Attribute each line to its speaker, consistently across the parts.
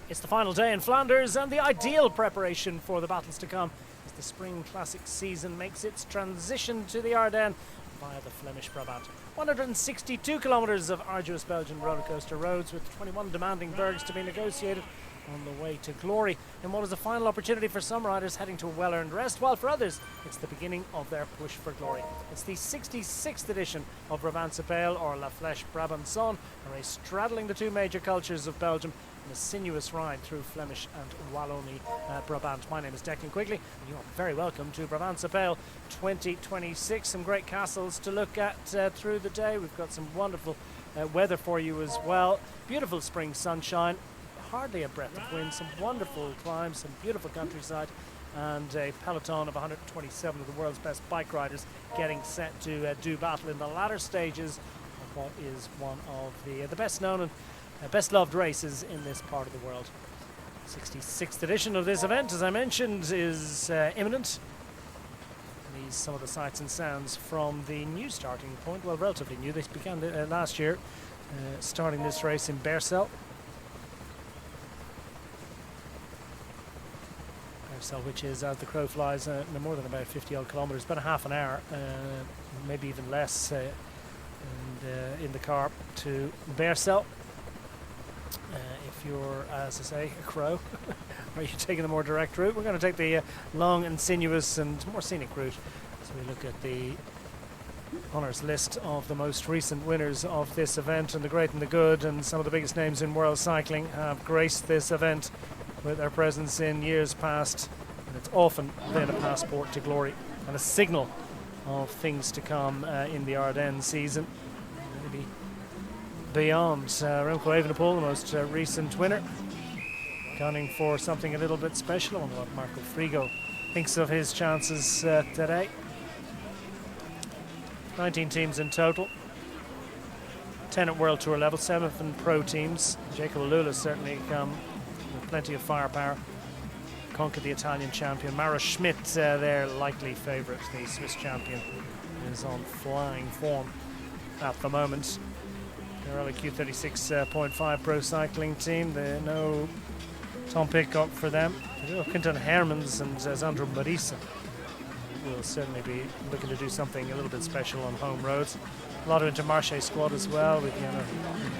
Speaker 1: It's the final day in Flanders and the ideal preparation for the battles to come as the spring classic season makes its transition to the Ardennes via the Flemish Brabant. 162 kilometres of arduous Belgian rollercoaster roads with 21 demanding bergs to be negotiated on the way to glory in what is a final opportunity for some riders heading to a well-earned rest, while for others it's the beginning of their push for glory. It's the 66th edition of Brabantse Pijl, or La Flèche Brabançonne, a race straddling the two major cultures of Belgium in a sinuous ride through Flemish and Wallonie Brabant. My name is Declan Quigley and you are very welcome to Brabantse Pijl 2026. Some great castles to look at through the day. We've got some wonderful weather for you as well. Beautiful spring sunshine, hardly a breath of wind, some wonderful climbs, some beautiful countryside, and a peloton of 127 of the world's best bike riders getting set to do battle in the latter stages of what is one of the best known and best loved races in this part of the world. 66th edition of this event, as I mentioned, is imminent. These some of the sights and sounds from the new starting point, well, relatively new. They began last year, starting this race in Bercel. Which is, as the crow flies, no more than about 50 odd kilometres, about a half an hour, maybe even less, in the car to Bercel. If you're, as I say, a crow, or you're taking the more direct route, we're going to take the long and sinuous and more scenic route. So we look at the honours list of the most recent winners of this event, and the great and the good, and some of the biggest names in world cycling have graced this event with their presence in years past, and it's often been a passport to glory and a signal of things to come in the Ardennes season. Maybe beyond. Remco Evenepoel, the most recent winner, gunning for something a little bit special. I wonder what Marco Frigo thinks of his chances today. 19 teams in total, 10 at World Tour level, 7 from pro teams. Jacob Alula certainly come with plenty of firepower. Conquered the Italian champion. Mara Schmidt, their likely favourite, the Swiss champion, is on flying form at the moment. Pirelli Q36.5 pro cycling team. No Tom Pidcock for them. Quinton Hermans and Sandro Marisa will certainly be looking to do something a little bit special on home roads. A lot of Intermarché squad as well, with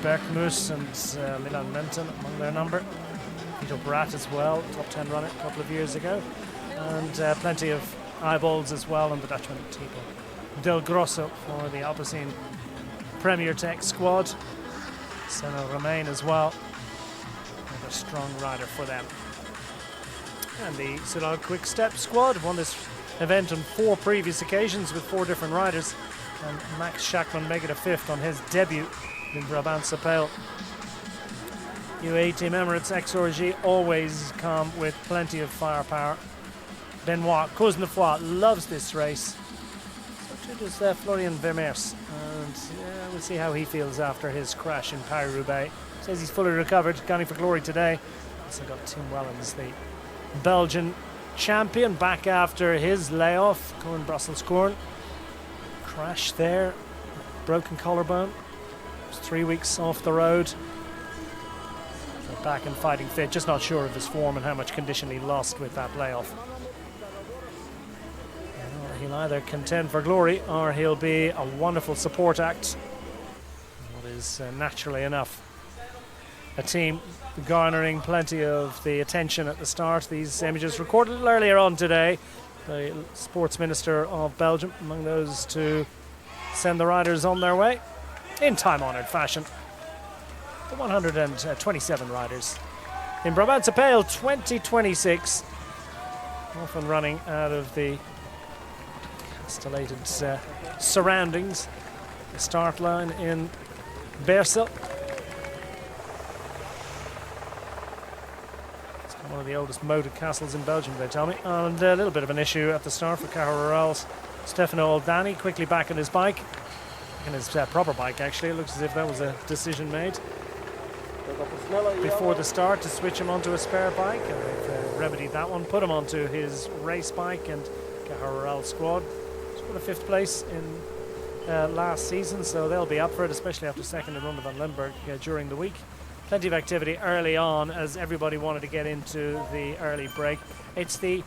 Speaker 1: Berkmus and Milan Menton among their number. Vito Barat as well, top 10 runner a couple of years ago. And plenty of eyeballs as well on the Dutchman Tipo Del Grosso for the Alpecin Premier Tech squad. Senna Romain as well, another strong rider for them. And the Soudal Quick Step squad won this event on 4 previous occasions with 4 different riders, and Max Schachmann making a 5th on his debut in Brabantse Pijl. UAE Team Emirates XRG always come with plenty of firepower. Benoit Cosnefroid loves this race. So too does Florian Vermeers. And we'll see how he feels after his crash in Paris-Roubaix. Says he's fully recovered, gunning for glory today. Also got Tim Wellens, the Belgian champion, back after his layoff. Koen Brussels-Koorn. Crash there, broken collarbone. Was 3 weeks off the road. Back and fighting fit, just not sure of his form and how much condition he lost with that layoff. He'll either contend for glory or he'll be a wonderful support act. What is naturally enough a team garnering plenty of the attention at the start. These images recorded a little earlier on today. The sports minister of Belgium among those to send the riders on their way in time-honoured fashion. The 127 riders in Brabantse Pijl 2026, off and running out of the castellated surroundings. The start line in Bercel. It's one of the oldest moated castles in Belgium, they tell me, and a little bit of an issue at the start for Caja Rural's Stefano Oldani, quickly back on his bike, in his proper bike actually. It looks as if that was a decision made before the start to switch him onto a spare bike, and they've remedied that one, put him onto his race bike, and Caja Rural squad scored a 5th place in last season, so they'll be up for it, especially after second in Ronde van Limburg during the week. plenty of activity early on as everybody wanted to get into the early break. It's the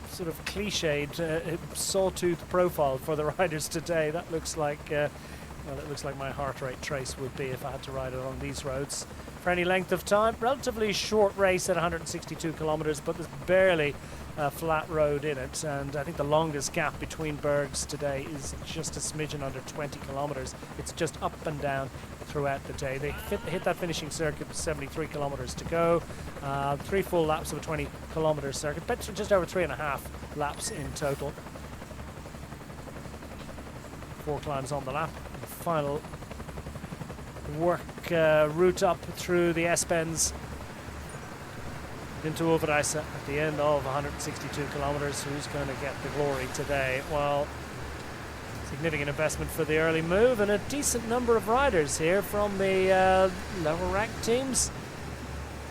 Speaker 1: sort of cliched sawtooth profile for the riders today. That looks like well, it looks like my heart rate trace would be if I had to ride along these roads for any length of time. Relatively short race at 162 kilometers, but there's barely a flat road in it, and I think the longest gap between bergs today is just a smidgen under 20 kilometers. It's just up and down throughout the day. They hit that finishing circuit with 73 kilometers to go, 3 full laps of a 20 kilometer circuit, but just over 3.5 laps in total. 4 climbs on the lap. The final work route up through the S-bends into Overijse at the end of 162 kilometers. Who's going to get the glory today? Well, significant investment for the early move and a decent number of riders here from the lower ranked teams.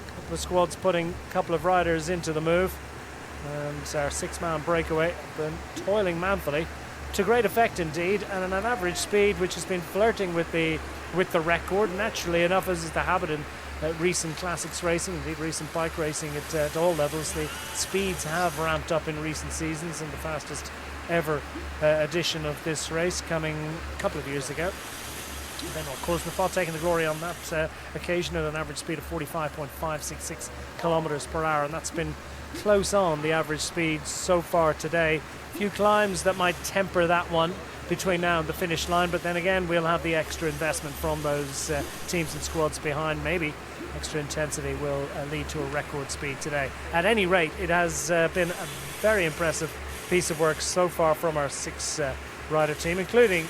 Speaker 1: A couple of squads putting a couple of riders into the move, and our 6-man breakaway been toiling manfully to great effect indeed, and at an average speed which has been flirting with the record, naturally enough, as is the habit in recent classics racing, indeed recent bike racing at all levels. The speeds have ramped up in recent seasons, and the fastest ever edition of this race coming a couple of years ago. Then of course Mafat taking the glory on that occasion at an average speed of 45.566 kilometers per hour, and that's been close on the average speed so far today. A few climbs that might temper that one between now and the finish line, but then again we'll have the extra investment from those teams and squads behind. Maybe extra intensity will lead to a record speed today. At any rate, it has been a very impressive piece of work so far from our 6-rider team, including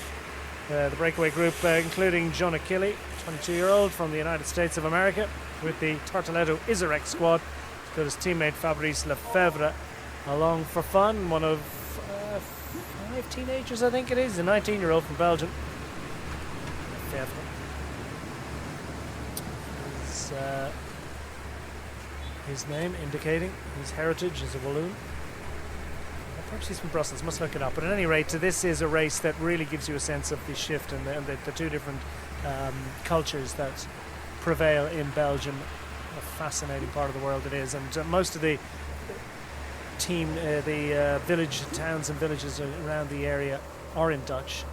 Speaker 1: the breakaway group, including John Aquele, 22-year-old from the United States of America, with the Tartaletto Isarek squad. He's got his teammate Fabrice Lefebvre along for fun, one of 5 teenagers, I think it is, a 19-year-old from Belgium. Lefebvre. His name indicating his heritage as a Walloon. Perhaps he's from Brussels, must look it up. But at any rate, this is a race that really gives you a sense of the shift and the two different cultures that prevail in Belgium. What a fascinating part of the world it is. And most of the village towns and villages around the area are in Dutch.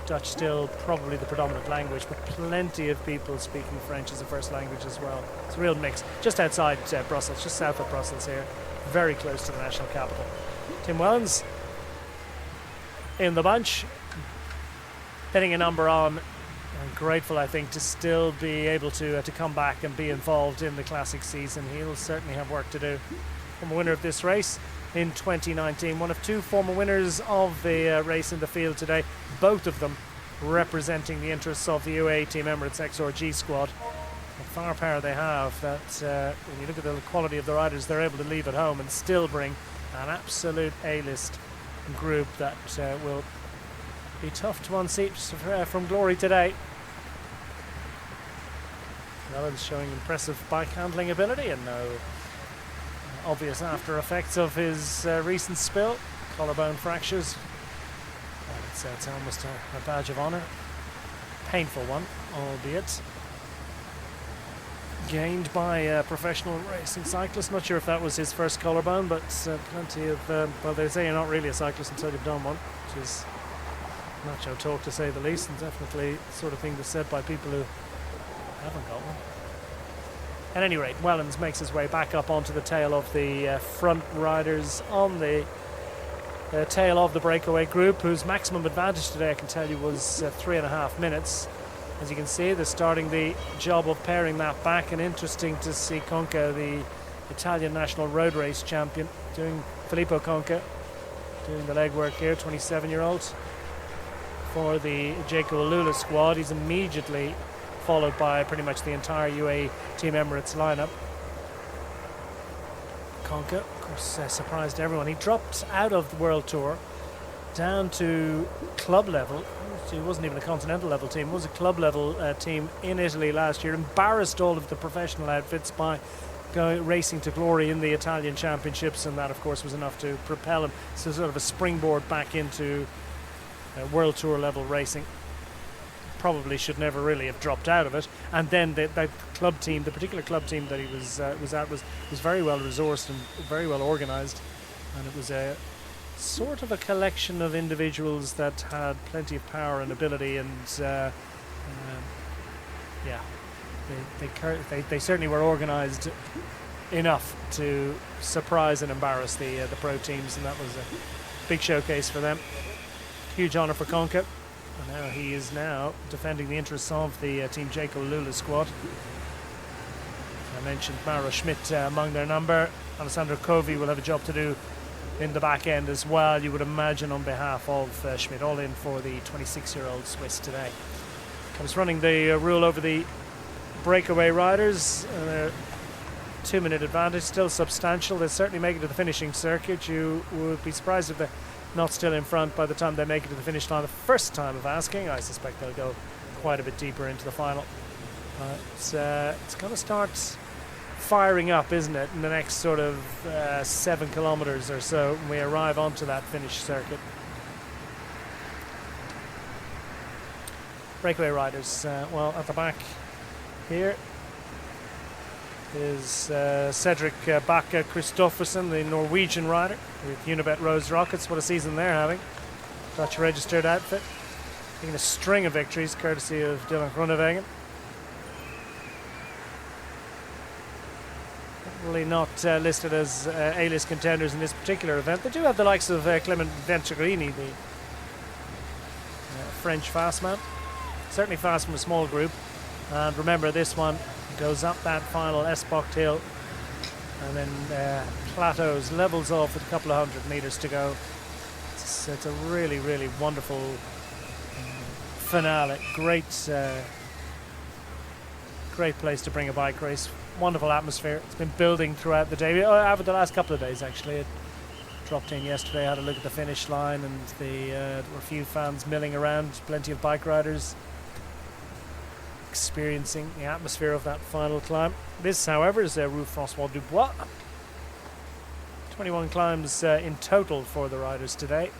Speaker 1: Dutch still probably the predominant language, but plenty of people speaking French as a first language as well. It's a real mix. Just outside Brussels, just south of Brussels here, very close to the national capital. Tim Wellens in the bunch, hitting a number on, and grateful, I think, to still be able to come back and be involved in the classic season. He'll certainly have work to do. Former winner of this race in 2019, one of 2 former winners of the race in the field today, both of them representing the interests of the UAE Team Emirates XRG squad. The firepower they have, that when you look at the quality of the riders they're able to leave at home and still bring an absolute A-list group that will be tough to unseat from glory today. Wellens showing impressive bike handling ability and no obvious after effects of his recent spill, collarbone fractures. It's almost a badge of honour. Painful one, albeit. Gained by a professional racing cyclist. Not sure if that was his first collarbone, but plenty of, well, they say you're not really a cyclist until you've done one, which is macho talk to say the least, and definitely the sort of thing that's said by people who haven't got one. At any rate, Wellens makes his way back up onto the tail of the front riders on the tail of the breakaway group, whose maximum advantage today, I can tell you, was 3.5 minutes. As you can see, they're starting the job of paring that back, and interesting to see Conca, the Italian national road race champion, Filippo Conca, doing the legwork here, 27-year-old, for the Jaco Alula squad. He's immediately followed by pretty much the entire UAE Team Emirates lineup. Conca, of course, surprised everyone. He dropped out of the World Tour down to club level. It wasn't even a continental level team, it was a club level team in Italy last year. Embarrassed all of the professional outfits by racing to glory in the Italian championships, and that of course was enough to propel him. So sort of a springboard back into World Tour level racing. probably should never really have dropped out of it. And then the club team, the particular club team that he was at, was very well resourced and very well organised, and it was a sort of a collection of individuals that had plenty of power and ability, and yeah, they certainly were organised enough to surprise and embarrass the pro teams, and that was a big showcase for them. Huge honour for Conca. And now he is now defending the interests of the Team Jaco Lula squad. I mentioned Mauro Schmidt among their number. Alessandro Covi will have a job to do in the back end as well, you would imagine, on behalf of Schmidt. All in for the 26-year-old Swiss today. I was running the rule over the breakaway riders. 2-minute advantage, still substantial. They certainly make it to the finishing circuit. You would be surprised if they're not still in front by the time they make it to the finish line the first time of asking. I suspect they'll go quite a bit deeper into the final. It's going to start firing up, isn't it, in the next sort of 7 kilometers or so when we arrive onto that finish circuit. Breakaway riders, well, at the back here is Cedric Bakke Christoffersen, the Norwegian rider with Unibet Rose Rockets. What a season they're having. Dutch registered outfit, getting a string of victories courtesy of Dylan Groenewegen. Probably not listed as A-list contenders in this particular event. They do have the likes of Clement Venturini, the French fast man. Certainly fast from a small group. And remember, this one goes up that final Esbocht hill and then plateaus, levels off with a couple of 100 meters to go. It's a really, really wonderful finale. Great place to bring a bike race. Wonderful atmosphere. It's been building throughout the day. Over the last couple of days, actually. It dropped in yesterday, had a look at the finish line, and there were a few fans milling around, plenty of bike riders experiencing the atmosphere of that final climb. This, however, is Rue Francois Dubois. 21 climbs in total for the riders today.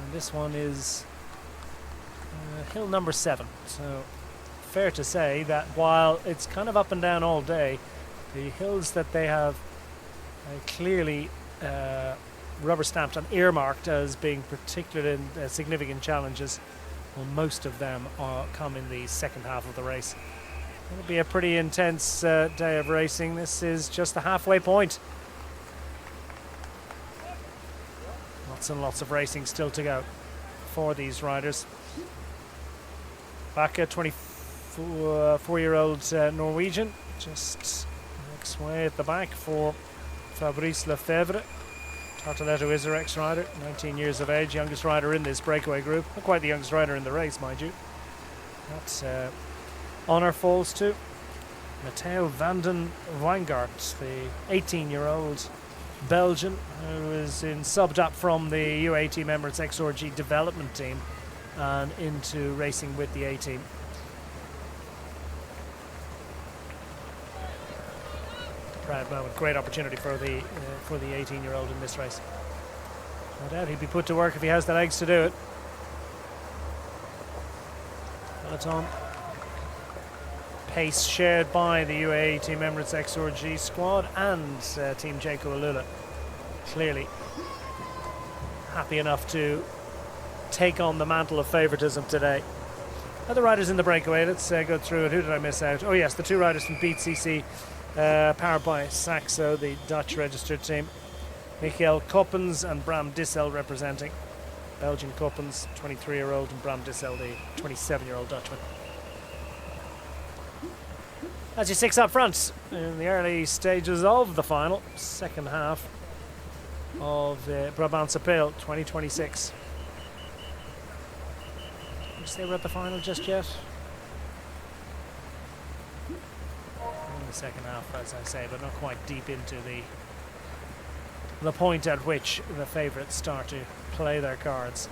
Speaker 1: And this one is hill number 7. So fair to say that while it's kind of up and down all day, the hills that they have clearly rubber stamped and earmarked as being particularly significant challenges, well, most of them come in the second half of the race. It'll be a pretty intense day of racing. This is just the halfway point. Lots and lots of racing still to go for these riders. Bakke, 24-year-old Norwegian, just makes way at the back for Fabrice Lefebvre. Tartaletto Isarex rider, 19 years of age, youngest rider in this breakaway group. Not quite the youngest rider in the race, mind you. That's honour falls to Matteo van den Wijngaard, the 18-year-old Belgian who is subbed up from the UAE team Emirates XRG development team and into racing with the A team. Proud moment, great opportunity for the 18-year-old in this race. No doubt he'd be put to work if he has the legs to do it. Peloton pace shared by the UAE Team Emirates XRG squad and Team Jaco Alula. Clearly happy enough to take on the mantle of favouritism today. Other riders in the breakaway, let's go through it. Who did I miss out? Oh yes, the two riders from Beat CC, powered by Saxo, the Dutch registered team. Michael Koppens and Bram Dissel representing. Belgian Koppens, 23-year-old, and Bram Dissel, the 27-year-old Dutchman. That's your 6 up front in the early stages of the final, second half of the Brabantse Pijl 2026. Did you say we're at the final just yet? In the second half, as I say, but not quite deep into the point at which the favourites start to play their cards.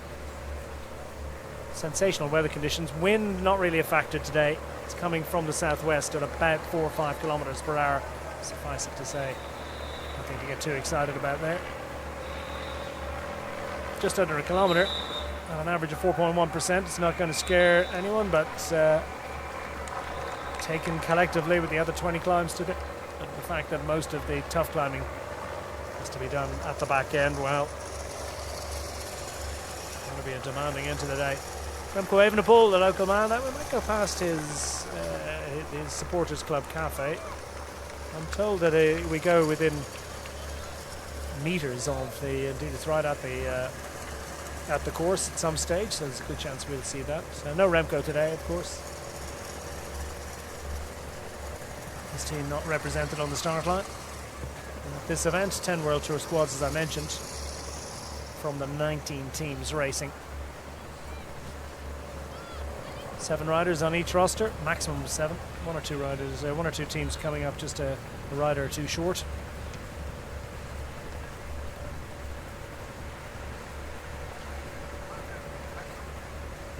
Speaker 1: Sensational weather conditions. Wind not really a factor today. It's coming from the southwest at about 4 or 5 kilometres per hour. Suffice it to say, nothing to get too excited about there. Just under a kilometre at an average of 4.1%. It's not going to scare anyone, but taken collectively with the other 20 climbs today, and the fact that most of the tough climbing has to be done at the back end, well, it's going to be a demanding end to the day. Remco Evenepoel, the local man, we might go past his supporters club cafe. I'm told that we go within meters of indeed it's right at the course at some stage, so there's a good chance we'll see that. So no Remco today, of course. His team not represented on the start line. And at this event, 10 World Tour squads, as I mentioned, from the 19 teams racing. 7 riders on each roster, maximum of 7. 1 or 2 riders, 1 or 2 teams coming up just a rider or 2 short.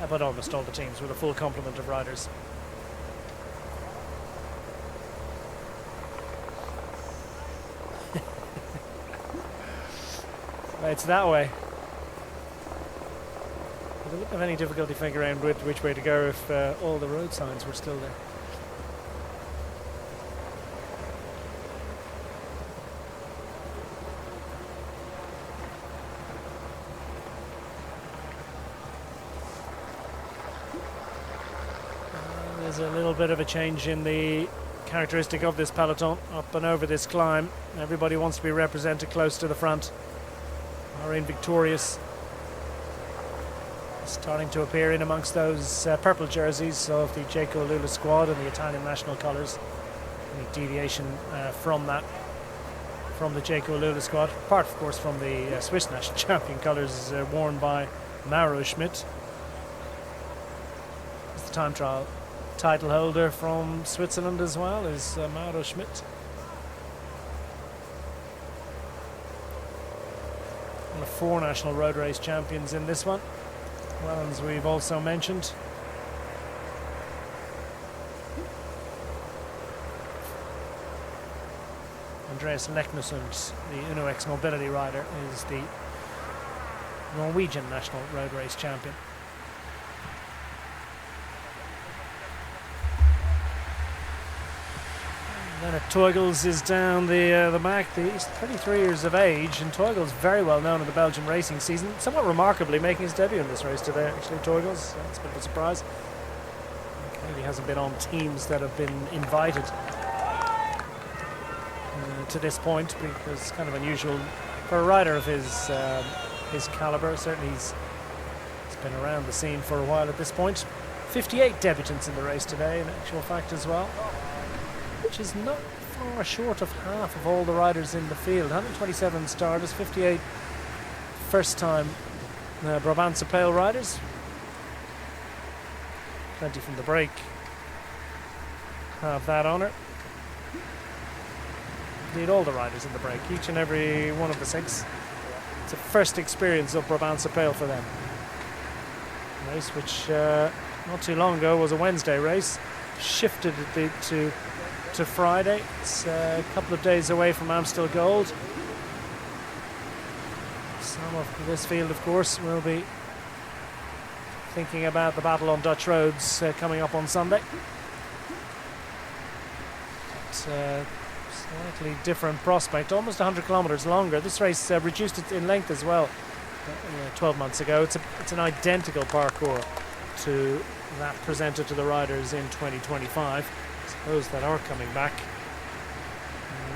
Speaker 1: But almost all the teams with a full complement of riders. It's that way. I wouldn't have any difficulty figuring out which way to go if all the road signs were still there. There's a little bit of a change in the characteristic of this peloton up and over this climb. Everybody wants to be represented close to the front. Irene Victorious starting to appear in amongst those purple jerseys of the Jayco Lula squad and the Italian national colours. Any deviation from that, from the Jayco Lula squad, apart of course from the Swiss national champion colours worn by Mauro Schmidt. It's the time trial title holder from Switzerland as well, is Mauro Schmidt. One of 4 national road race champions in this one. Well, as we've also mentioned, Andreas Leknesund, the Uno X Mobility rider, is the Norwegian national road race champion. Leonard Teugels is down the back. He's 33 years of age, and Teugels very well known in the Belgian racing season. Somewhat remarkably making his debut in this race today, actually, Teugels. It's a bit of a surprise. He hasn't been on teams that have been invited to this point, because it's kind of unusual for a rider of his calibre. Certainly he's been around the scene for a while at this point. 58 debutants in the race today, in actual fact as well, which is not far short of half of all the riders in the field. 127 starters, 58 first-time Brabantse Pijl riders. Plenty from the break have that honour. Indeed, all the riders in the break, each and every one of the 6. It's a first experience of Brabantse Pijl for them. A race which not too long ago was a Wednesday race, shifted it to Friday. It's a couple of days away from Amstel Gold. Some of this field, of course, will be thinking about the battle on Dutch roads coming up on Sunday. It's a slightly different prospect, almost 100 kilometres longer. This race reduced it in length as well 12 months ago. It's an identical parcours to that presented to the riders in 2025. Those that are coming back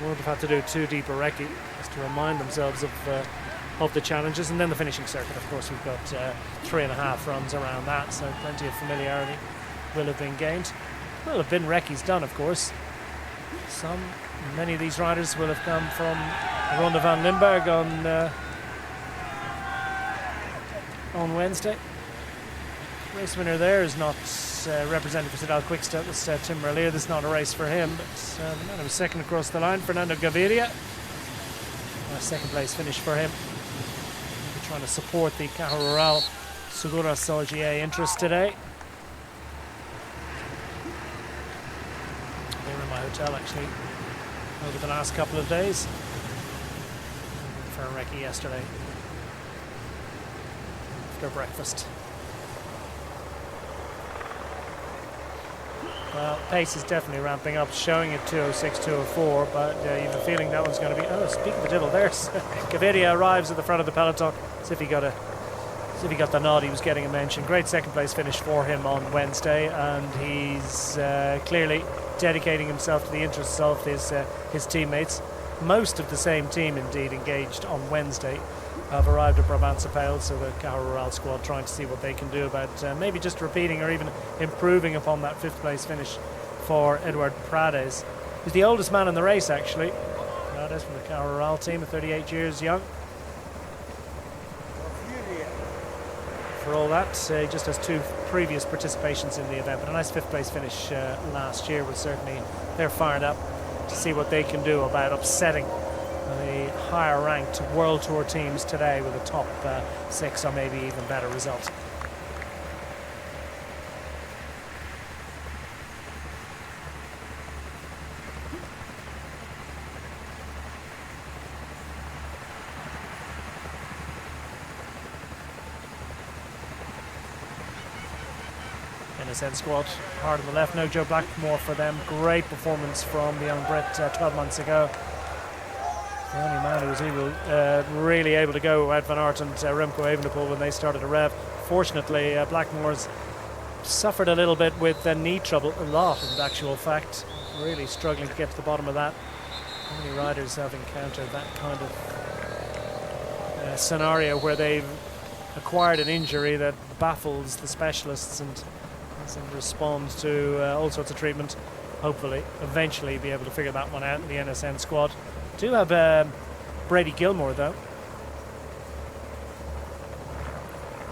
Speaker 1: won't have had to do too deep a recce just to remind themselves of the challenges, and then the finishing circuit. Of course, we've got 3.5 runs around that, so plenty of familiarity will have been gained. Will have been recce's done, of course. Many of these riders will have come from Ronde van Limburg on Wednesday. Race winner there is not represented for Soudal Quickstep. It's Tim Merlier. This is not a race for him, but the man who was second across the line, Fernando Gaviria. A second place finish for him. We're trying to support the Caja Rural Seguros OGA interest today. They were in my hotel actually over the last couple of days for a recce yesterday. after breakfast. Well, pace is definitely ramping up, showing it 2:06, 2:04, but you have a feeling that one's going to be... Oh, speaking of the devil, there's Gaviria arrives at the front of the peloton. As if he got the nod, he was getting a mention. Great second place finish for him on Wednesday, and he's clearly dedicating himself to the interests of his teammates. Most of the same team, indeed, engaged on Wednesday have arrived at Brabantse-Pijl, so the Caja Rural squad trying to see what they can do about maybe just repeating or even improving upon that fifth place finish for Eduard Prades, who's the oldest man in the race, actually. Prades from the Caja Rural team at 38 years young. For all that, he just has 2 previous participations in the event, but a nice fifth place finish last year was certainly... They're fired up to see what they can do about upsetting the higher ranked World Tour teams today with a top 6 or maybe even better result. NSN squad hard on the left, no Joe Blackmore for them. Great performance from the young Brit 12 months ago. The only man who was really able to go out Van Aert and Remco Evenepoel when they started to rev. Fortunately, Blackmore's suffered a little bit with knee trouble, a lot in actual fact. Really struggling to get to the bottom of that. How many riders have encountered that kind of scenario where they've acquired an injury that baffles the specialists and doesn't respond to all sorts of treatment? Hopefully, eventually be able to figure that one out in the NSN squad. Do have Brady Gilmore, though.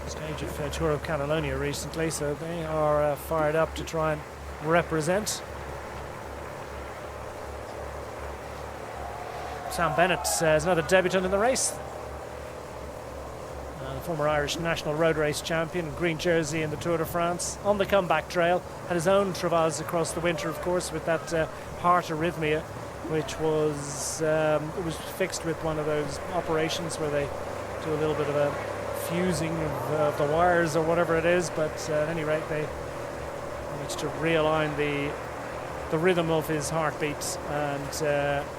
Speaker 1: Stage of Tour of Catalonia recently, so they are fired up to try and represent. Sam Bennett is another debutant in the race. The former Irish national road race champion, green jersey in the Tour de France, on the comeback trail. Had his own travails across the winter, of course, with that heart arrhythmia, which was it was fixed with one of those operations where they do a little bit of a fusing of the wires or whatever it is, but at any rate they managed to realign the rhythm of his heartbeat. And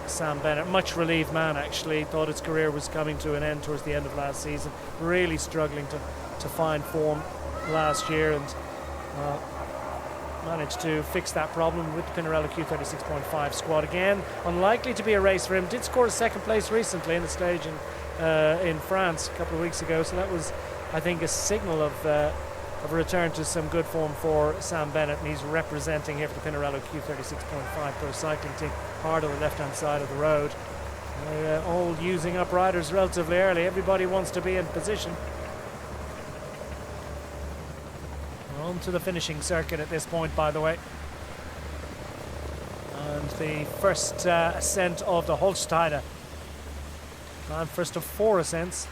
Speaker 1: Sam Bennett, much relieved man actually, thought his career was coming to an end towards the end of last season, really struggling to find form last year, and managed to fix that problem with the Pinarello Q36.5 squad. Again, unlikely to be a race for him. Did score a second place recently in the stage in France a couple of weeks ago, so that was, I think, a signal of a return to some good form for Sam Bennett, and he's representing here for the Pinarello Q36.5 Pro Cycling Team, hard on the left hand side of the road. They're all using up riders relatively early. Everybody wants to be in position. On to the finishing circuit at this point, by the way. And the first ascent of the Holsteiner, and first of 4 ascents,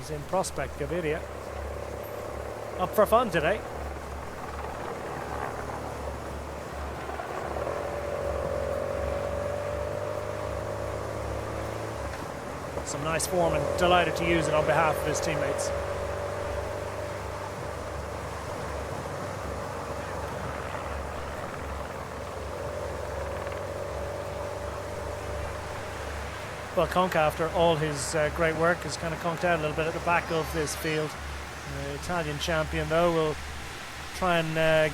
Speaker 1: is in prospect. Gaviria up for fun today. Some nice form, and delighted to use it on behalf of his teammates. Well, Conca, after all his great work, has kind of conked out a little bit at the back of this field. The Italian champion, though, will try and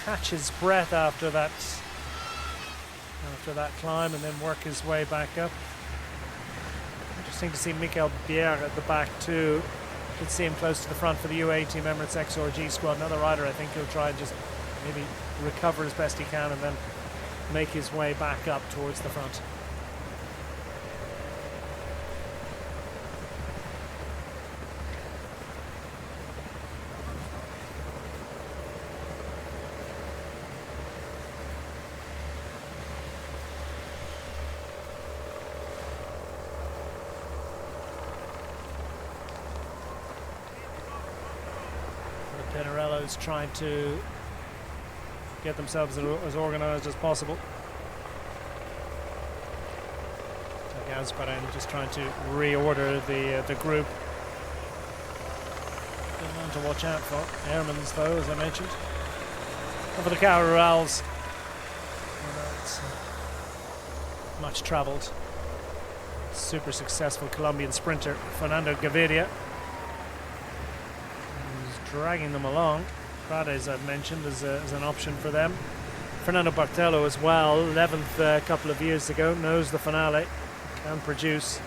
Speaker 1: catch his breath after that climb and then work his way back up. Interesting to see Michael Bier at the back too. Could see him close to the front for the UAE Team Emirates XRG squad. Another rider, I think he'll try and just maybe recover as best he can and then make his way back up towards the front. Pinarello's trying to get themselves as organised as possible. Gasparin just trying to reorder the group. One to watch out for. Airmans, though, as I mentioned. And for the Caja it's much travelled, super successful Colombian sprinter Fernando Gaviria, who's dragging them along. Parada, as I've mentioned, is an option for them. Fernando Bartelo as well, 11th a couple of years ago, knows the finale, can produce.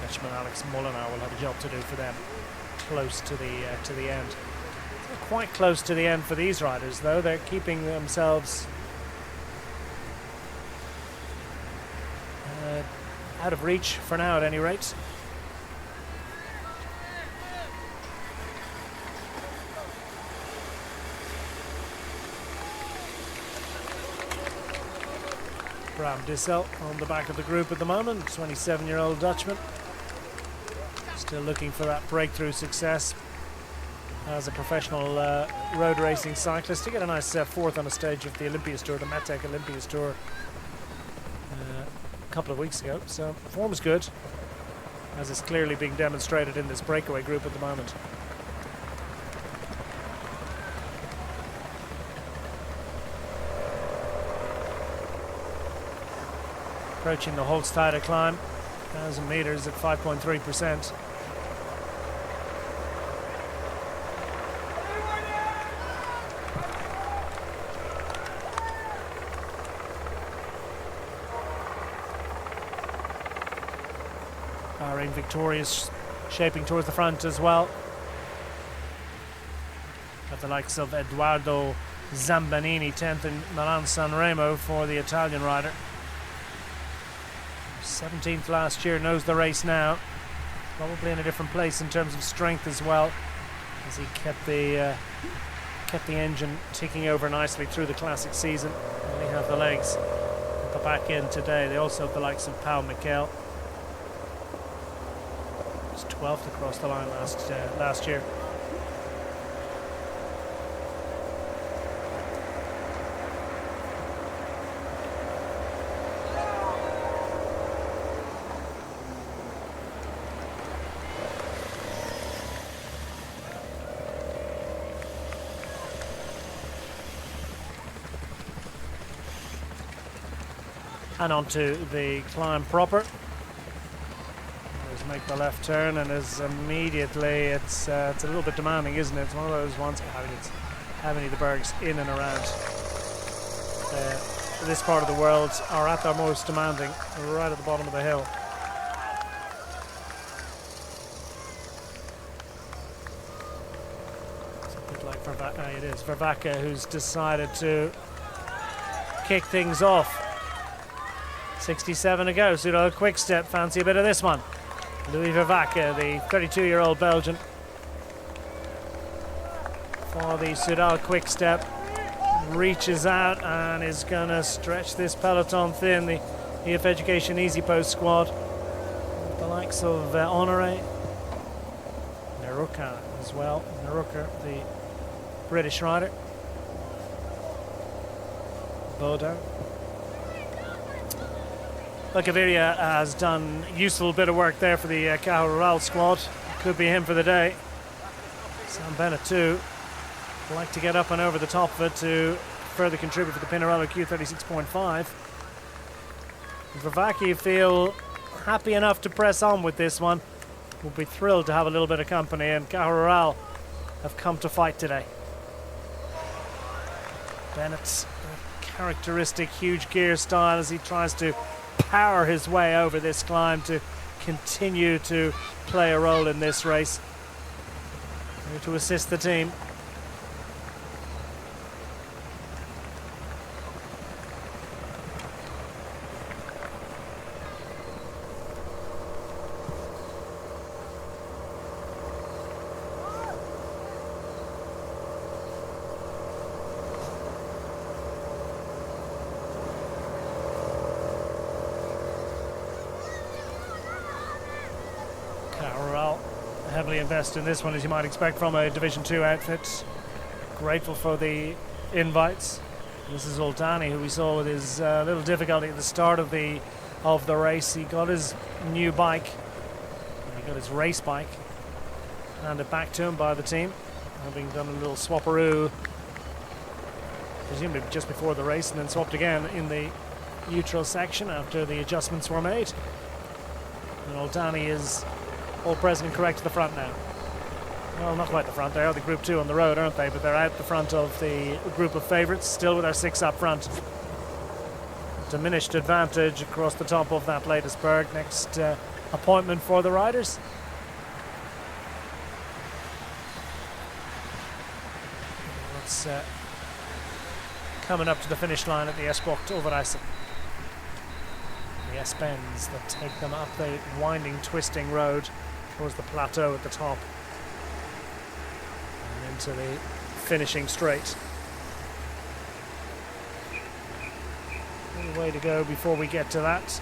Speaker 1: Dutchman Alex Molenaar will have a job to do for them, close to the end. Not quite close to the end for these riders, though. They're keeping themselves out of reach for now, at any rate. Bram Dissel on the back of the group at the moment, 27-year-old Dutchman. Still looking for that breakthrough success as a professional road racing cyclist. To get a nice fourth on a stage of the Olympias Tour, the Metec Olympias Tour, a couple of weeks ago. So form is good, as is clearly being demonstrated in this breakaway group at the moment. Approaching the Holzteider climb, 1,000 meters at 5.3%. Bahrain victorious, shaping towards the front as well. Got the likes of Edoardo Zambanini, 10th in Milan San Remo for the Italian rider. 17th last year, knows the race now. Probably in a different place in terms of strength as well, as he kept the engine ticking over nicely through the classic season. They have the legs at the back end today. They also have the likes of Pau Mikel. He was 12th across the line last year. And onto the climb proper. Just make the left turn, and as immediately it's a little bit demanding, isn't it? It's one of those ones having the bergs in and around this part of the world are at their most demanding, right at the bottom of the hill. It's a bit like Vervaeke. It is Vervaeke who's decided to kick things off. 67 to go. Soudal Quickstep fancy a bit of this one. Louis Vervaeke, the 32-year-old Belgian, for the Soudal Quickstep, reaches out and is going to stretch this peloton thin. The EF Education Easy Post squad, the likes of Honoré, Neruka as well. Neruka, the British rider. Bodo. Gaviria has done a useful bit of work there for the Caja Rural squad. Could be him for the day. Sam Bennett too. Would like to get up and over the top of it to further contribute for the Pinarello Q36.5. Vervaeke feel happy enough to press on with this one. Will be thrilled to have a little bit of company, and Caja Rural have come to fight today. Bennett's characteristic huge gear style as he tries to power his way over this climb to continue to play a role in this race, to assist the team. Heavily invest in this one, as you might expect from a Division 2 outfit. Grateful for the invites. This is Oldani, who we saw with his little difficulty at the start of the race. He got his new bike, he got his race bike, handed back to him by the team, having done a little swapperoo, presumably just before the race, and then swapped again in the neutral section after the adjustments were made. And Old Danny is all present and correct to the front now. Well, not quite the front. They are the Group 2 on the road, aren't they? But they're out the front of the group of favourites, still with our 6 up front. Diminished advantage across the top of that latest berg. Next appointment for the riders. It's coming up to the finish line at the Esbocht Overijssel. The S-bends that take them up the winding, twisting road towards the plateau at the top and into the finishing straight. A little way to go before we get to that.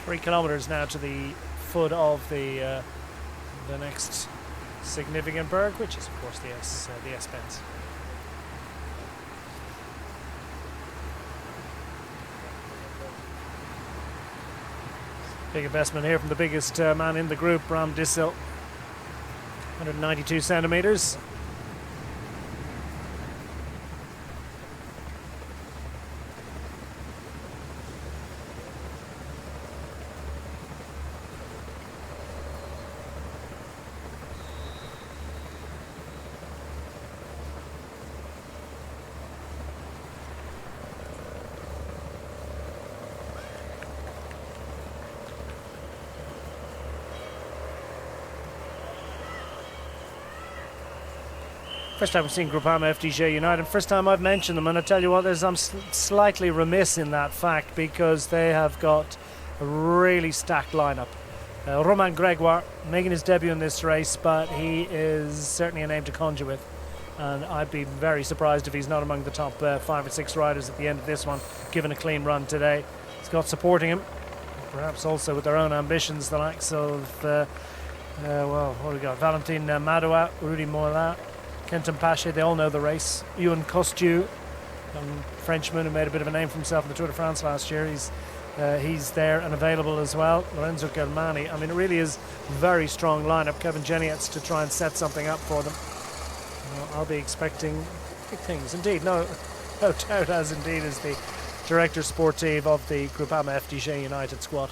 Speaker 1: Three kilometers now to the foot of the next significant berg, which is of course the S-bends. Big investment here from the biggest man in the group, Bram Dissel, 192 centimeters. First time we've seen Groupama FDJ United. First time I've mentioned them, and I tell you what, I'm slightly remiss in that fact because they have got a really stacked lineup. Romain Gregoire making his debut in this race, but he is certainly a name to conjure with, and I'd be very surprised if he's not among the top 5 or 6 riders at the end of this one, given a clean run today. He's got supporting him, perhaps also with their own ambitions, the likes of well, what do we got? Valentin Madoua, Rudy Mollin, Kenton Pache, they all know the race. Ewan Costu, young Frenchman who made a bit of a name for himself in the Tour de France last year. He's there and available as well. Lorenzo Germani. I mean, it really is a very strong lineup. Kevin Genietz to try and set something up for them. I'll be expecting big things. Indeed, no doubt, as indeed is the director sportive of the Groupama FDJ United squad.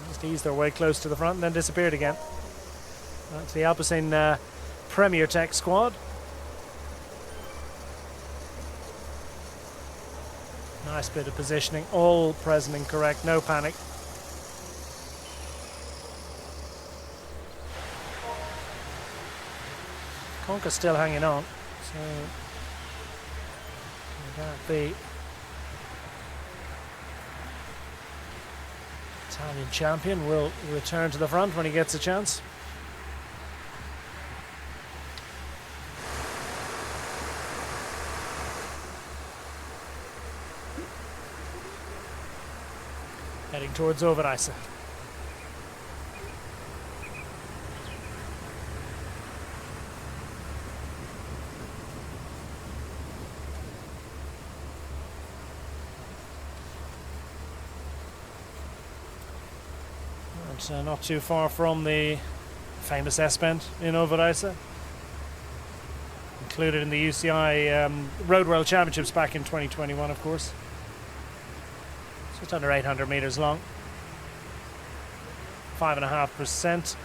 Speaker 1: Just eased their way close to the front and then disappeared again. That's the Alpecin Premier Tech squad. Nice bit of positioning, all present and correct, no panic. Conca still hanging on, so the Italian champion will return to the front when he gets a chance. Heading towards Overijssel. And not too far from the famous S-bend in Overijssel, included in the UCI Road World Championships back in 2021, of course. Just under 800 meters long, 5.5%.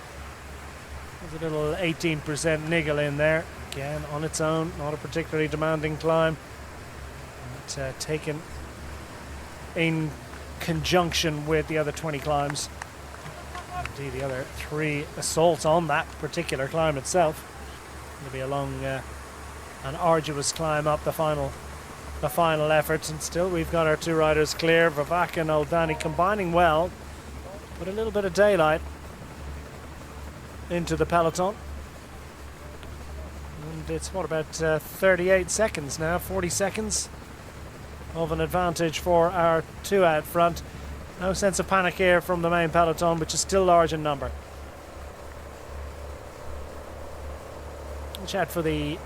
Speaker 1: There's a little 18% niggle in there. Again, on its own, not a particularly demanding climb. But, taken in conjunction with the other 20 climbs. Indeed, the other 3 assaults on that particular climb itself. It'll be a long and arduous climb up the final efforts, and still we've got our 2 riders clear. Veloc and Old Danny combining well, put a little bit of daylight into the peloton. And it's what, about 38 seconds now, 40 seconds of an advantage for our 2 out front. No sense of panic here from the main peloton, which is still large in number. Watch out for the...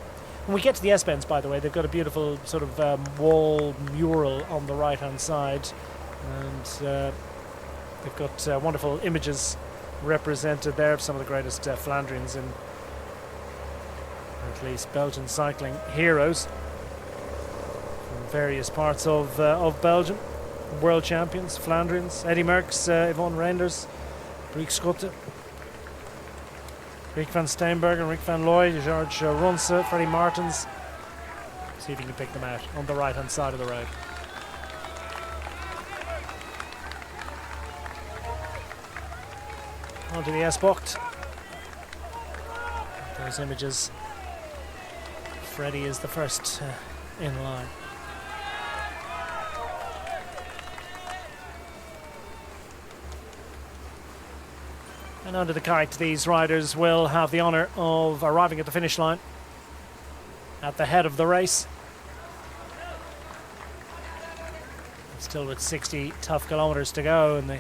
Speaker 1: When we get to the S-bends, by the way, they've got a beautiful sort of wall mural on the right-hand side. And they've got wonderful images represented there of some of the greatest Flandrians in, or at least Belgian cycling heroes from various parts of Belgium. World champions, Flandrians, Eddy Merckx, Yvonne Reinders, Briek Schotte, Rick van Steenbergen, Rick van Looy, George Ronse, Freddie Martins. See if you can pick them out on the right hand side of the road. Onto the S-Bocht. Those images. Freddie is the first in line. And under the kite, these riders will have the honour of arriving at the finish line at the head of the race. Still with 60 tough kilometres to go, and the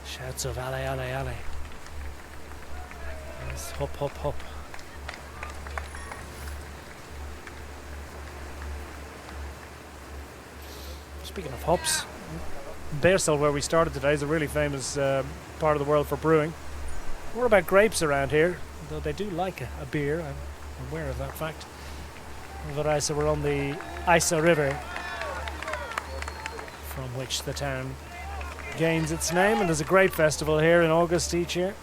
Speaker 1: shouts of allez, allez, allez. Yes, hop, hop, hop. Speaking of hops, Beersel, where we started today, is a really famous part of the world for brewing. More about grapes around here, though they do like a beer. I'm aware of that fact. We're on the Isa River, from which the town gains its name, and there's a grape festival here in August each year.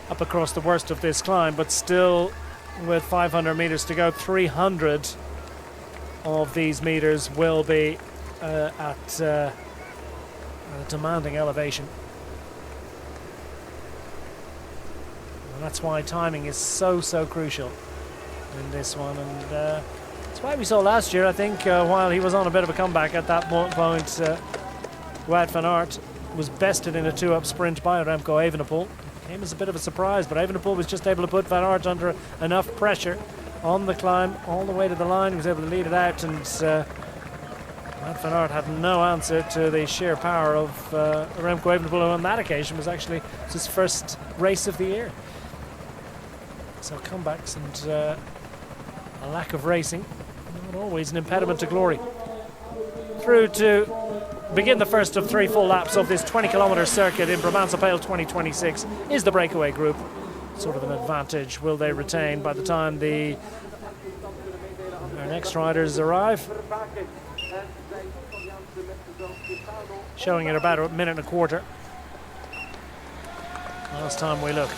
Speaker 1: Up across the worst of this climb, but still with 500 meters to go, 300 of these meters will be at a demanding elevation. And that's why timing is so crucial in this one, and that's why we saw last year, I think, while he was on a bit of a comeback at that point, Wout van Aert was bested in a 2-up sprint by Remco Evenepoel. Came as a bit of a surprise, but Evenepoel was just able to put Van Aert under enough pressure on the climb all the way to the line. He was able to lead it out, and Wout van Aert had no answer to the sheer power of Remco Evenepoel, who on that occasion was actually his first race of the year. So comebacks and a lack of racing, not always an impediment to glory. Through to begin the first of 3 full laps of this 20-kilometre circuit in Brabantse-Pijl 2026 is the breakaway group. Sort of an advantage will they retain by the time our next riders arrive. Showing it about a minute and a quarter. Last time we looked.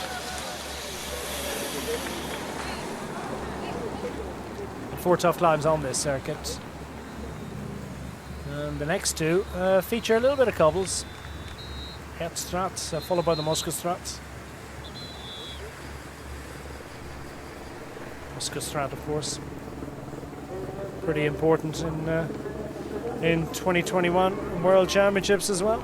Speaker 1: 4 tough climbs on this circuit. And the next 2 feature a little bit of cobbles. Hertstraat, followed by the Moskestraat. Moskestraat, of course, pretty important in 2021 World Championships as well.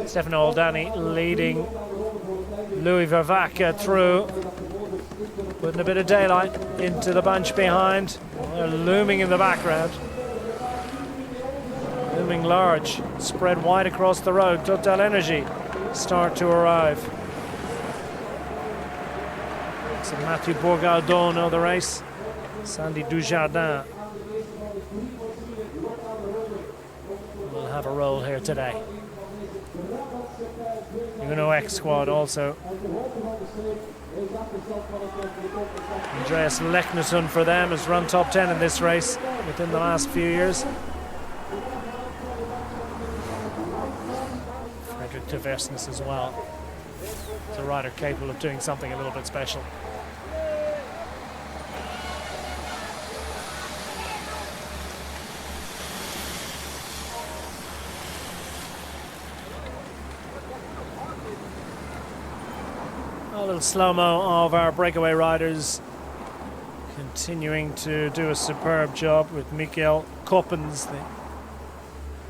Speaker 1: Stefano Oldani leading Louis Vervaeke through, putting a bit of daylight into the bunch behind. They're looming in the background, looming large, spread wide across the road. Total Energy start to arrive. So Mathieu Bourgaudon know the race. Sandy Dujardin will have a role here today. Uno X squad also. Andreas Lechnerton for them has run top 10 in this race within the last few years. Frederick de Versnes as well. It's a rider capable of doing something a little bit special. A little slow-mo of our breakaway riders continuing to do a superb job with Michael Koppens, the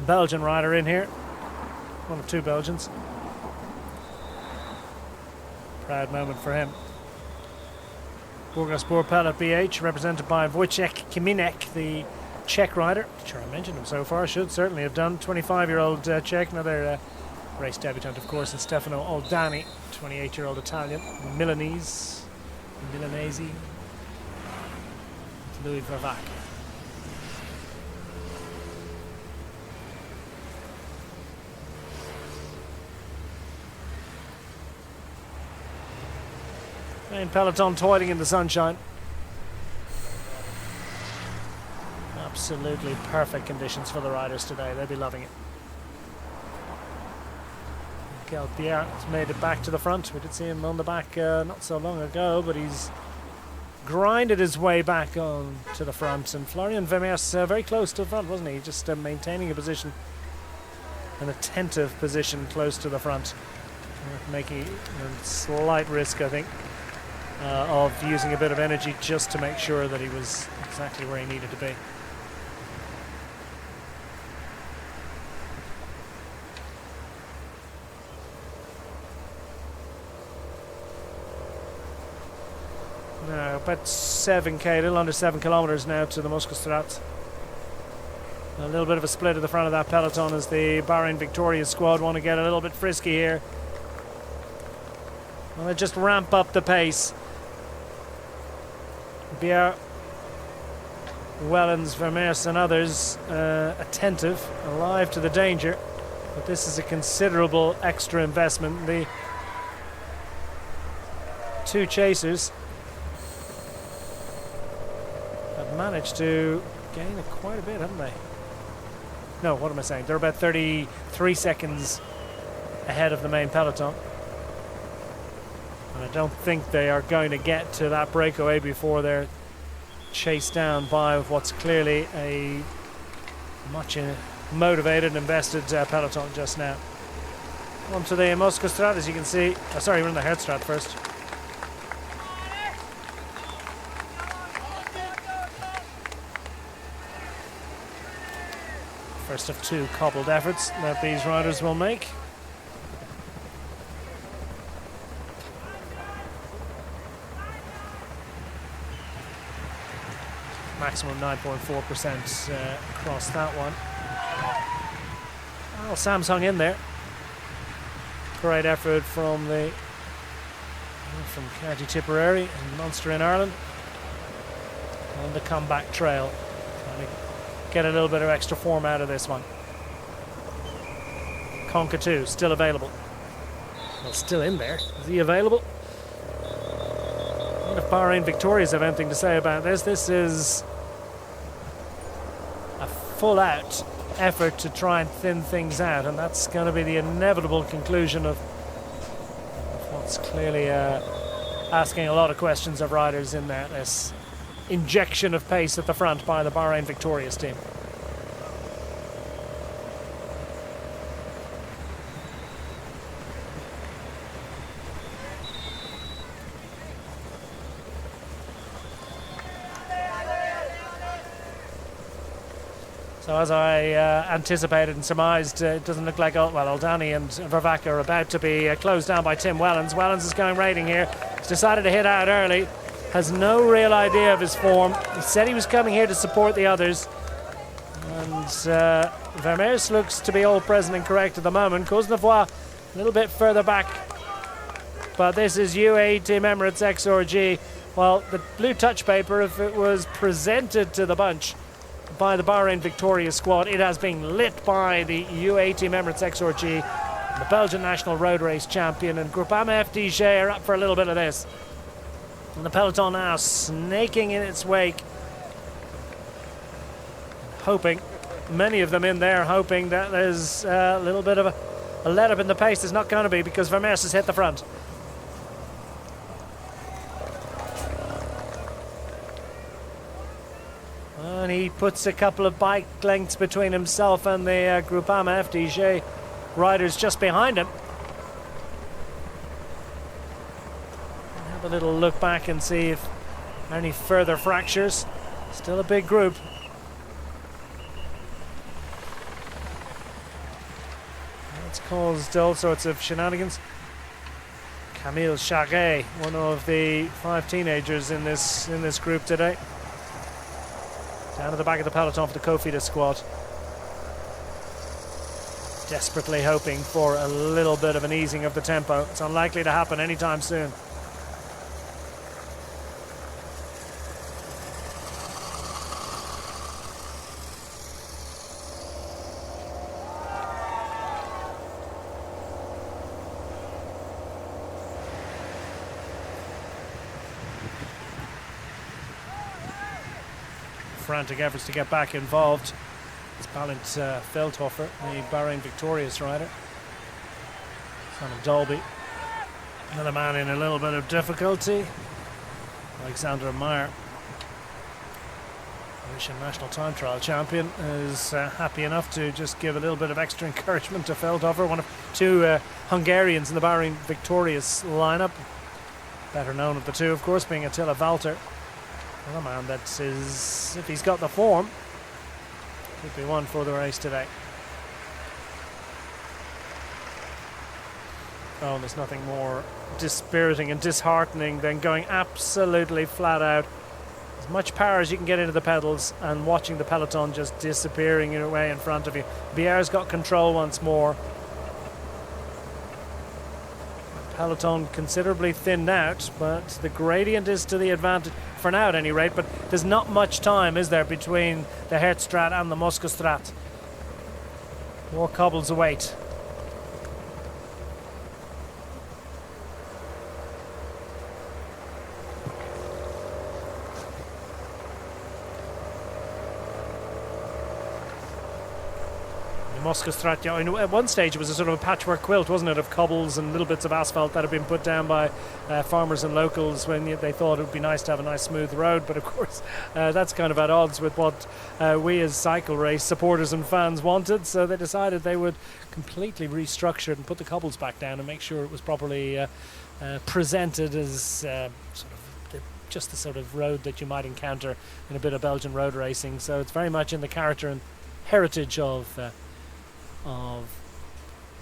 Speaker 1: Belgian rider in here. One of two Belgians. Proud moment for him. Burgospor Pellet BH, represented by Wojciech Kiminek, the Czech rider. Not sure I mentioned him so far. Should certainly have done. 25-year-old Czech, another race debutant, of course, and Stefano Oldani, 28-year-old Italian, Milanese, Louis Veloc. Main peloton toiling in the sunshine. Absolutely perfect conditions for the riders today. They'll be loving it. Miguel Pierre has made it back to the front. We did see him on the back not so long ago, but he's grinded his way back on to the front. And Florian Vermeers very close to the front, wasn't he? Just maintaining a position, an attentive position close to the front. Making a slight risk, I think, of using a bit of energy just to make sure that he was exactly where he needed to be. Now, about 7k, a little under 7 kilometers now to the Muskelsstraat. A little bit of a split at the front of that peloton as the Bahrain Victoria squad want to get a little bit frisky here. Well, they just ramp up the pace. Bier, Wellens, Vermeers and others attentive, alive to the danger. But this is a considerable extra investment. The two chasers have managed to gain quite a bit, haven't they? No, what am I saying? They're about 33 seconds ahead of the main peloton. And I don't think they are going to get to that breakaway before they're chased down by what's clearly a much motivated and invested peloton just now. On to the Muskelsstraat, as you can see. Oh, sorry, we're in the Hertstraat first. First of two cobbled efforts that these riders will make. Maximum 9.4% across that one. Well, Sam's hung in there. Great effort from County Tipperary and Munster in Ireland on the comeback trail. Trying to get a little bit of extra form out of this one. Conca 2 still available. Well, still in there. Is he available? What if Bahrain Victorias have anything to say about this? This is a full-out effort to try and thin things out, and that's going to be the inevitable conclusion of what's clearly asking a lot of questions of riders in there. This injection of pace at the front by the Bahrain Victorias team. So as I anticipated and surmised, it doesn't look like Oldani and Vervac are about to be closed down by Tim Wellens. Wellens is going raiding here. He's decided to hit out early. Has no real idea of his form. He said he was coming here to support the others. And Vermeers looks to be all present and correct at the moment. Coznavois a little bit further back. But this is UAE Team Emirates XRG. Well, the blue touch paper, if it was presented to the bunch by the Bahrain Victoria squad, it has been lit by the UAE Team Emirates XRG, the Belgian national road race champion, and Groupama FDJ are up for a little bit of this. And the peloton now snaking in its wake, hoping, many of them in there hoping that there's a little bit of a let up in the pace. There's not going to be, because Vermeers has hit the front. And he puts a couple of bike lengths between himself and the Groupama FDJ riders just behind him. Have a little look back and see if any further fractures. Still a big group. It's caused all sorts of shenanigans. Camille Charret, one of the 5 teenagers in this group today. Down at the back of the peloton for the Cofidis squad. Desperately hoping for a little bit of an easing of the tempo. It's unlikely to happen anytime soon. Frantic efforts to get back involved. It's Balint Feldhofer, the Bahrain victorious rider. Son of Dolby. Another man in a little bit of difficulty. Alexander Meyer, Russian national time trial champion, is happy enough to just give a little bit of extra encouragement to Feldhofer, one of 2 Hungarians in the Bahrain victorious lineup. Better known of the 2, of course, being Attila Valter. Another man that is, if he's got the form, could be one for the race today. Oh, and there's nothing more dispiriting and disheartening than going absolutely flat out. As much power as you can get into the pedals and watching the peloton just disappearing away in front of you. Bierre's got control once more. Peloton considerably thinned out, but the gradient is to the advantage for now at any rate. But there's not much time, is there, between the Hertstraat and the Moskostrat. More cobbles await. Moskostrat, you know, at one stage it was a sort of a patchwork quilt, wasn't it, of cobbles and little bits of asphalt that had been put down by farmers and locals when they thought it would be nice to have a nice smooth road. But of course that's kind of at odds with what we as cycle race supporters and fans wanted, so they decided they would completely restructure it and put the cobbles back down and make sure it was properly presented as just the sort of road that you might encounter in a bit of Belgian road racing. So it's very much in the character and heritage of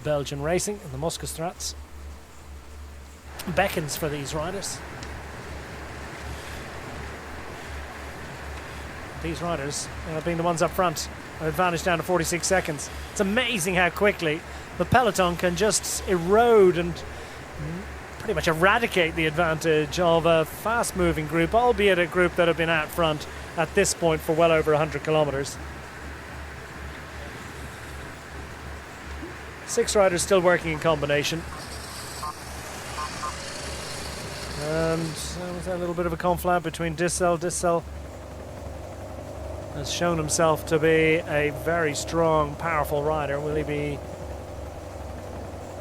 Speaker 1: Belgian racing, and the Moskostrats beckons for these riders. These riders being the ones up front, an advantage down to 46 seconds. It's amazing how quickly the peloton can just erode and pretty much eradicate the advantage of a fast-moving group, albeit a group that have been out front at this point for well over 100 kilometers. 6 riders still working in combination. And with a little bit of a conflict between Dissel. Dissel has shown himself to be a very strong, powerful rider. Will he be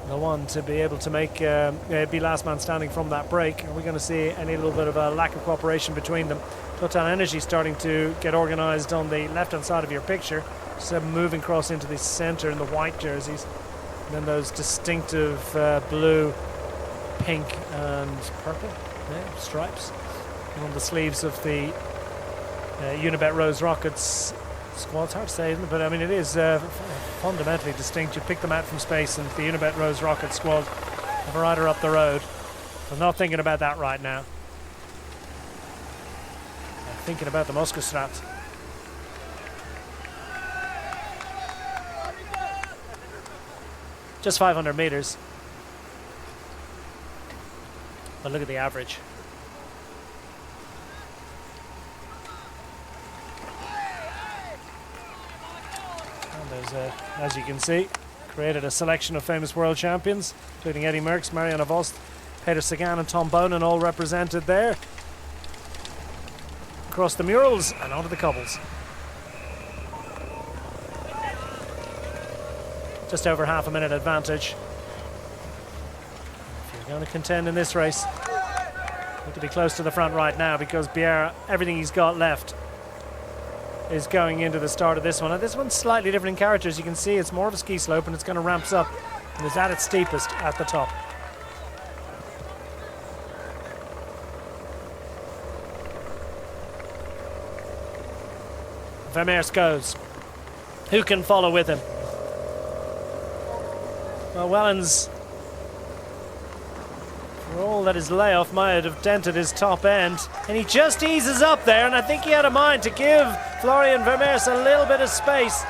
Speaker 1: the one to be able to make be last man standing from that break? Are we going to see any little bit of a lack of cooperation between them? Total Energy starting to get organised on the left-hand side of your picture. So moving across into the centre in the white jerseys. And then those distinctive blue, pink and purple stripes on the sleeves of the Unibet Rose Rockets squad. It's hard to say, isn't it? But I mean, it is fundamentally distinct. You pick them out from space, and the Unibet Rose Rocket squad have a rider up the road. I'm not thinking about that right now. I'm thinking about the Moskostrat. Just 500 meters. But look at the average. And there's as you can see, created a selection of famous world champions, including Eddie Merckx, Marianne Vos, Peter Sagan and Tom Bonen, all represented there. Across the murals and onto the cobbles. Just over half a minute advantage. If you're going to contend in this race, you need to be close to the front right now, because Bierre, everything he's got left is going into the start of this one. And this one's slightly different in character. As you can see, it's more of a ski slope and it's going to ramp up, and it's at its steepest at the top. Vermeers goes. Who can follow with him? Well, Wellens, for all that his layoff might have dented his top end, and he just eases up there, and I think he had a mind to give Florian Vermeers a little bit of space.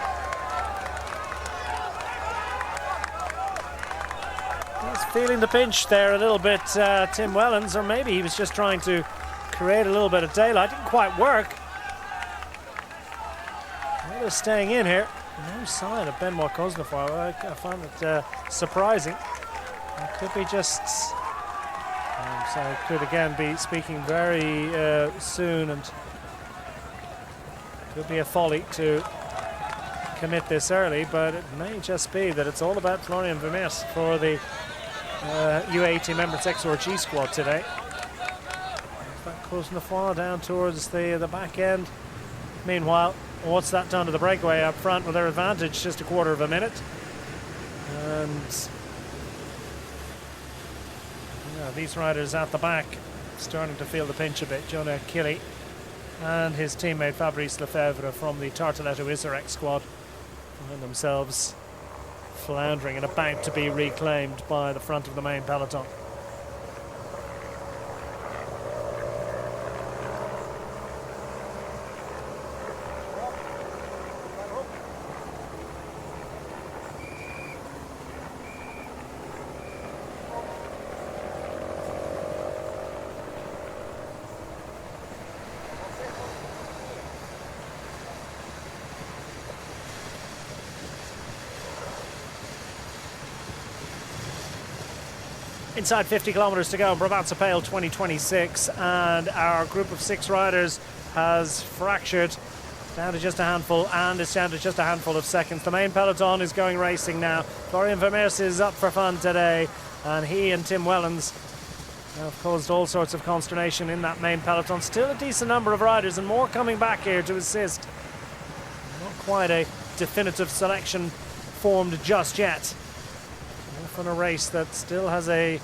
Speaker 1: He's feeling the pinch there a little bit, Tim Wellens, or maybe he was just trying to create a little bit of daylight. Didn't quite work. They're staying in here. No sign of Benoit Cosnefroy. I find it surprising. It could be just... so it could again be speaking very soon, and could be a folly to commit this early, but it may just be that it's all about Florian Vermeers for the U18 Emirates XRG squad today. Cosnefroy down towards the back end. Meanwhile, what's that done to the breakaway up front? Well, their advantage just a quarter of a minute. And yeah, these riders at the back starting to feel the pinch a bit. Jonah Aquele and his teammate Fabrice Lefebvre from the Tartaletto Isarek squad find themselves floundering and about to be reclaimed by the front of the main peloton. Inside 50 kilometres to go in Brabantse-Pijl 2026, and our group of 6 riders has fractured down to just a handful, and it's down to just a handful of seconds. The main peloton is going racing now. Florian Vermeers is up for fun today, and he and Tim Wellens have caused all sorts of consternation in that main peloton. Still a decent number of riders, and more coming back here to assist. Not quite a definitive selection formed just yet. On a race that still has a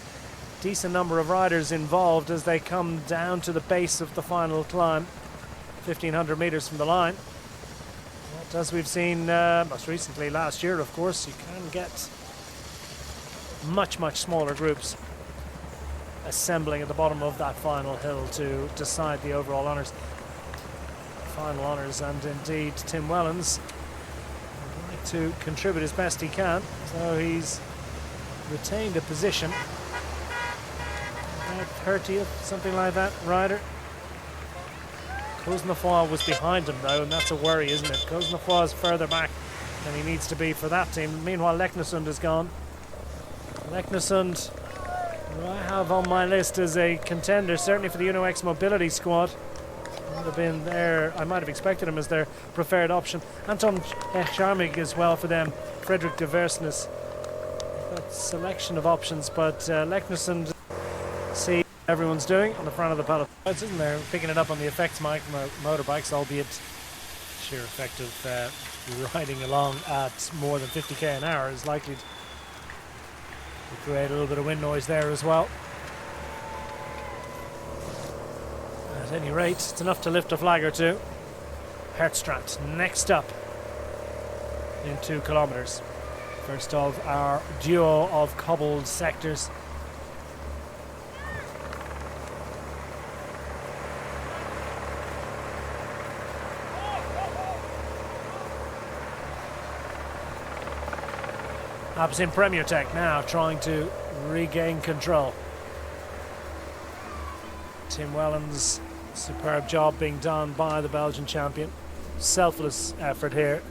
Speaker 1: decent number of riders involved as they come down to the base of the final climb, 1,500 meters from the line. But as we've seen most recently last year, of course, you can get much smaller groups assembling at the bottom of that final hill to decide the overall honours. Final honours, and indeed Tim Wellens would like to contribute as best he can, so he's retained a position, about 30th, something like that, rider. Cosnefroy was behind him though, and that's a worry, isn't it? Cosnefroy is further back than he needs to be for that team. Meanwhile, Leknesund is gone. Leknesund, who I have on my list as a contender, certainly for the Uno X Mobility squad. Would have been there, I might have expected him as their preferred option. Anton Charmig as well for them. Frederick de Versnes. That selection of options, but Leknesund, see everyone's doing on the front of the peloton, isn't there? Picking it up on the effects mic motorbikes, albeit sheer effect of riding along at more than 50k an hour is likely to create a little bit of wind noise there as well. At any rate, it's enough to lift a flag or two. Hertstraat next up in 2 kilometres. First of our duo of cobbled sectors. Alpecin Premier Tech now trying to regain control. Tim Wellens, superb job being done by the Belgian champion. Selfless effort here.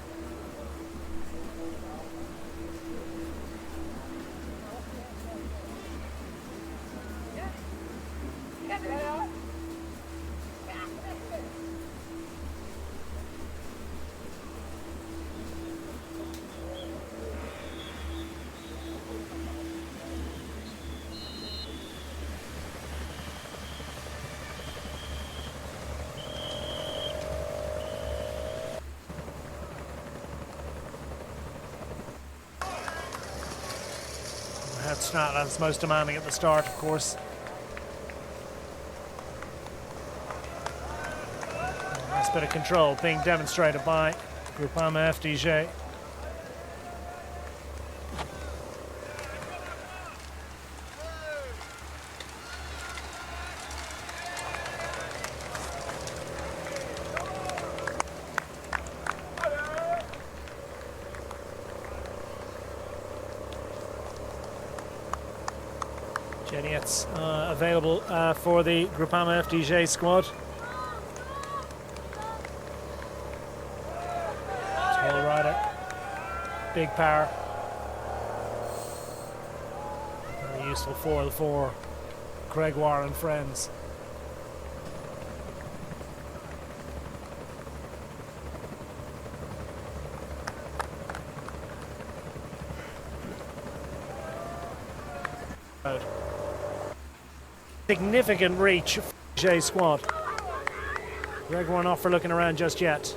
Speaker 1: That's most demanding at the start, of course. Nice bit of control being demonstrated by Groupama FDJ. Geniet's available for the Groupama FDJ squad. Tall rider, big power. Very useful foil for Gregoire and friends. Significant reach for J squad. Gregoire not for looking around just yet.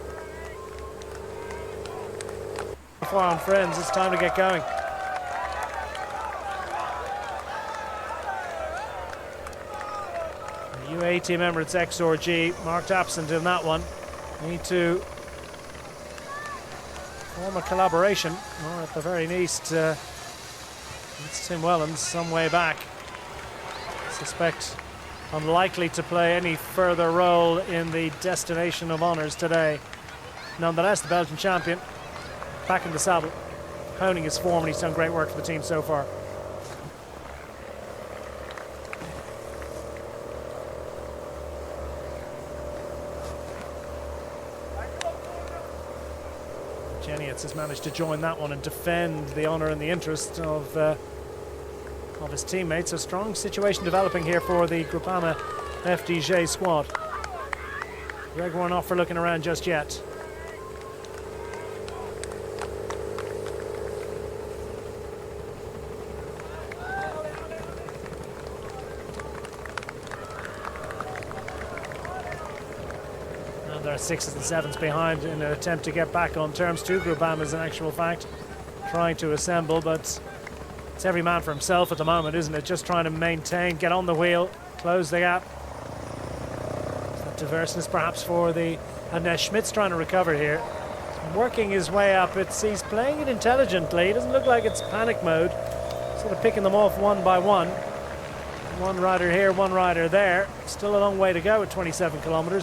Speaker 1: Far on friends, it's time to get going. The UAE team member, it's XRG, marked absent in that one. Need to form a collaboration, or at the very least, it's Tim Wellens some way back. Suspect unlikely to play any further role in the destination of honours today. Nonetheless, the Belgian champion back in the saddle, honing his form, and he's done great work for the team so far. Genietz has managed to join that one and defend the honour and the interest of his teammates. A strong situation developing here for the Groupama FDJ squad. Gregoire not for looking around just yet. And they're 6s and 7s behind in an attempt to get back on terms. Two Groupamas in actual fact trying to assemble, but it's every man for himself at the moment, isn't it? Just trying to maintain, get on the wheel, close the gap. That diverseness perhaps for the... And Schmidt's trying to recover here. Working his way up. He's playing it intelligently. It doesn't look like it's panic mode. Sort of picking them off one by one. One rider here, one rider there. Still a long way to go at 27 kilometres.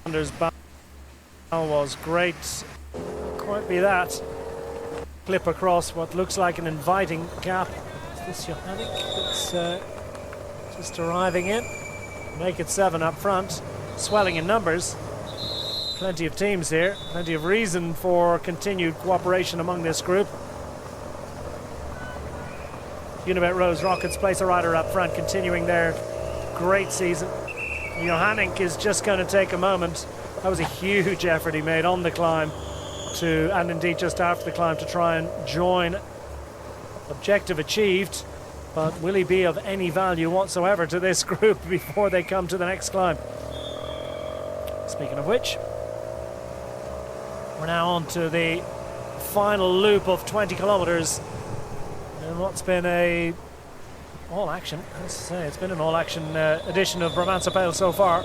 Speaker 1: Anders was great. Quite be that. Clip across what looks like an inviting gap. Is this Johannik that's just arriving in? Make it 7 up front. Swelling in numbers. Plenty of teams here. Plenty of reason for continued cooperation among this group. Unibet Rose Rockets place a rider up front, continuing their great season. Johannik is just going to take a moment. That was a huge effort he made on the climb. And indeed just after the climb to try and join. Objective achieved, but will he be of any value whatsoever to this group before they come to the next climb? Speaking of which, we're now on to the final loop of 20 kilometres and what's been a all-action, it's been an all-action edition of Brabantse Pijl so far.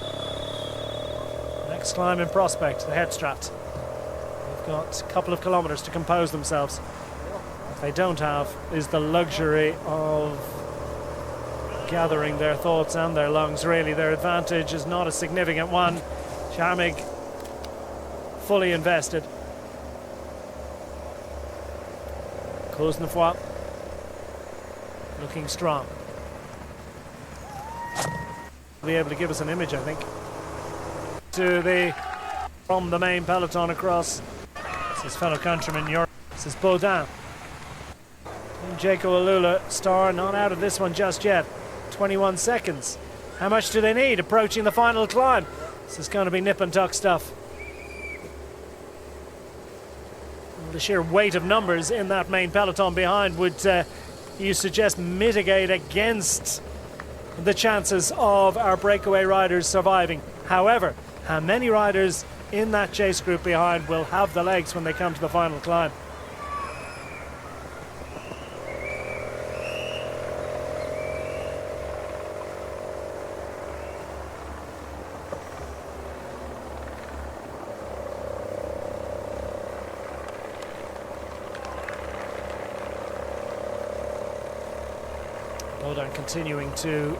Speaker 1: Next climb in prospect, the Headstraat. Got a couple of kilometres to compose themselves. What they don't have is the luxury of gathering their thoughts and their lungs, really. Their advantage is not a significant one. Charmig fully invested. Kuznefroy looking strong. Be able to give us an image, I think. From the main peloton across. His fellow countryman, this is Baudin. And Jaco Alula, star, not out of this one just yet. 21 seconds. How much do they need approaching the final climb? This is going to be nip and tuck stuff. The sheer weight of numbers in that main peloton behind would, you suggest, mitigate against the chances of our breakaway riders surviving. However, how many riders in that chase group behind will have the legs when they come to the final climb? Rodan continuing to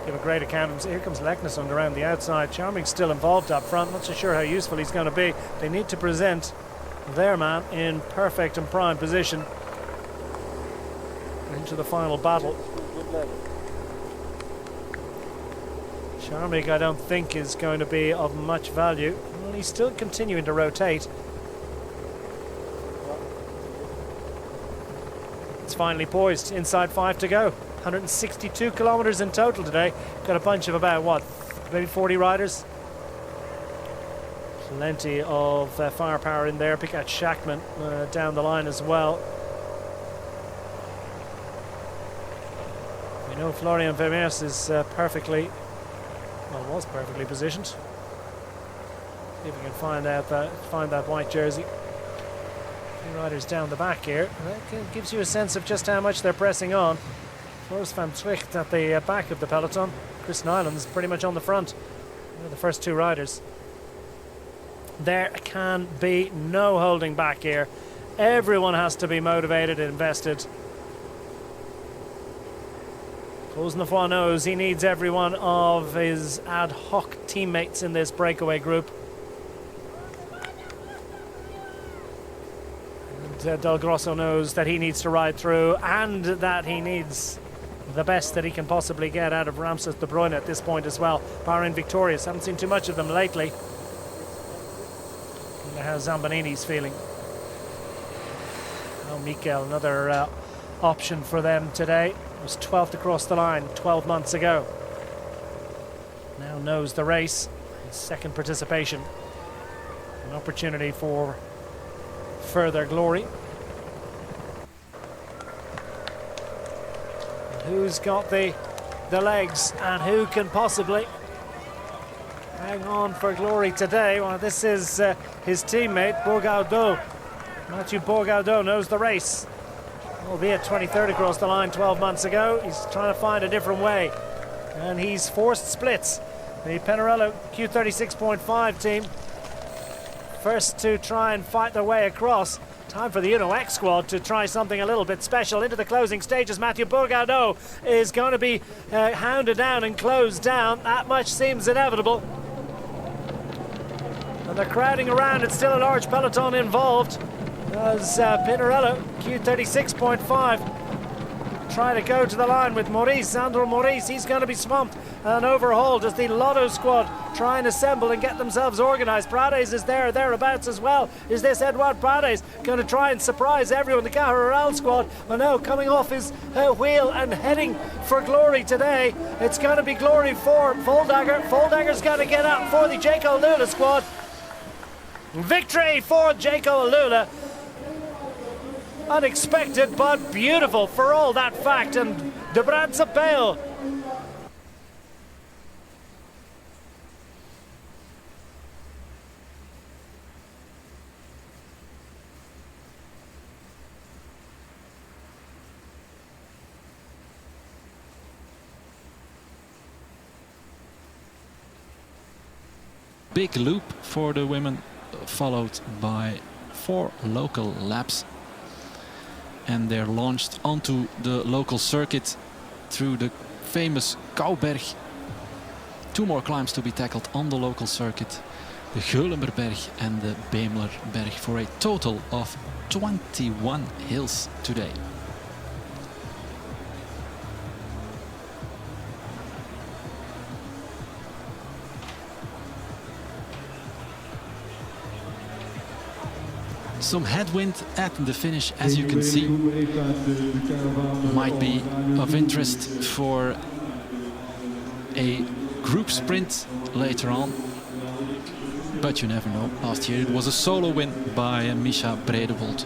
Speaker 1: give a great account. Here comes Leknesund around the outside. Charming's still involved up front. Not so sure how useful he's going to be. They need to present their man in perfect and prime position into the final battle. Charming, I don't think, is going to be of much value. Well, he's still continuing to rotate. It's finally poised. Inside 5 to go. 162 kilometers in total today. Got a bunch of about, what, maybe 40 riders? Plenty of firepower in there. Pick out Schachmann down the line as well. We know Florian Vermeers is was perfectly positioned. See if we can find that white jersey. Three riders down the back here. That gives you a sense of just how much they're pressing on. Floris van Tricht at the back of the peloton. Chris Nyland's pretty much on the front. They're the first two riders. There can be no holding back here. Everyone has to be motivated and invested. Cosnefroy knows he needs every one of his ad hoc teammates in this breakaway group. And Del Grosso knows that he needs to ride through and that he needs the best that he can possibly get out of Ramses de Bruyne at this point as well. Bahrain victorious. Haven't seen too much of them lately. I wonder how Zambanini's feeling. Oh, Mikel, another option for them today. Was 12th across the line 12 months ago. Now knows the race. His second participation. An opportunity for further glory. And who's got the legs and who can possibly hang on for glory today? Well, this is his teammate Bourgaudot. Mathieu Bourgaudot knows the race. Albeit 23rd across the line 12 months ago. He's trying to find a different way. And he's forced splits. The Penarello Q36.5 team. First to try and fight their way across. Time for the Uno X squad to try something a little bit special. Into the closing stages, Mathieu Bourgaudot is going to be hounded down and closed down. That much seems inevitable. And they're crowding around. It's still a large peloton involved. As Pinarello, Q36.5, trying to go to the line with Maurice, Sandro Maurice. He's going to be swamped and overhauled as the Lotto squad try and assemble and get themselves organised. Prades is thereabouts as well. Is this Edouard Prades going to try and surprise everyone? The Cajaral squad, well, no, coming off his wheel and heading for glory today. It's going to be glory for Voldagger. Voldagger's going to get up for the Jaco Lula squad. Victory for Jaco Lula. Unexpected but beautiful for all that fact, and De Brandse Pijl.
Speaker 2: Big loop for the women, followed by 4 local laps. And they're launched onto the local circuit through the famous Kouberg. 2 more climbs to be tackled on the local circuit. The Geulenberberg and the Beemlerberg, for a total of 21 hills today. Some headwind at the finish, as you can see. Might be of interest for a group sprint later on. But you never know. Last year it was a solo win by Misha Bredewold.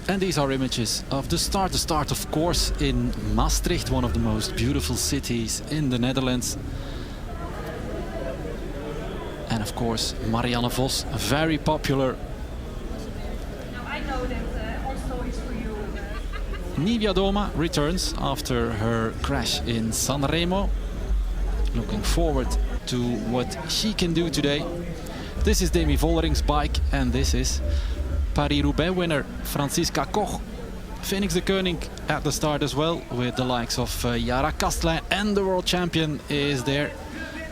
Speaker 2: And these are images of the start. The start, of course, in Maastricht, one of the most beautiful cities in the Netherlands. And of course, Marianne Vos, very popular.
Speaker 3: I know that also is for you.
Speaker 2: Nivia Doma returns after her crash in Sanremo. Looking forward to what she can do today. This is Demi Vollering's bike, and this is Paris-Roubaix winner Franziska Koch. Phoenix de Koning at the start as well, with the likes of Yara Kastelijn, and the world champion is there,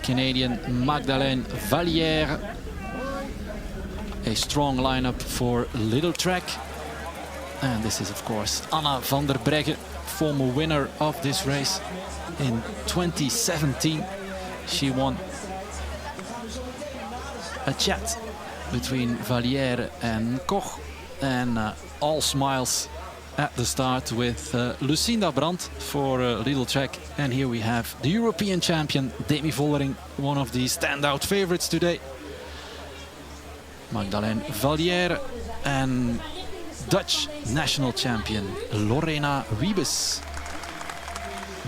Speaker 2: Canadian Magdalene Vallière. A strong lineup for Little Track. And this is of course Anna van der Breggen, former winner of this race in 2017. She won. A chat between Vallière and Koch, and all smiles at the start with Lucinda Brandt for Little Track. And here we have the European champion Demi Vollering, one of the standout favorites today. Magdalene Vallière and Dutch national champion Lorena Wiebes.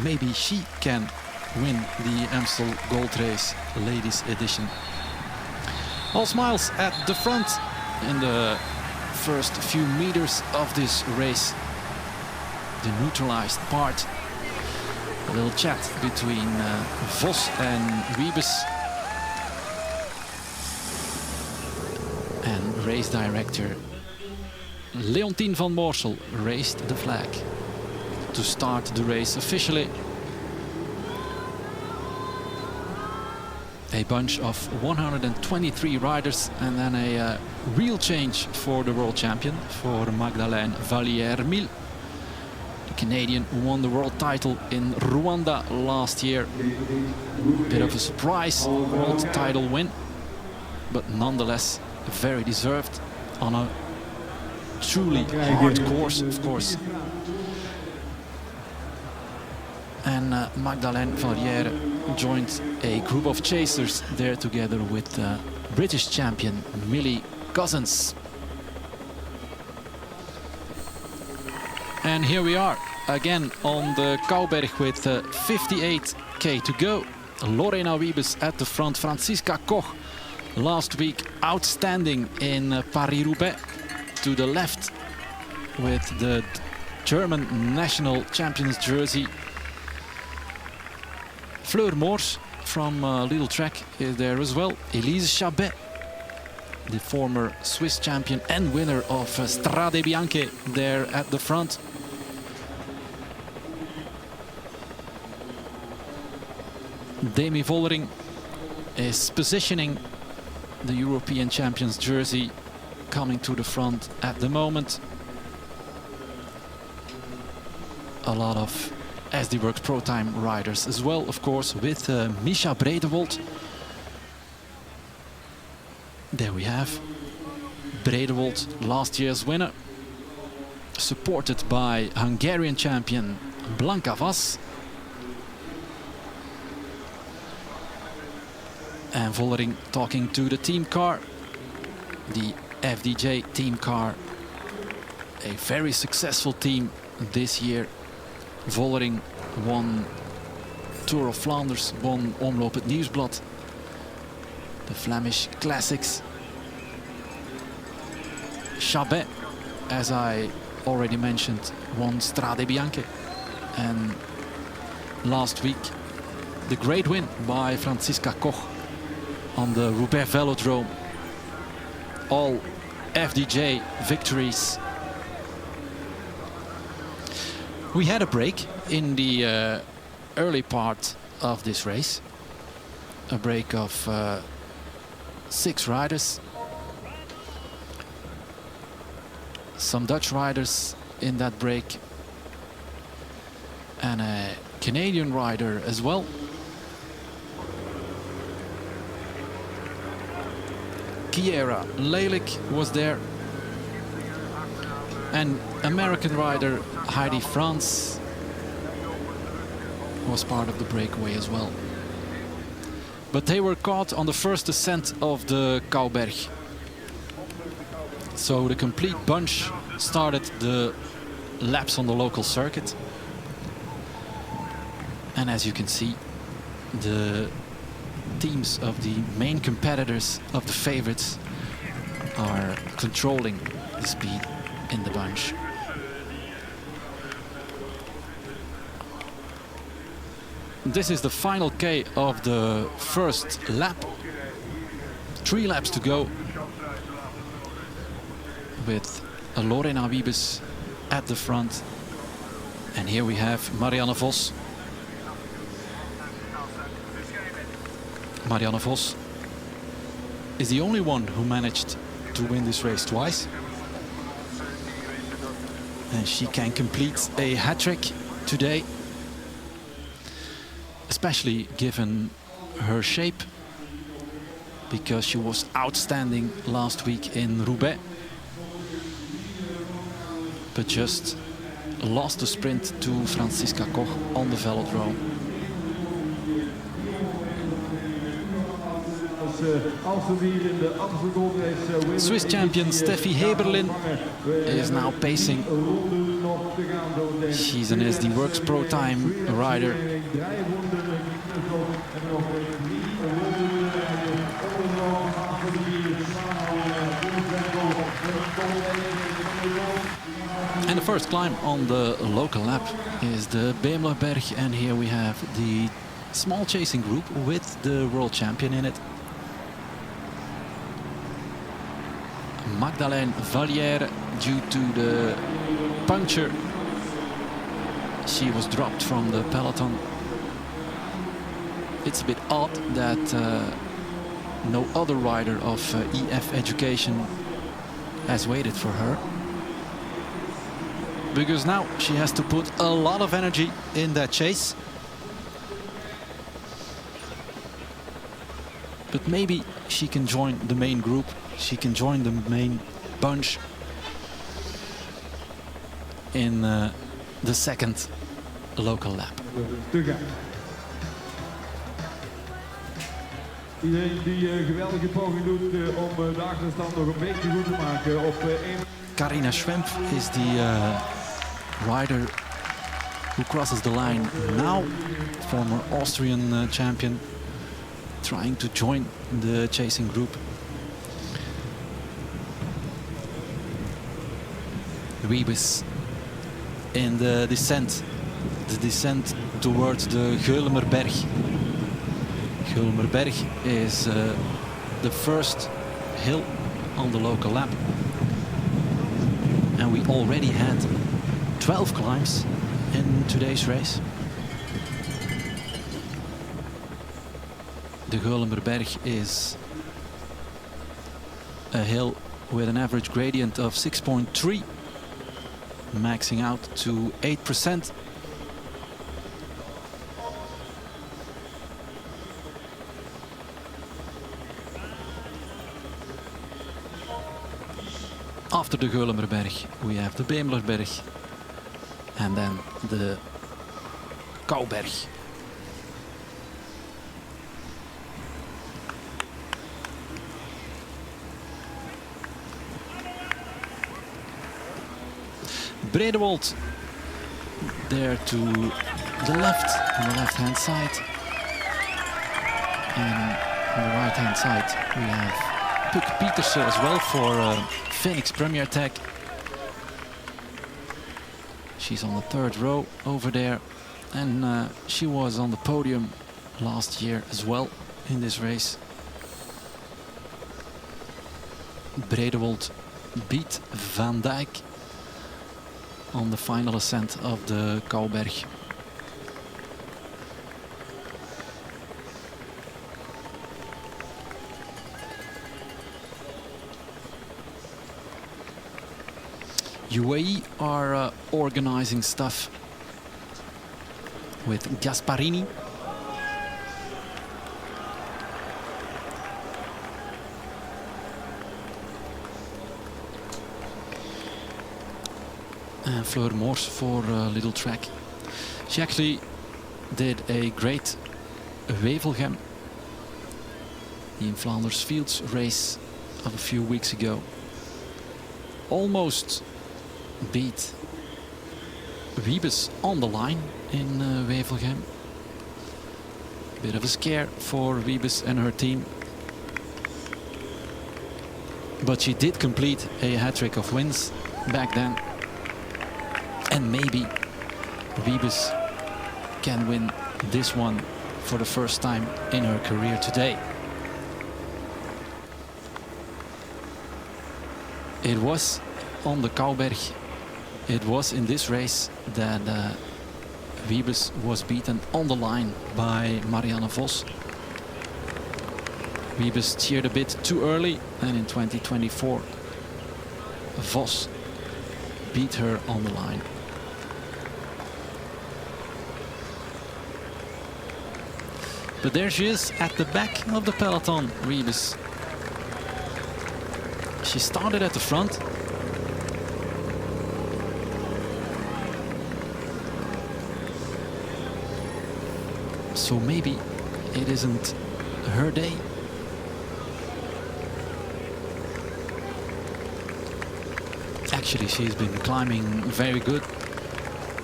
Speaker 2: Maybe she can win the Amstel Gold Race Ladies Edition. All smiles at the front in the first few meters of this race. The neutralized part. A little chat between Vos and Wiebes. And race director Leontien van Moorsel raised the flag to start the race officially. A bunch of 123 riders, and then a real change for the world champion, for Magdalene Vallière-Mille. The Canadian who won the world title in Rwanda last year. Bit of a surprise world title win, but nonetheless very deserved on a truly hard course, of course. And Magdalene Vallière joined a group of chasers there together with British champion Millie Cousins. And here we are again on the Kouberg with 58k to go. Lorena Wiebes at the front, Franziska Koch last week outstanding in Paris-Roubaix to the left with the German national champions jersey. Fleur Moors from Little Track is there as well. Elise Chabet, the former Swiss champion and winner of Strade Bianche, there at the front. Demi Vollering is positioning the European champions jersey, coming to the front at the moment. A lot of SD Works Pro Time riders as well, of course, with Misha Bredewold. There we have Bredewold, last year's winner, supported by Hungarian champion Blanka Vas. And Vollering talking to the team car, the FDJ team car, a very successful team this year. Vollering won Tour of Flanders, won Omloop het Nieuwsblad, the Flemish Classics. Chabet, as I already mentioned, won Strade Bianche. And last week, the great win by Franziska Koch on the Roubaix Velodrome. All FDJ victories. We had a break in the early part of this race. A break of 6 riders. Some Dutch riders in that break. And a Canadian rider as well. Kiera Lelick was there. And American rider Heidi France was part of the breakaway as well. But they were caught on the first ascent of the Kouberg. So the complete bunch started the laps on the local circuit. And as you can see, the teams of the main competitors of the favorites are controlling the speed in the bunch. This is the final K of the first lap. 3 laps to go, with Lorena Wiebes at the front. And here we have Marianne Vos. Marianne Vos is the only one who managed to win this race twice. And she can complete a hat-trick today, especially given her shape, because she was outstanding last week in Roubaix, but just lost the sprint to Franziska Koch on the velodrome. Swiss champion Steffi Heberlin is now pacing. She's an SD Works Pro Time rider. And the first climb on the local lap is the Beemlerberg, and here we have the small chasing group with the world champion in it. Magdalene Valliere, due to the puncture, she was dropped from the peloton. It's a bit odd that no other rider of EF Education has waited for her, because now she has to put a lot of energy in that chase. But maybe she can join the main group, she can join the main bunch in the second local lap.
Speaker 4: Iedereen die geweldige poging doet om de achterstand nog een beetje goed te maken op één.
Speaker 2: Carina Schwempf is the rider who crosses the line now, former Austrian champion, trying to join the chasing group. Wiebes in the descent towards the Geulemerberg. Geulemerberg is the first hill on the local lap, and we already had 12 climbs in today's race. The Geulemerberg is a hill with an average gradient of 6.3, maxing out to 8%. After the Geulemerberg we have the Beemlerberg and then the Kouberg. Bredewold there to the left, on the left hand side, and on the right hand side we have Puk Pietersen as well for Phoenix Premier Tech. She's on the third row over there, and she was on the podium last year as well in this race. Bredewold beat Van Dijk on the final ascent of the Kouberg. UAE are organizing stuff with Gasparini. And Fleur Moors for Little Track. She actually did a great Wevelgem, the in Flanders Fields race of a few weeks ago. Almost beat Wiebes on the line in Wevelgem. Bit of a scare for Wiebes and her team, but she did complete a hat-trick of wins back then, and maybe Wiebes can win this one for the first time in her career today. It was on the Kouberg. It was in this race that Wiebes was beaten on the line by Marianne Vos. Wiebes cheered a bit too early, and in 2024 Vos beat her on the line. But there she is at the back of the peloton, Wiebes. She started at the front. So maybe it isn't her day. Actually, she's been climbing very good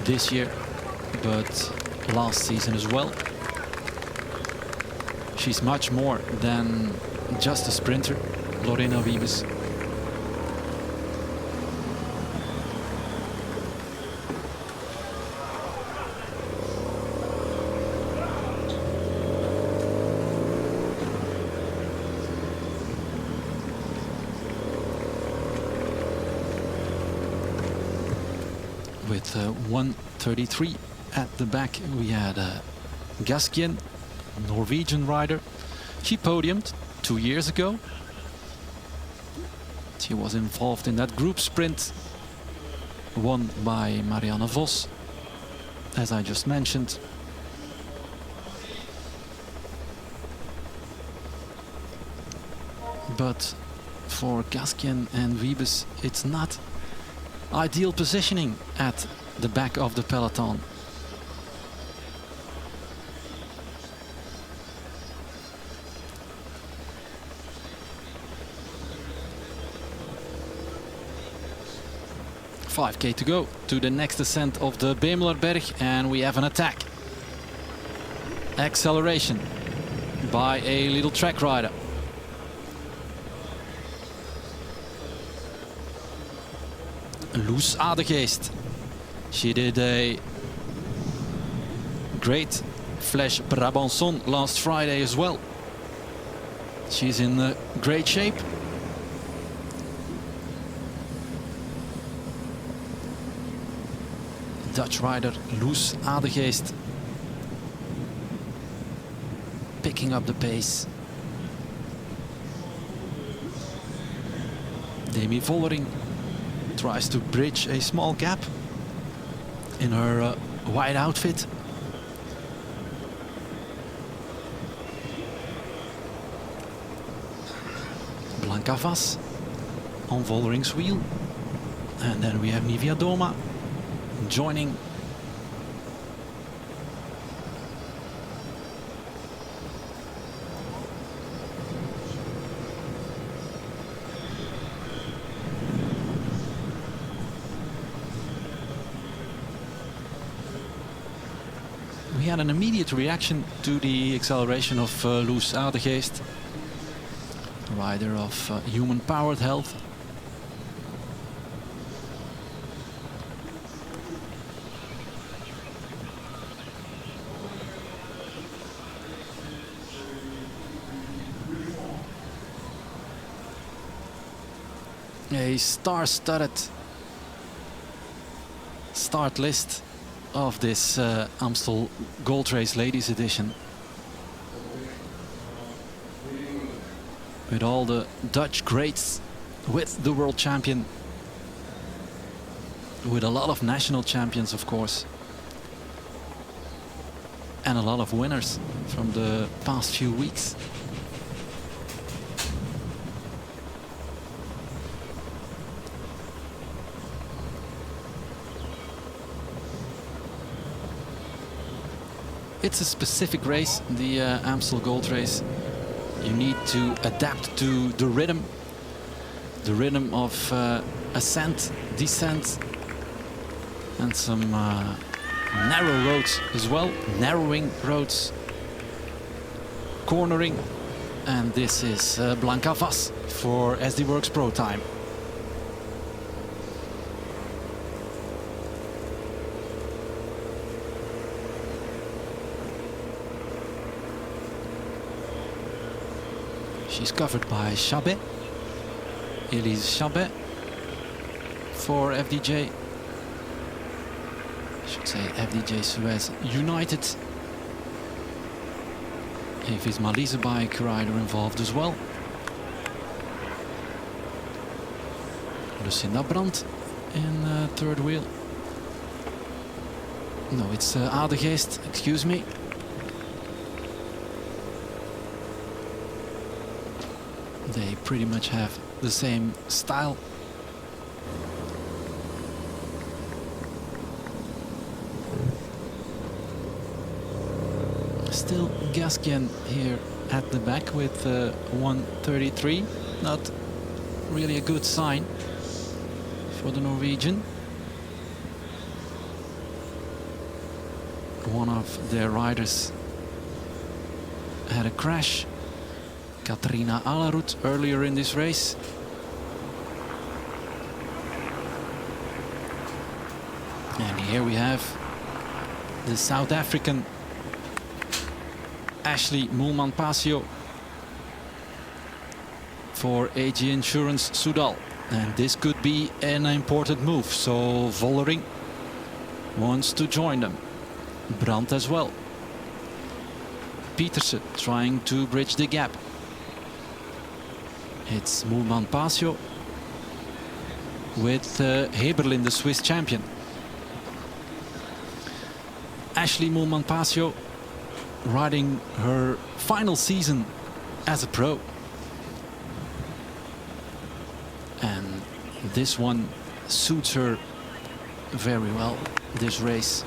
Speaker 2: this year, but last season as well. She's much more than just a sprinter, Lorena Wiebes. With 1:33 at the back, we had Gasquien, Norwegian rider. She podiumed 2 years ago. She was involved in that group sprint won by Marianne Vos, as I just mentioned. But for Gasquien and Wiebes, it's not ideal positioning at the back of the peloton. .5k to go to the next ascent of the Bemelerberg, and we have an attack. Acceleration by a little track rider. Loes Adegeest. She did a great Flash Brabançon last Friday as well. She's in great shape. Dutch rider Loes Adegeest picking up the pace. Demi Vollering tries to bridge a small gap in her white outfit. Blanca Vas on Vollering's wheel. And then we have Nivia Doma joining. We had an immediate reaction to the acceleration of Loes Adegeest, rider of Human Powered Health. A star-studded start list of this Amstel Gold Race Ladies Edition, with all the Dutch greats, with the world champion, with a lot of national champions, of course, and a lot of winners from the past few weeks. It's a specific race, the Amstel Gold Race. You need to adapt to the rhythm of ascent, descent, and some narrow roads as well, narrowing roads, cornering, and this is Blanca Vas for SD Worx Pro Time. She's covered by Chabet, Elise Chabet, for FDJ. I should say FDJ Suez United. A Visma bike rider involved as well. Lucinda Brandt in third wheel. No, it's Adegeest, excuse me. They pretty much have the same style. Still Gasquet here at the back with 1:33. Not really a good sign for the Norwegian. One of their riders had a crash. Katrina Alarut earlier in this race. And here we have the South African Ashley Moolman-Pasio for AG Insurance Soudal. And this could be an important move. So Vollering wants to join them. Brandt as well. Pietersen trying to bridge the gap. It's Moolman-Pasio with Heberlin, the Swiss champion. Ashley Moolman-Pasio riding her final season as a pro. And this one suits her very well, this race.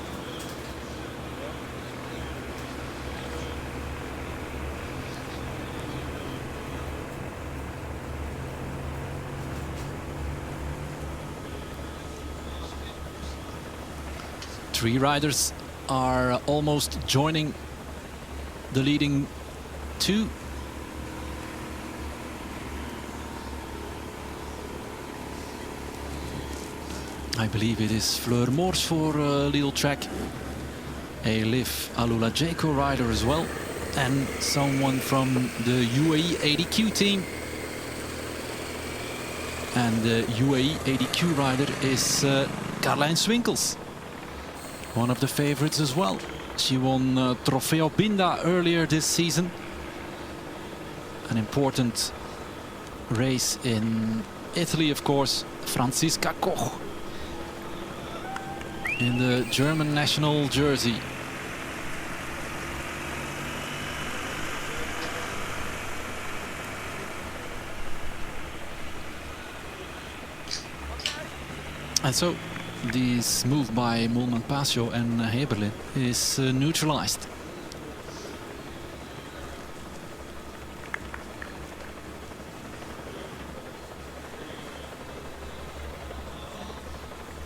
Speaker 2: Three riders are almost joining the leading two. I believe it is Fleur Moors for Lidl Track. A Liv Alula Jaco rider as well. And someone from the UAE ADQ team. And the UAE ADQ rider is Carlijn Swinkels. One of the favorites as well. She won Trofeo Binda earlier this season. An important race in Italy, of course. Franziska Koch in the German national jersey. And so this move by Moolman-Pasio and Heberlin is neutralized.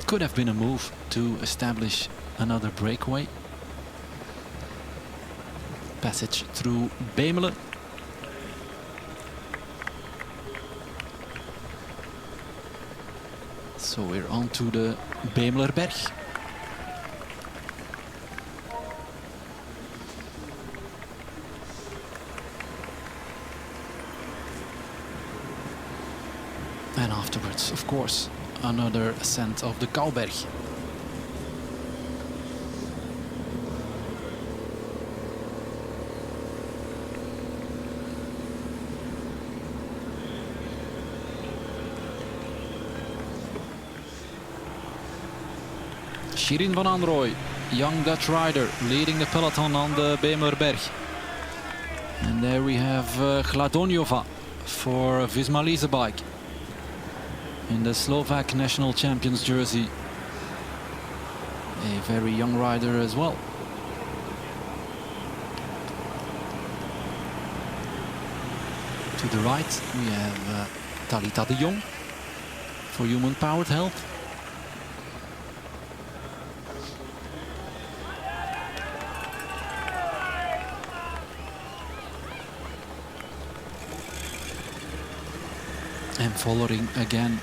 Speaker 2: Could have been a move to establish another breakaway. Passage through Bemelen. So we're on to the Bemelerberg. And afterwards, of course, another ascent of the Kauberg. Shirin van Anrooy, young Dutch rider, leading the peloton on the Bemelerberg. And there we have Gladonjova for Visma Leasebike in the Slovak national champions jersey. A very young rider as well. To the right we have Talita de Jong for Human Powered Health. And Vollering again,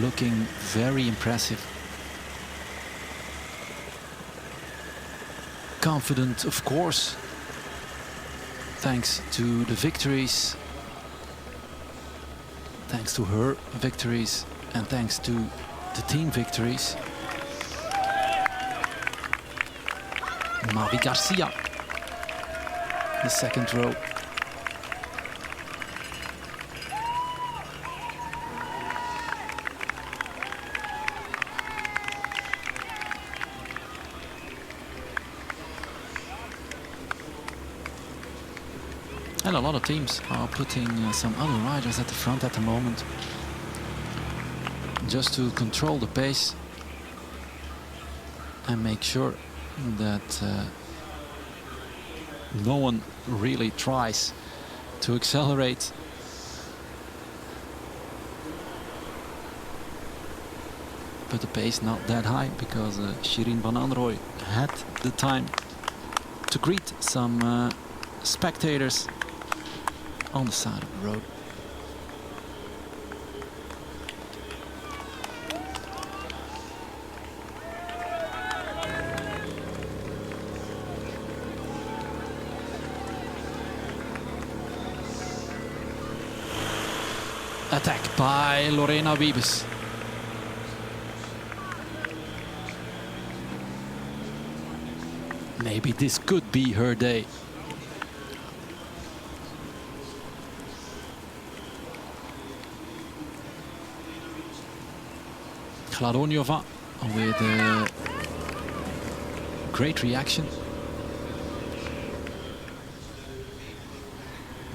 Speaker 2: looking very impressive. Confident, of course, thanks to the victories, thanks to her victories, and thanks to the team victories. Mavi Garcia, the second row. And a lot of teams are putting some other riders at the front at the moment, just to control the pace and make sure that no one really tries to accelerate. But the pace not that high, because Shirin van Anrooy had the time to greet some spectators on the side of the road. Attack by Lorena Wiebes. Maybe this could be her day. Hladoniova with a great reaction.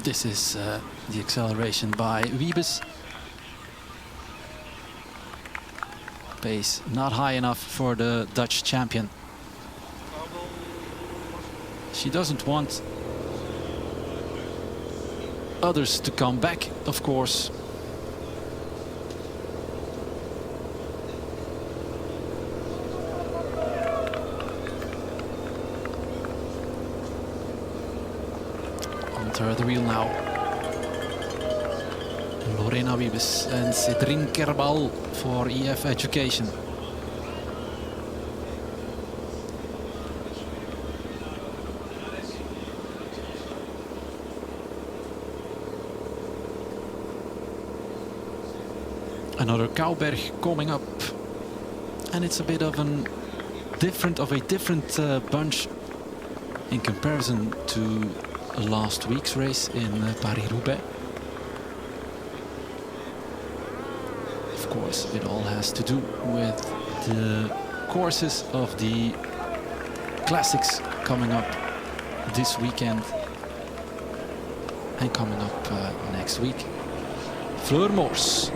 Speaker 2: This is the acceleration by Wiebes. Pace not high enough for the Dutch champion. She doesn't want others to come back, of course. Onto the wheel now. Lorena Wiebes and Cedrine Kerbal for EF Education. Another Kouberg coming up, and it's a bit of a different bunch in comparison to last week's race in Paris-Roubaix. Of course, it all has to do with the courses of the classics coming up this weekend and coming up next week. Fleur Moors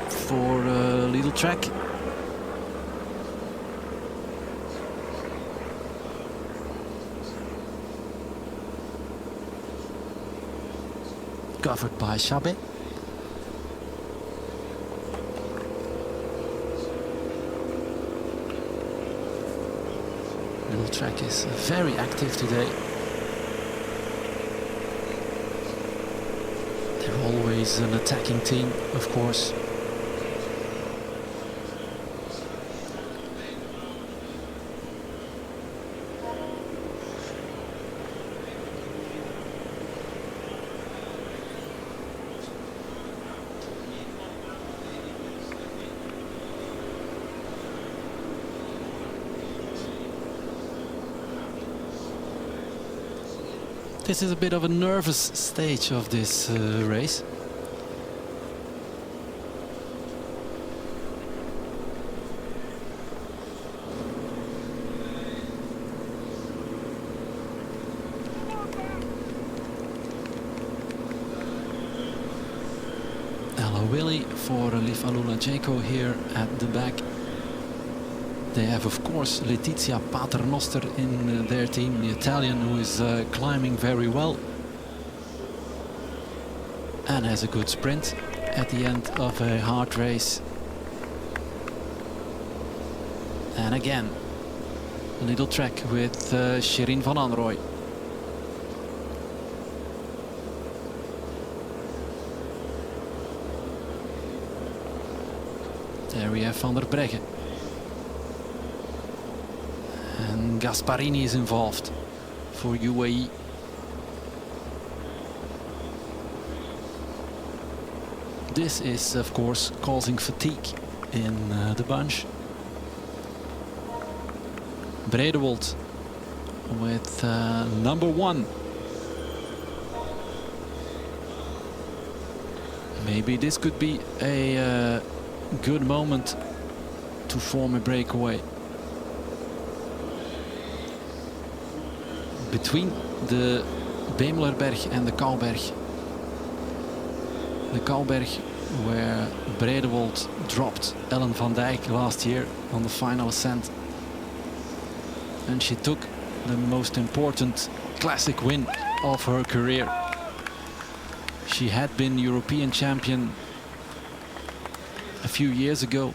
Speaker 2: for a little track. Covered by Chabet. Little track is very active today. They're always an attacking team, of course. This is a bit of a nervous stage of this race. Ella Willy for Liv Alula Jaco here at the back. They have, of course, Letizia Paternoster in their team, the Italian, who is climbing very well and has a good sprint at the end of a hard race. And again, a little track with Shirin van Anrooy. There we have Van der Breggen. And Gasparini is involved for UAE. This is, of course, causing fatigue in the bunch. Bredewold with number 1. Maybe this could be a good moment to form a breakaway. Between the Bemelerberg and the Kouberg. The Kouberg where Bredewold dropped Ellen van Dijk last year on the final ascent. And she took the most important classic win of her career. She had been European champion a few years ago,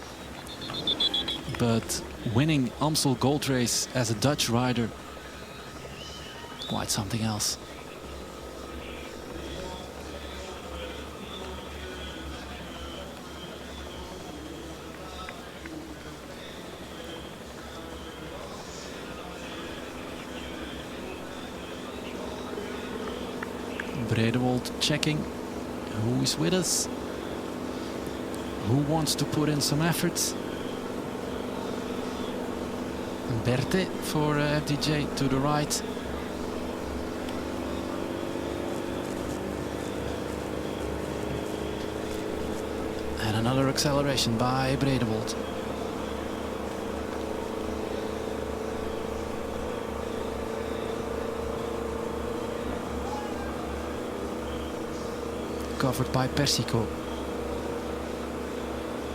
Speaker 2: but winning Amstel Gold Race as a Dutch rider, quite something else. Bredewold checking who is with us, who wants to put in some efforts. Berthe for FDJ to the right. And another acceleration by Bredewold. Covered by Persico,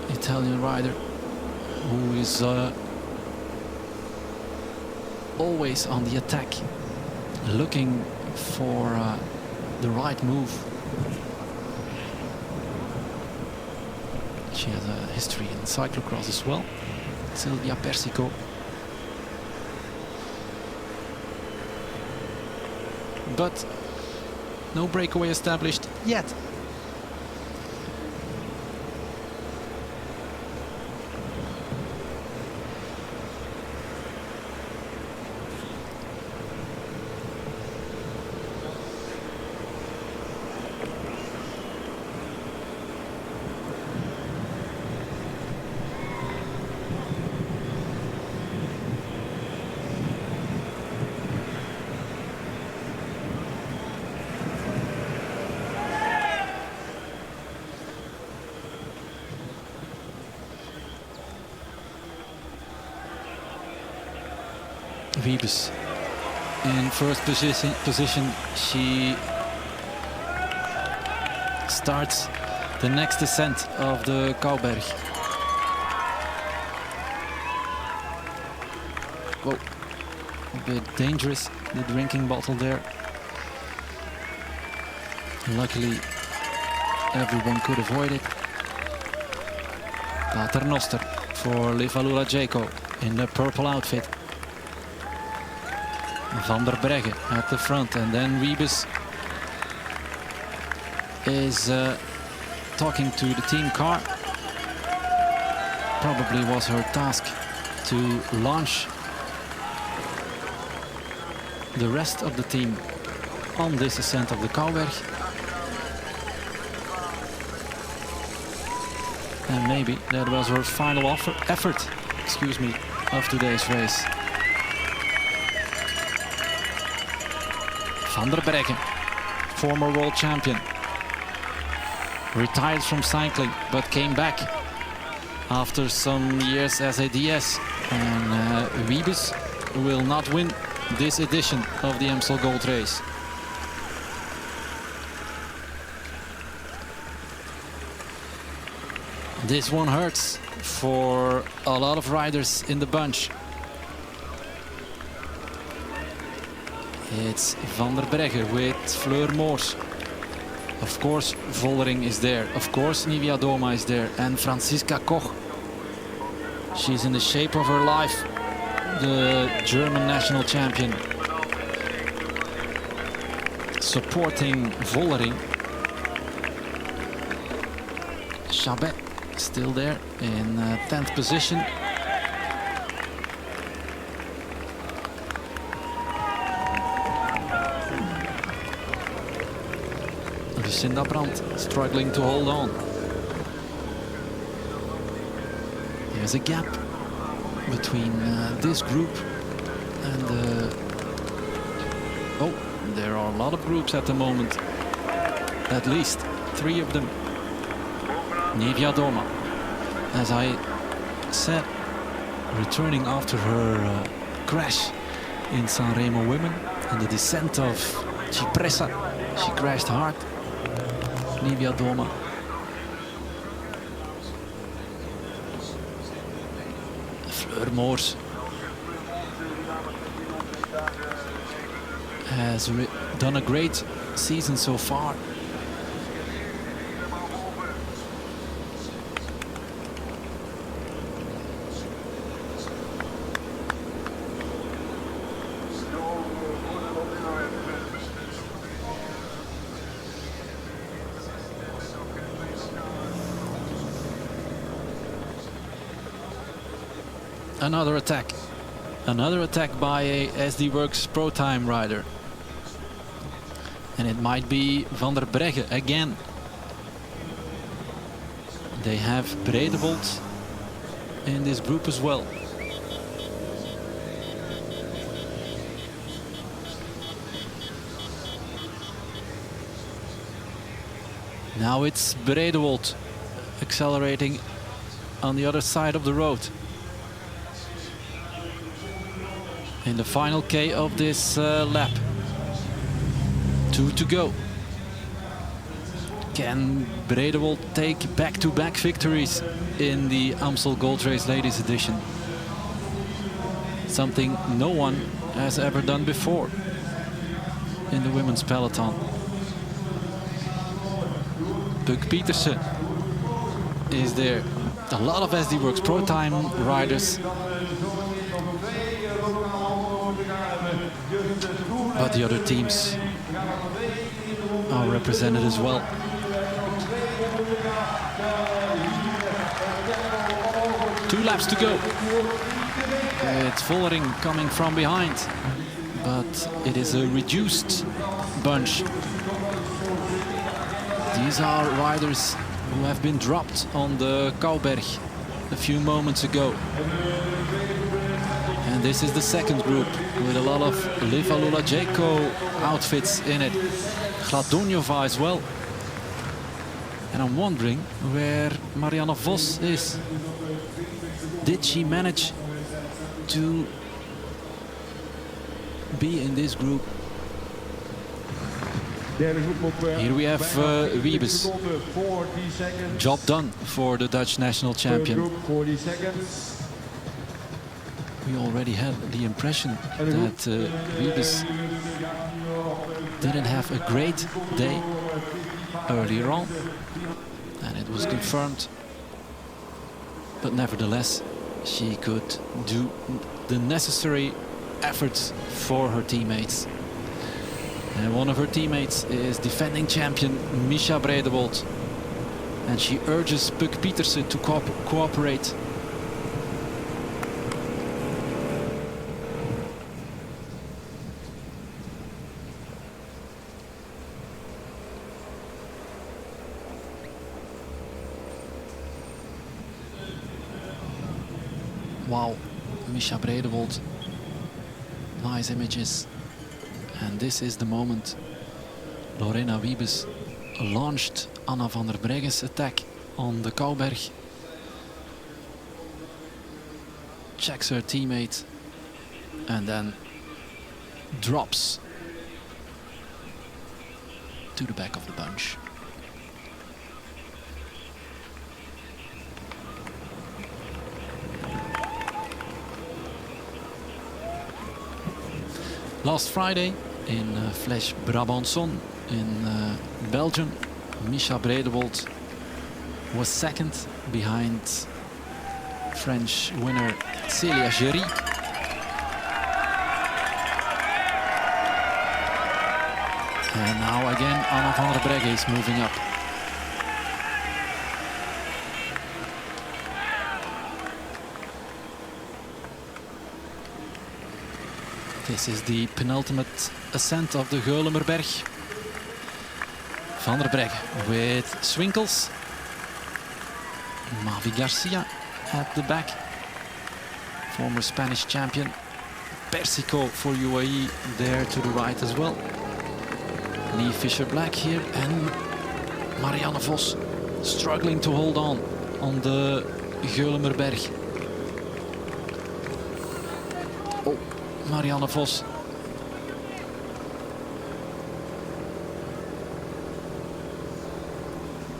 Speaker 2: Italian rider who is always on the attack, looking for the right move. She has a history in cyclocross as well, Silvia Persico. But no breakaway established yet. Wiebes in first position. She starts the next ascent of the Kouberg. Whoa, a bit dangerous, the drinking bottle there. Luckily everyone could avoid it. Paternoster for Livalula Jaco in the purple outfit. Van der Breggen at the front, and then Wiebes is talking to the team car. Probably was her task to launch the rest of the team on this ascent of the Kouberg. And maybe that was her final effort, of today's race. Van der Breggen, former world champion, retired from cycling but came back after some years as a DS. And Wiebes will not win this edition of the Amstel Gold Race. This one hurts for a lot of riders in the bunch. It's Van der Breggen with Fleur Moors. Of course, Vollering is there. Of course, Nivia Doma is there. And Franziska Koch. She's in the shape of her life. The German national champion. Supporting Vollering. Chabet still there in 10th position. Lucinda Brandt struggling to hold on. There's a gap between this group and oh, there are a lot of groups at the moment. At least 3 of them. Nevia Doma, as I said, returning after her crash in Sanremo Women in the descent of Cipressa. She crashed hard. Nevia Doma. Fleur Moors has done a great season so far. Another attack by a SD Worx Pro Time rider, and it might be Van der Breggen again. They have Bredewold in this group as well. Now it's Bredewold accelerating on the other side of the road. In the final K of this lap. 2 to go. Can Bredewold take back-to-back victories in the Amstel Gold Race Ladies Edition? Something no one has ever done before in the women's peloton. Puk Pietersen is there. A lot of SD Worx Pro Time riders. But the other teams are represented as well. Two laps to go. It's Vollering coming from behind, but it is a reduced bunch. These are riders who have been dropped on the Kouberg a few moments ago. And this is the second group with a lot of Levalula Jayco outfits in it. Gladonjova as well. And I'm wondering where Marianne Vos is. Did she manage to be in this group? Here we have Wiebes. Job done for the Dutch national champion. We already had the impression that Wiebes didn't have a great day earlier on, and it was confirmed. But nevertheless, she could do the necessary efforts for her teammates. And one of her teammates is defending champion Misha Bredewold, and she urges Puk Pietersen to cooperate. Wow, Misha Bredewold, nice images. And this is the moment Lorena Wiebes launched Anna van der Breggen's attack on the Kouberg. Checks her teammate and then drops to the back of the bunch. Last Friday in Flèche Brabançon in Belgium, Misha Bredewold was second behind French winner Célia Géry. And now again Anna van der Breggen is moving up. This is the penultimate ascent of the Geulemerberg. Van der Breggen with Swinkels, Mavi Garcia at the back. Former Spanish champion. Persico for UAE there to the right as well. Lee Fisher-Black here, and Marianne Vos struggling to hold on the Geulemerberg. Oh, Marianne Vos.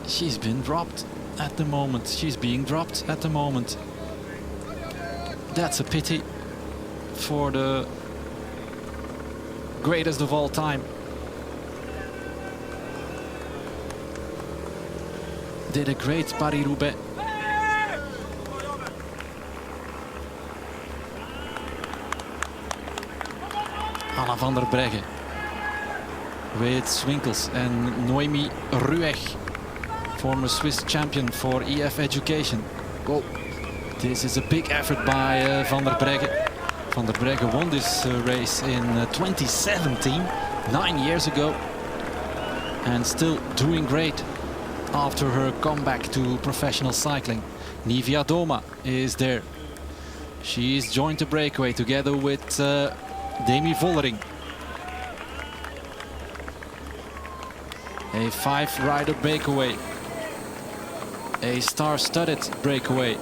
Speaker 2: She's been dropped at the moment. She's being dropped at the moment. That's a pity for the greatest of all time. Did a great Paris-Roubaix. Anna van der Breggen with Swinkels and Noemi Ruech, former Swiss champion for EF Education. Go. This is a big effort by Van der Breggen. Van der Breggen won this race in 2017, 9 years ago, and still doing great after her comeback to professional cycling. Nivia Doma is there. She's joined the breakaway together with Demi Vollering. A 5-rider breakaway. A star-studded breakaway.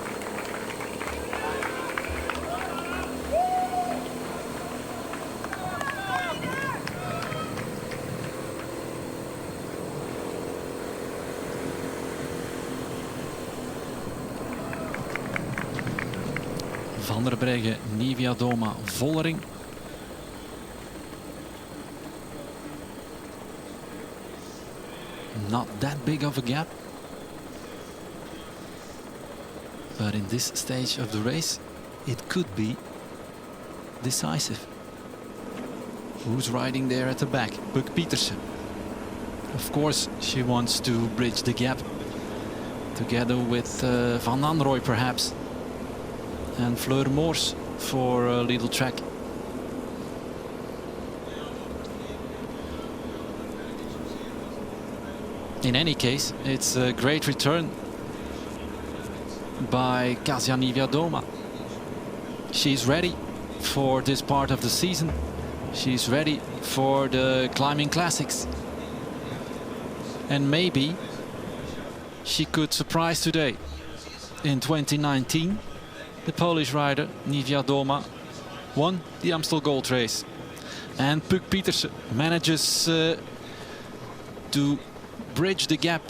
Speaker 2: Van der Breggen, Nivia Doma, Vollering. Not that big of a gap. But in this stage of the race, it could be decisive. Who's riding there at the back? Puk Pietersen. Of course, she wants to bridge the gap. Together with Van Anrooy perhaps. And Fleur Moors for Lidl Trek. In any case, it's a great return by Kasia Nivia Doma. She's ready for this part of the season. She's ready for the climbing classics. And maybe she could surprise today. In 2019, the Polish rider Nivia Doma won the Amstel Gold Race. And Puk Pietersen manages to bridge the gap,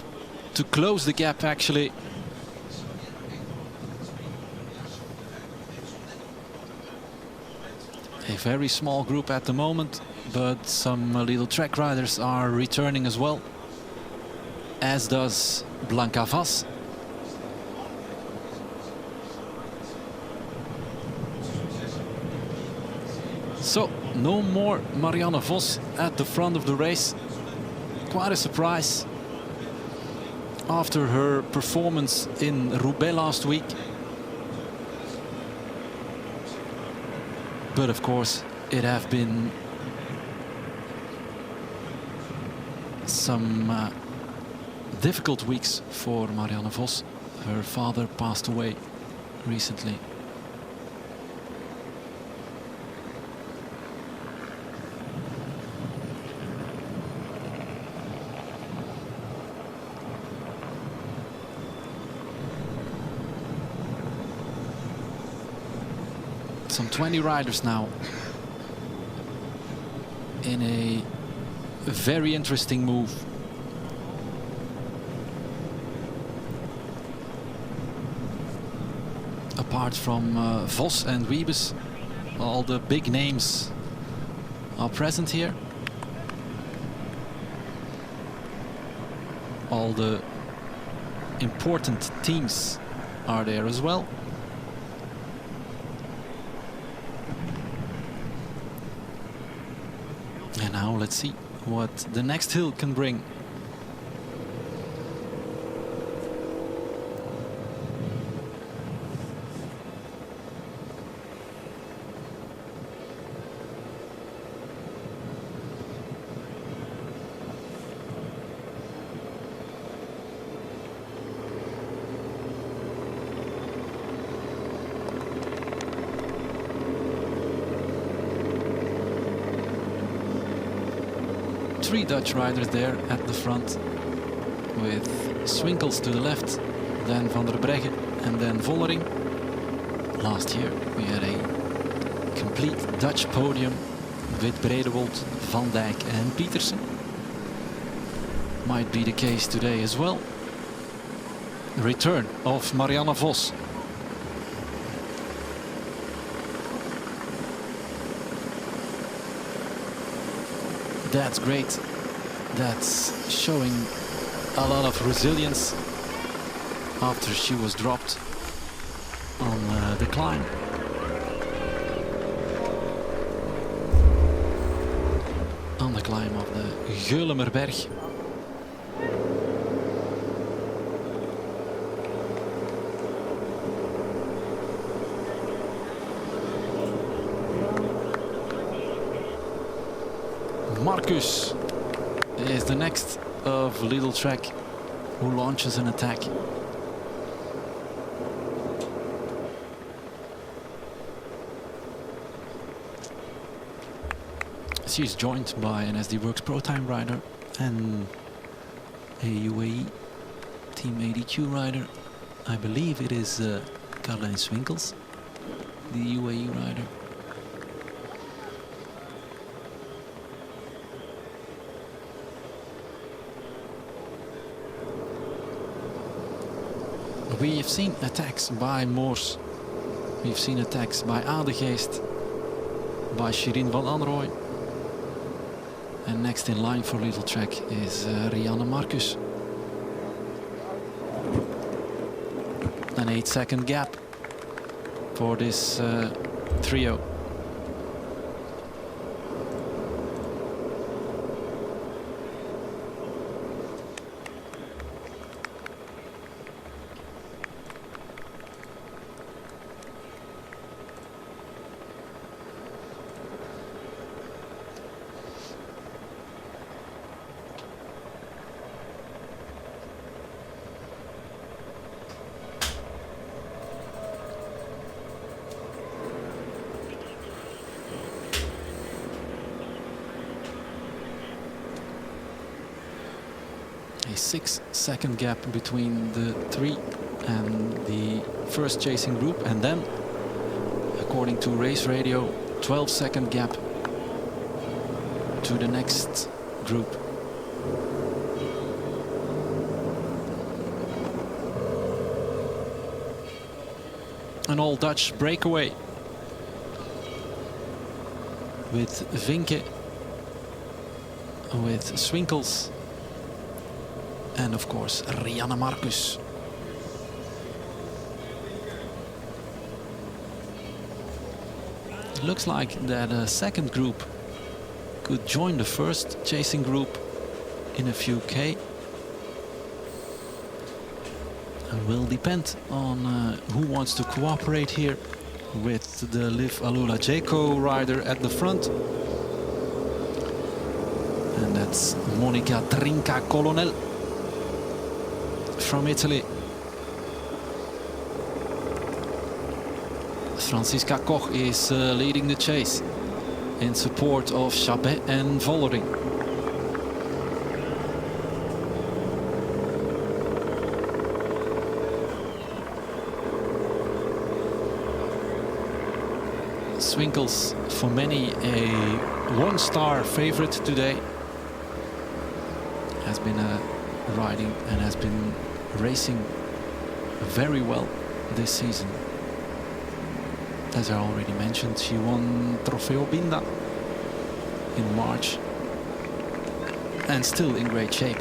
Speaker 2: to close the gap actually. A very small group at the moment, but some little track riders are returning as well, as does Blanca Vas. So no more Marianne Vos at the front of the race. Quite a surprise after her performance in Roubaix last week. But of course, it have been some difficult weeks for Marianne Vos. Her father passed away recently. Some 20 riders now in a very interesting move. Apart from Vos and Wiebes, all the big names are present here. All the important teams are there as well. And now let's see what the next hill can bring. 3 Dutch riders there at the front, with Swinkels to the left, then Van der Breggen, and then Vollering. Last year we had a complete Dutch podium with Bredewold, Van Dijk and Pietersen. Might be the case today as well. Return of Marianne Vos. That's great. That's showing a lot of resilience after she was dropped on the climb. On the climb of the Geulemerberg. Marcus is the next of Little Trek who launches an attack. She's joined by an SD Works Pro Time rider and a UAE Team ADQ rider. I believe it is Caroline Swinkels, the UAE rider. We have seen attacks by Moors, we've seen attacks by Adegeest, by Shirin van Anrooy. And next in line for Little Trek is Rianne Marcus. An 8-second gap for this trio. A 6-second gap between the 3 and the first chasing group, and then, according to Race Radio, 12-second gap to the next group. An all-Dutch breakaway with Vinke, with Swinkels, and of course Rianne Marcus. It looks like that a second group could join the first chasing group in a few K. It will depend on who wants to cooperate here with the Liv Alula Jaco rider at the front. And that's Monica Trinca Colonel from Italy. Franziska Koch is leading the chase in support of Chabet and Vollering. Swinkels, for many a one-star favorite today, has been riding and has been racing very well this season. As I already mentioned, she won Trofeo Binda in March and still in great shape.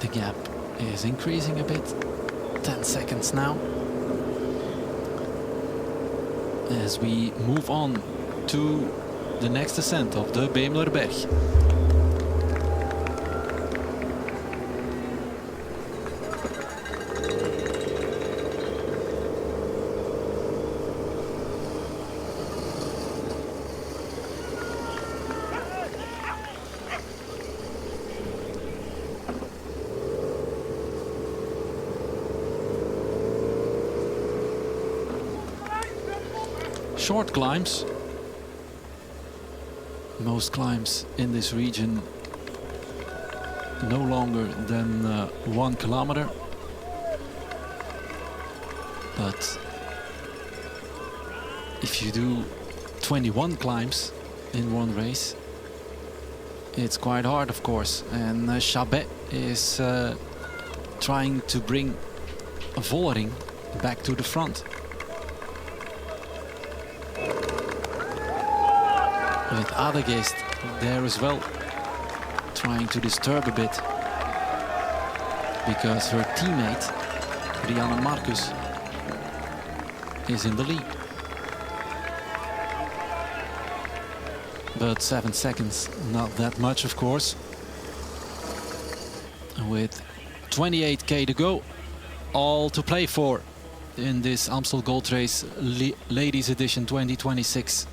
Speaker 2: The gap is increasing a bit, 10 seconds now, as we move on to the next ascent of the Beemlerberg. short climbs. Most climbs in this region no longer than 1 kilometer. But if you do 21 climbs in one race, it's quite hard, of course. And Chabet is trying to bring Vollering back to the front. With Adegest there as well, trying to disturb a bit, because her teammate Rianne Marcus is in the lead. But 7 seconds, not that much, of course. With 28k to go, all to play for in this Amstel Gold Race Ladies Edition 2026.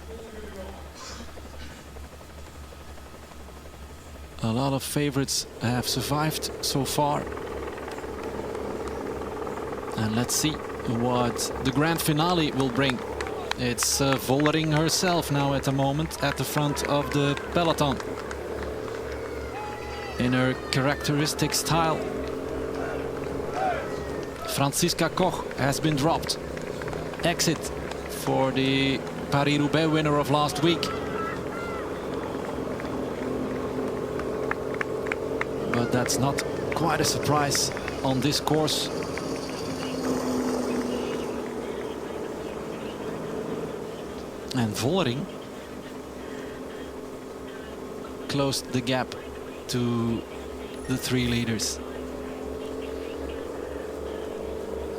Speaker 2: A lot of favorites have survived so far. And let's see what the grand finale will bring. It's Vollering herself now at the moment at the front of the peloton. In her characteristic style. Franziska Koch has been dropped. Exit for the Paris-Roubaix winner of last week. But that's not quite a surprise on this course. And Vollering closed the gap to the 3 leaders.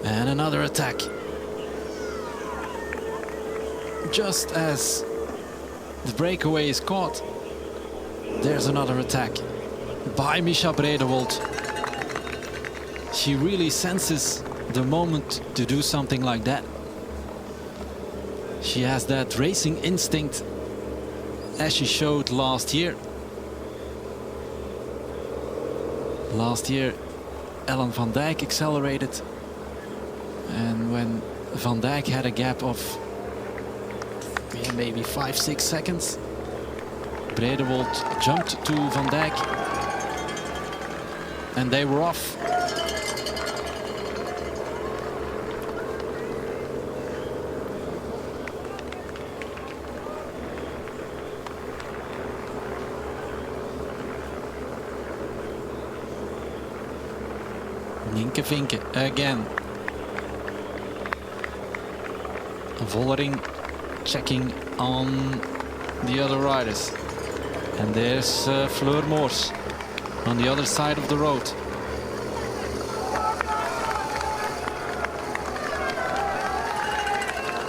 Speaker 2: And another attack. Just as the breakaway is caught, there's another attack by Misha Bredewold. She really senses the moment to do something like that. She has that racing instinct as she showed last year. Last year, Ellen van Dijk accelerated. And when Van Dijk had a gap of maybe 5-6 seconds, Bredewold jumped to Van Dijk and they were off. Nienke Vinke again. Vollering checking on the other riders. And there's Fleur Moors on the other side of the road.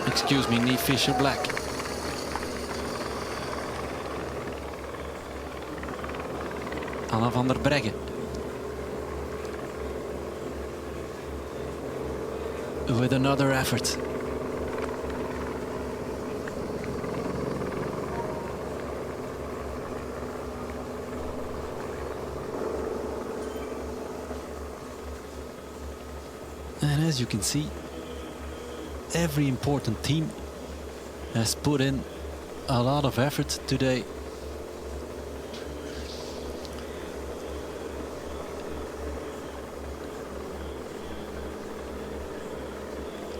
Speaker 2: Excuse me, Niamh Fisher-Black. Anna van der Breggen. With another effort. And as you can see, every important team has put in a lot of effort today.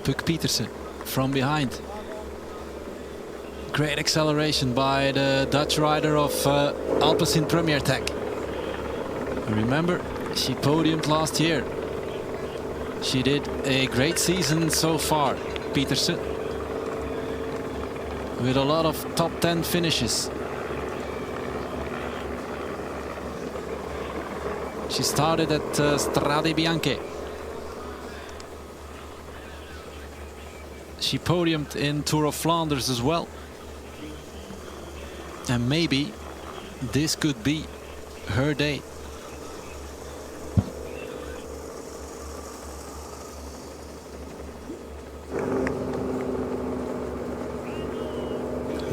Speaker 2: Puk Pietersen from behind. Great acceleration by the Dutch rider of Alpecin Premier Tech. Remember, she podiumed last year. She did a great season so far, Pietersen, with a lot of top 10 finishes. She started at Strade Bianche. She podiumed in Tour of Flanders as well. And maybe this could be her day.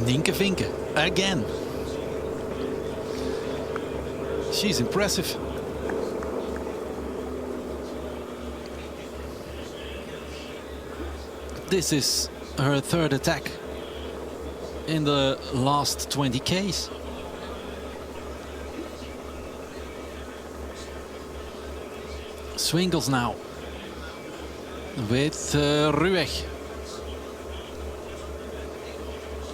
Speaker 2: Nienke Vinke again. She's impressive. This is her third attack in the last 20 Ks. Swingles now with Rueg.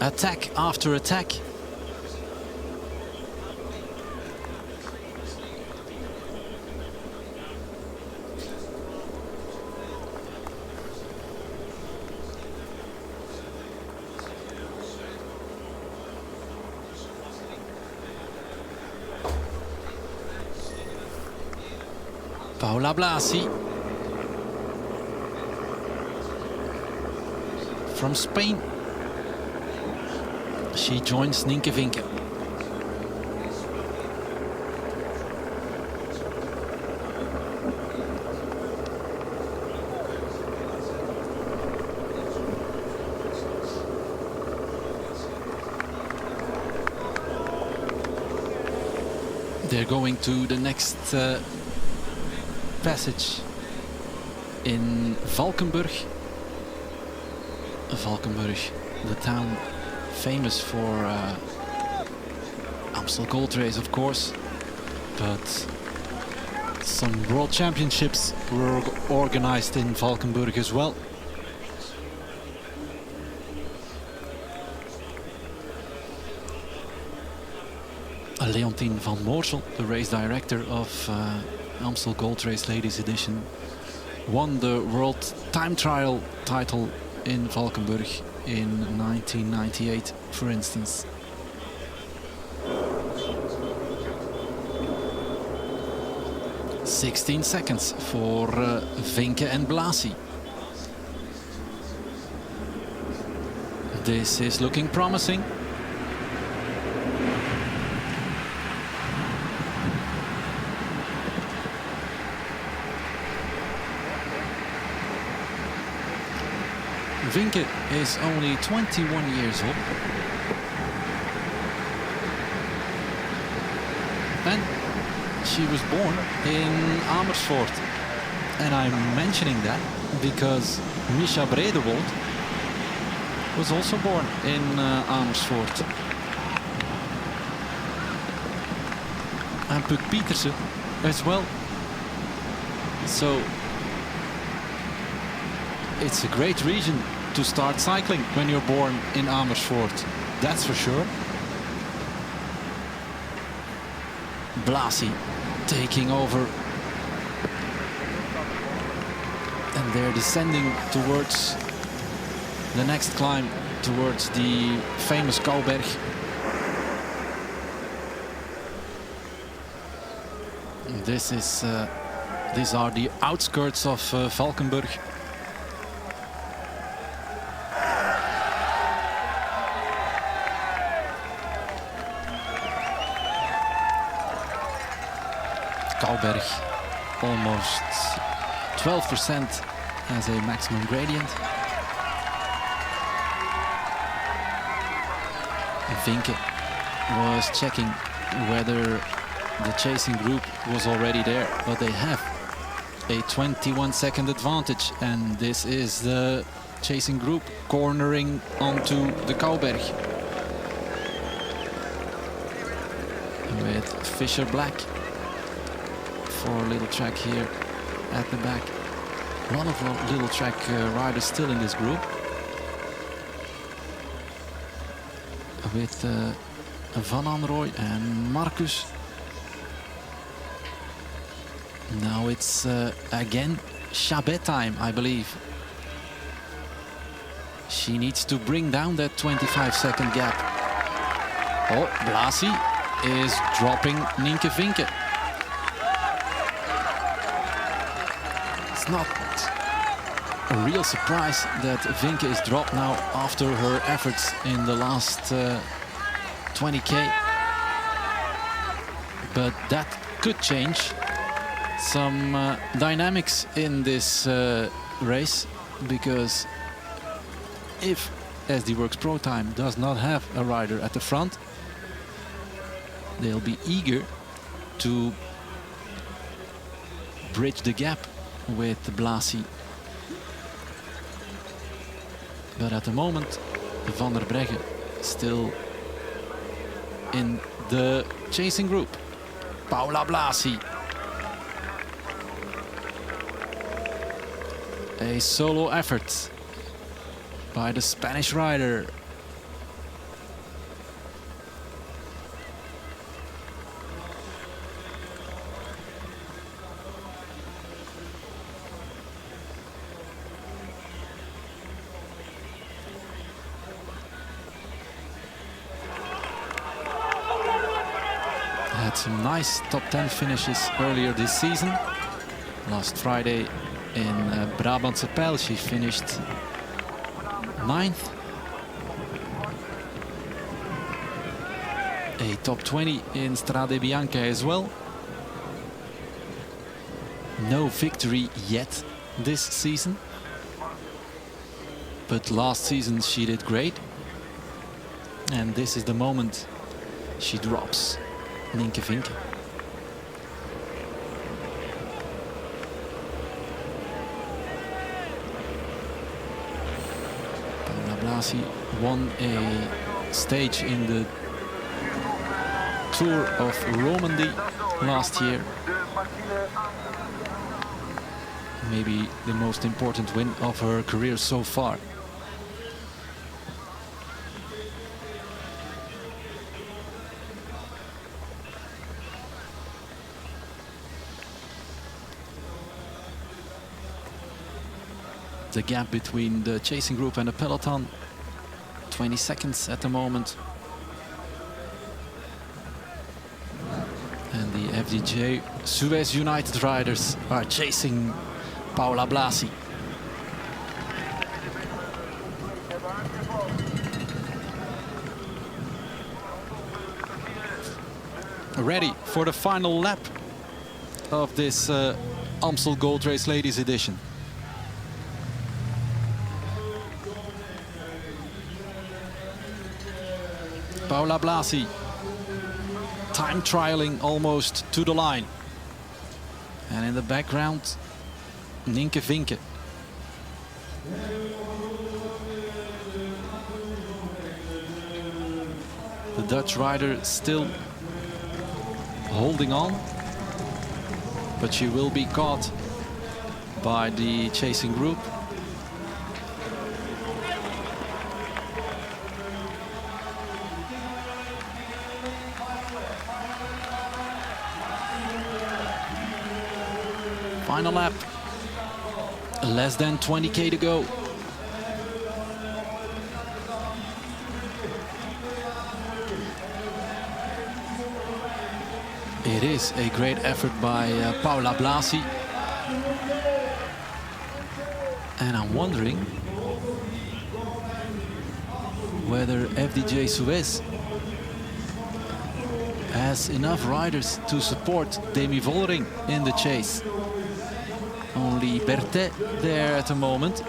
Speaker 2: Attack after attack. Paola Blasi from Spain. She joins Nienke Vinke. They're going to the next passage in Valkenburg. Valkenburg, the town famous for Amstel Gold Race, of course, but some world championships were organized in Valkenburg as well. Leontien van Moorsel, the race director of Amstel Gold Race Ladies Edition, won the World Time Trial title in Valkenburg in 1998, for instance. "16 seconds for Vinke and Blasi. This is looking promising. Vinke is only 21 years old. And she was born in Amersfoort. And I'm mentioning that because Misha Bredewold was also born in Amersfoort. And Puk Pietersen as well. So it's a great region to start cycling when you're born in Amersfoort, that's for sure. Blasi taking over. And they're descending towards the next climb, towards the famous Kouberg. These are the outskirts of Valkenburg. Kouberg, almost 12% as a maximum gradient. Vinke was checking whether the chasing group was already there, but they have a 21-second advantage, and this is the chasing group cornering onto the Kouberg with Fisher Black for a little track here at the back. A lot of little track riders still in this group, with Van Anrooy and Marcus. Now it's again Chabet time, I believe. She needs to bring down that 25-second gap. Oh, Blasi is dropping Nienke Vinke. It's not a real surprise that Vinke is dropped now after her efforts in the last 20K. But that could change some dynamics in this race, because if SD Worx Pro Time does not have a rider at the front, they'll be eager to bridge the gap with Blasi. But at the moment, Van der Breggen still in the chasing group. Paula Blasi. A solo effort by the Spanish rider. Had some nice top 10 finishes earlier this season. Last Friday in Brabantse Pijl she finished 9th. A top 20 in Strade Bianche as well. No victory yet this season. But last season she did great. And this is the moment she drops Nienke Vinke. Paula Blasi won a stage in the Tour of Romandy last year. Maybe the most important win of her career so far. The gap between the chasing group and the peloton, 20 seconds at the moment. And the FDJ Suez United riders are chasing Paula Blasi. Ready for the final lap of this Amstel Gold Race Ladies edition. Paula Blasi, time trialing almost to the line. And in the background, Nienke Vinke. The Dutch rider still holding on, but she will be caught by the chasing group. Final lap, less than 20k to go. It is a great effort by Paula Blasi. And I'm wondering whether FDJ Suez has enough riders to support Demi Vollering in the chase. Only Berthet there at the moment.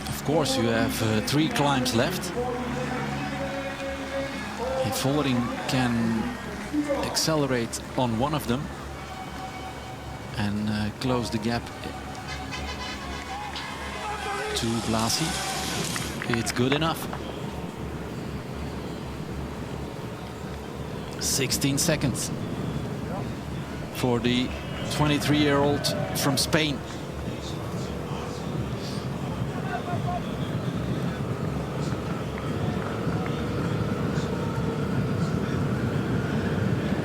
Speaker 2: Of course, you have 3 climbs left. If Vollering can accelerate on one of them and close the gap to Blasi, it's good enough. 16 seconds for the 23-year-old from Spain.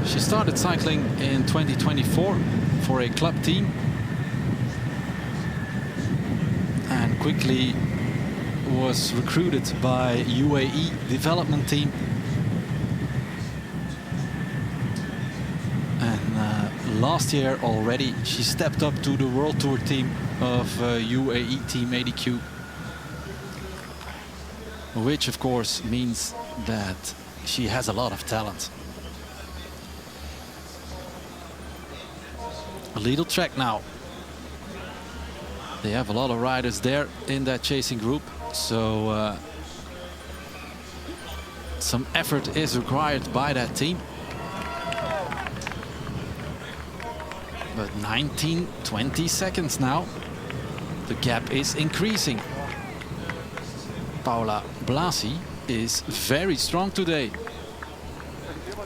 Speaker 2: She started cycling in 2024 for a club team and quickly was recruited by UAE development team. Last year already she stepped up to the World Tour team of UAE Team ADQ, which of course means that she has a lot of talent. A little track now. They have a lot of riders there in that chasing group, so some effort is required by that team. But 19-20 seconds now The gap is increasing. Paula Blasi is very strong today.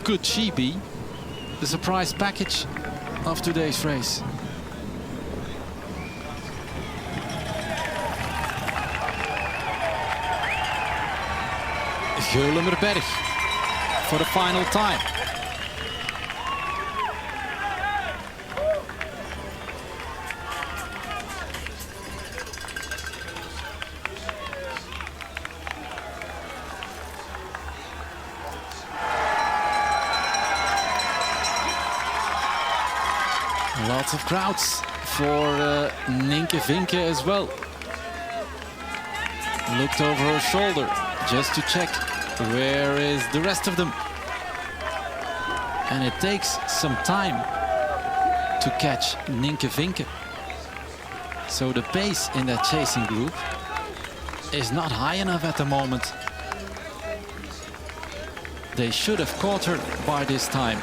Speaker 2: Could she be the surprise package of today's race? Geulemerberg for the final time. Lots of crowds for Nienke Vinke as well. Looked over her shoulder just to check where is the rest of them. And it takes some time to catch Nienke Vinke. So the pace in that chasing group is not high enough at the moment. They should have caught her by this time.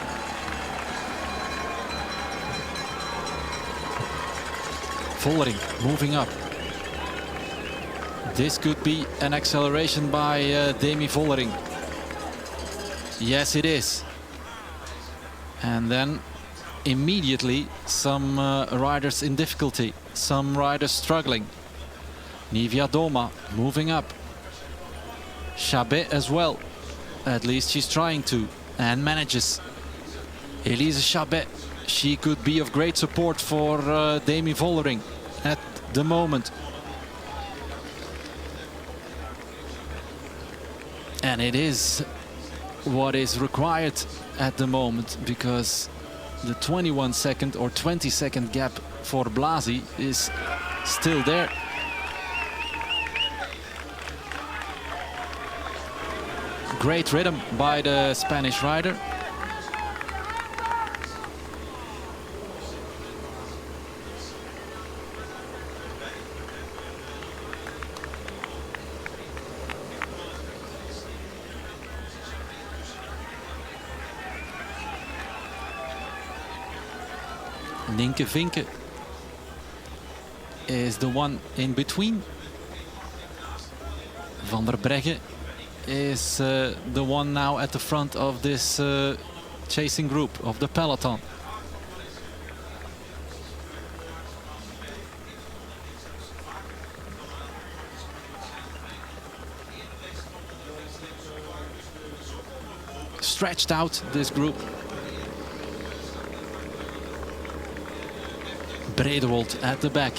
Speaker 2: Vollering moving up. This could be an acceleration by Demi Vollering. Yes, it is. And then immediately some riders in difficulty, some riders struggling. Nivia Doma moving up. Chabet as well. At least she's trying to and manages. Elise Chabet. She could be of great support for Demi Vollering at the moment. And it is what is required at the moment, because the 21-second or 20-second gap for Blasi is still there. Great rhythm by the Spanish rider. Nienke Vinke is the one in between. Van der Breggen is the one now at the front of this chasing group of the peloton. Stretched out, this group. Bredewold at the back.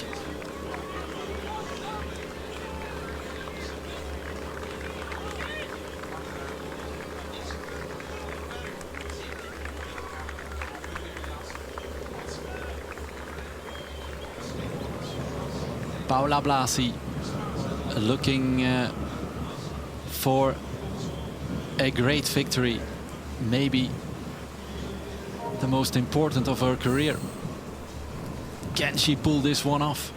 Speaker 2: Paula Blasi looking for a great victory, maybe the most important of her career. Can she pull this one off?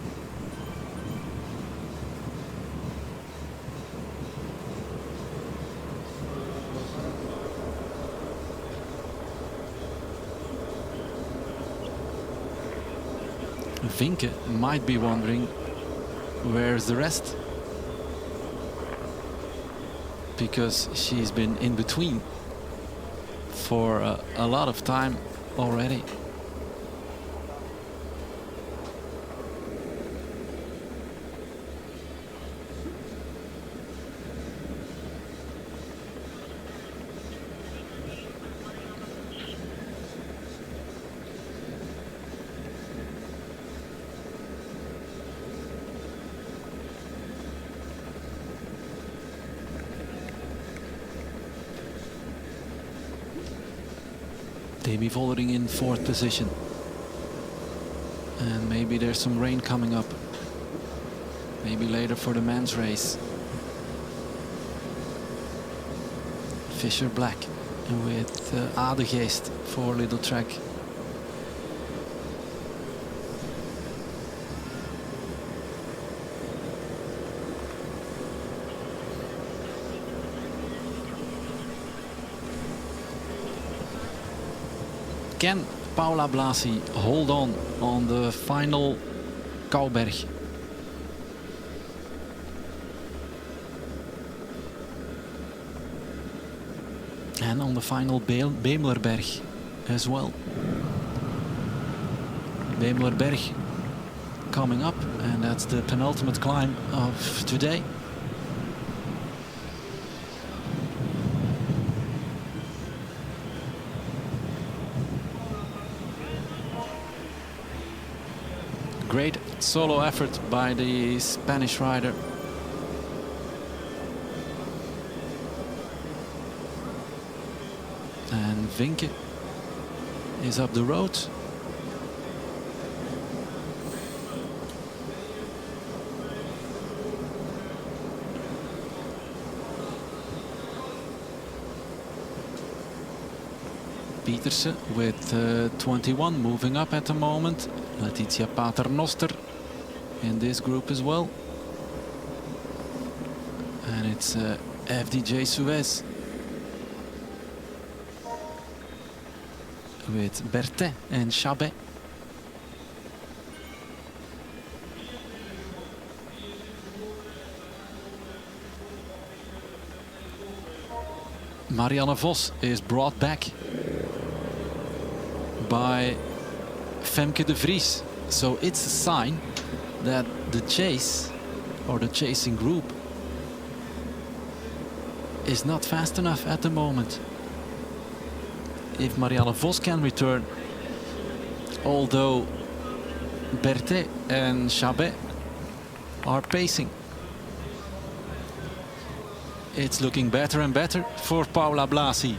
Speaker 2: Vinke might be wondering, where's the rest? Because she's been in between for a lot of time already. Demi Vollering in 4th position. And maybe there's some rain coming up. Maybe later for the men's race. Fisher Black with Adegeest for Little Track. Can Paula Blasi hold on the final Kouberg And on the final Beemlerberg as well. Beemlerberg coming up, and that's the penultimate climb of today. Great solo effort by the Spanish rider. And Vinke is up the road. Pietersen with 21 moving up at the moment. Letitia Paternoster in this group as well. And it's FDJ Suez with Berthet and Chabet. Marianne Vos is brought back by Femke de Vries. So it's a sign that the chase or the chasing group is not fast enough at the moment. If Marianne Vos can return, although Berthet and Chabet are pacing, it's looking better and better for Paula Blasi.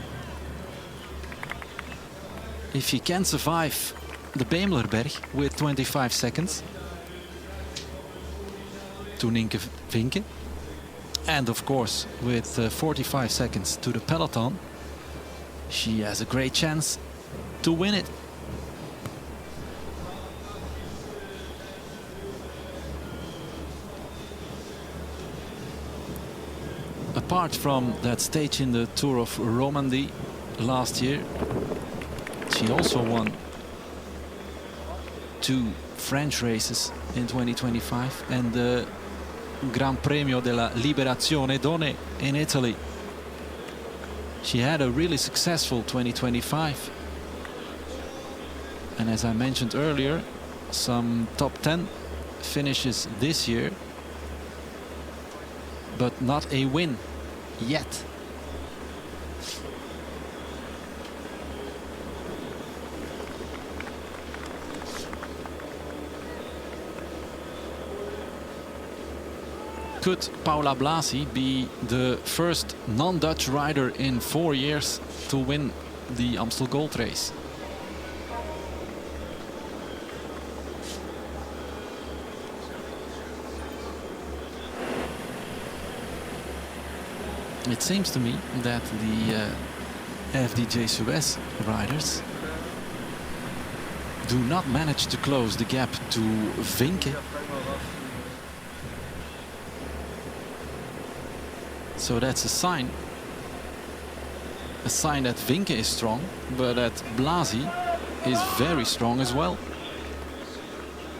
Speaker 2: If she can survive the Beemlerberg with 25 seconds to Nienke Vinke, and of course with 45 seconds to the peloton, she has a great chance to win it. Apart from that stage in the Tour of Romandie last year, she also won 2 French races in 2025 and the Gran Premio della Liberazione Donne in Italy. She had a really successful 2025. And as I mentioned earlier, some top 10 finishes this year, but not a win yet. Could Paula Blasi be the first non-Dutch rider in 4 years to win the Amstel Gold Race? It seems to me that the FDJ Suez riders do not manage to close the gap to Vinke. So that's a sign that Vinke is strong, but that Blasi is very strong as well.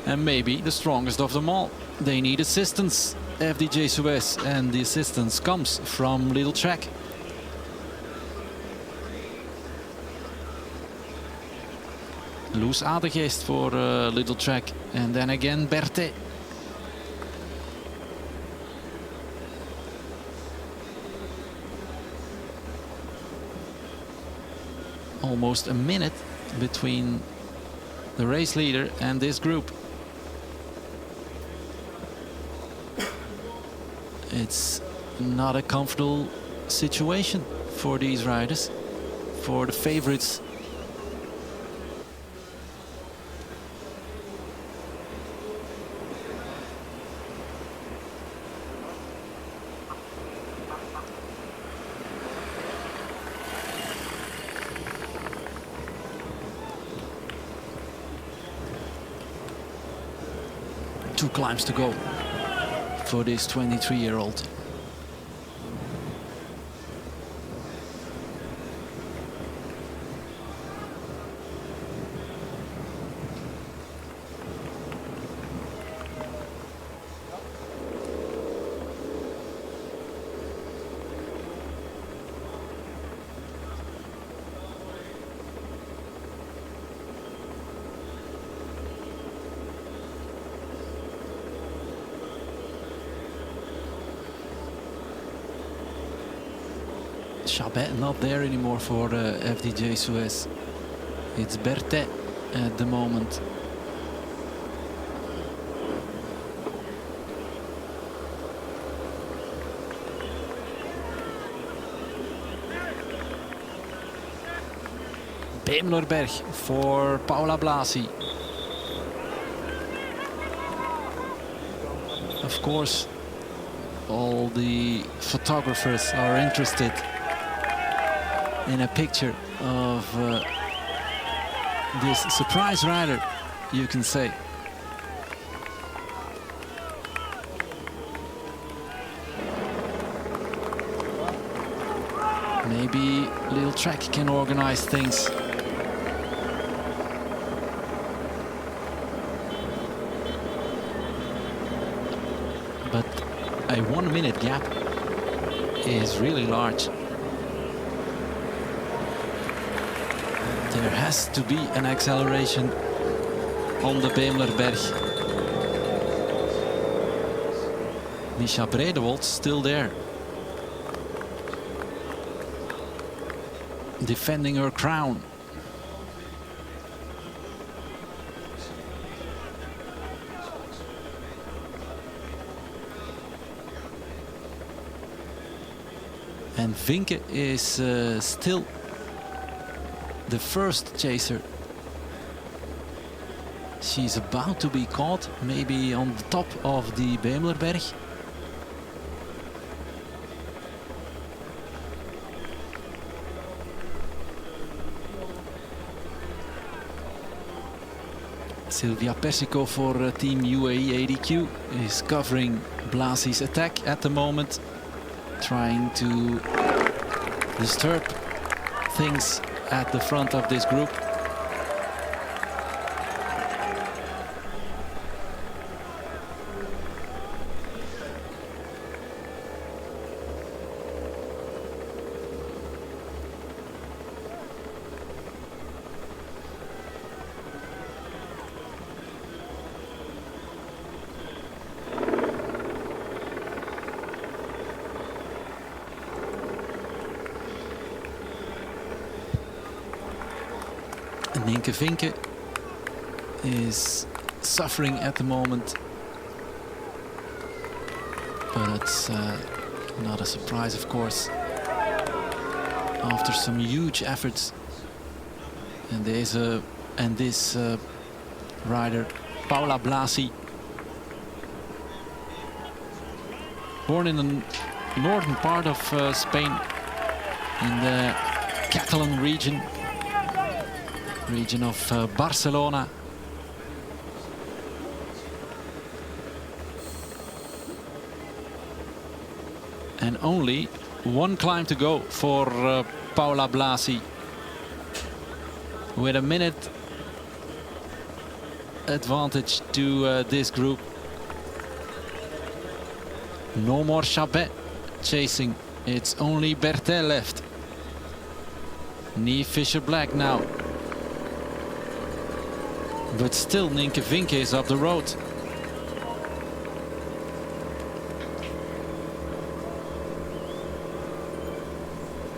Speaker 2: And maybe the strongest of them all. They need assistance, FDJ Suez, and the assistance comes from Little Trek. Loes Adegeest for Little Trek, and then again Berthet. Almost a minute between the race leader and this group. It's not a comfortable situation for these riders, for the favorites. Two climbs to go for this 23-year-old. Chabet not there anymore for FDJ Suez. It's Berthet at the moment. Beemlerberg for Paula Blasi. Of course, all the photographers are interested in a picture of this surprise rider, you can say. Maybe Little Track can organize things. But a 1 minute gap is really large. There has to be an acceleration on the Beemlerberg. Misha Bredewold still there, defending her crown. And Vinke is still the first chaser. She's about to be caught, maybe on the top of the Beemlerberg. Silvia Persico for Team UAE ADQ is covering Blasi's attack at the moment, trying to disturb things at the front of this group. Nienke Vinke is suffering at the moment, but it's not a surprise, of course, after some huge efforts. And this rider, Paula Blasi, born in the northern part of Spain, in the Catalan region of Barcelona. And only one climb to go for Paula Blasi, with a minute advantage to this group. No more Chabet chasing, it's only Berthet left. Niamh Fisher-Black now. But still Nienke Vinke is up the road.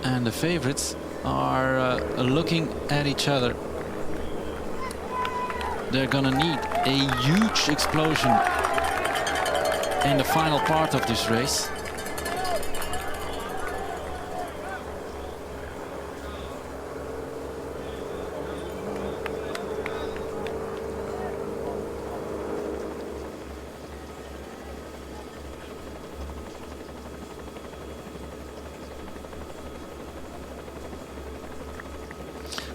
Speaker 2: And the favorites are looking at each other. They're gonna need a huge explosion in the final part of this race.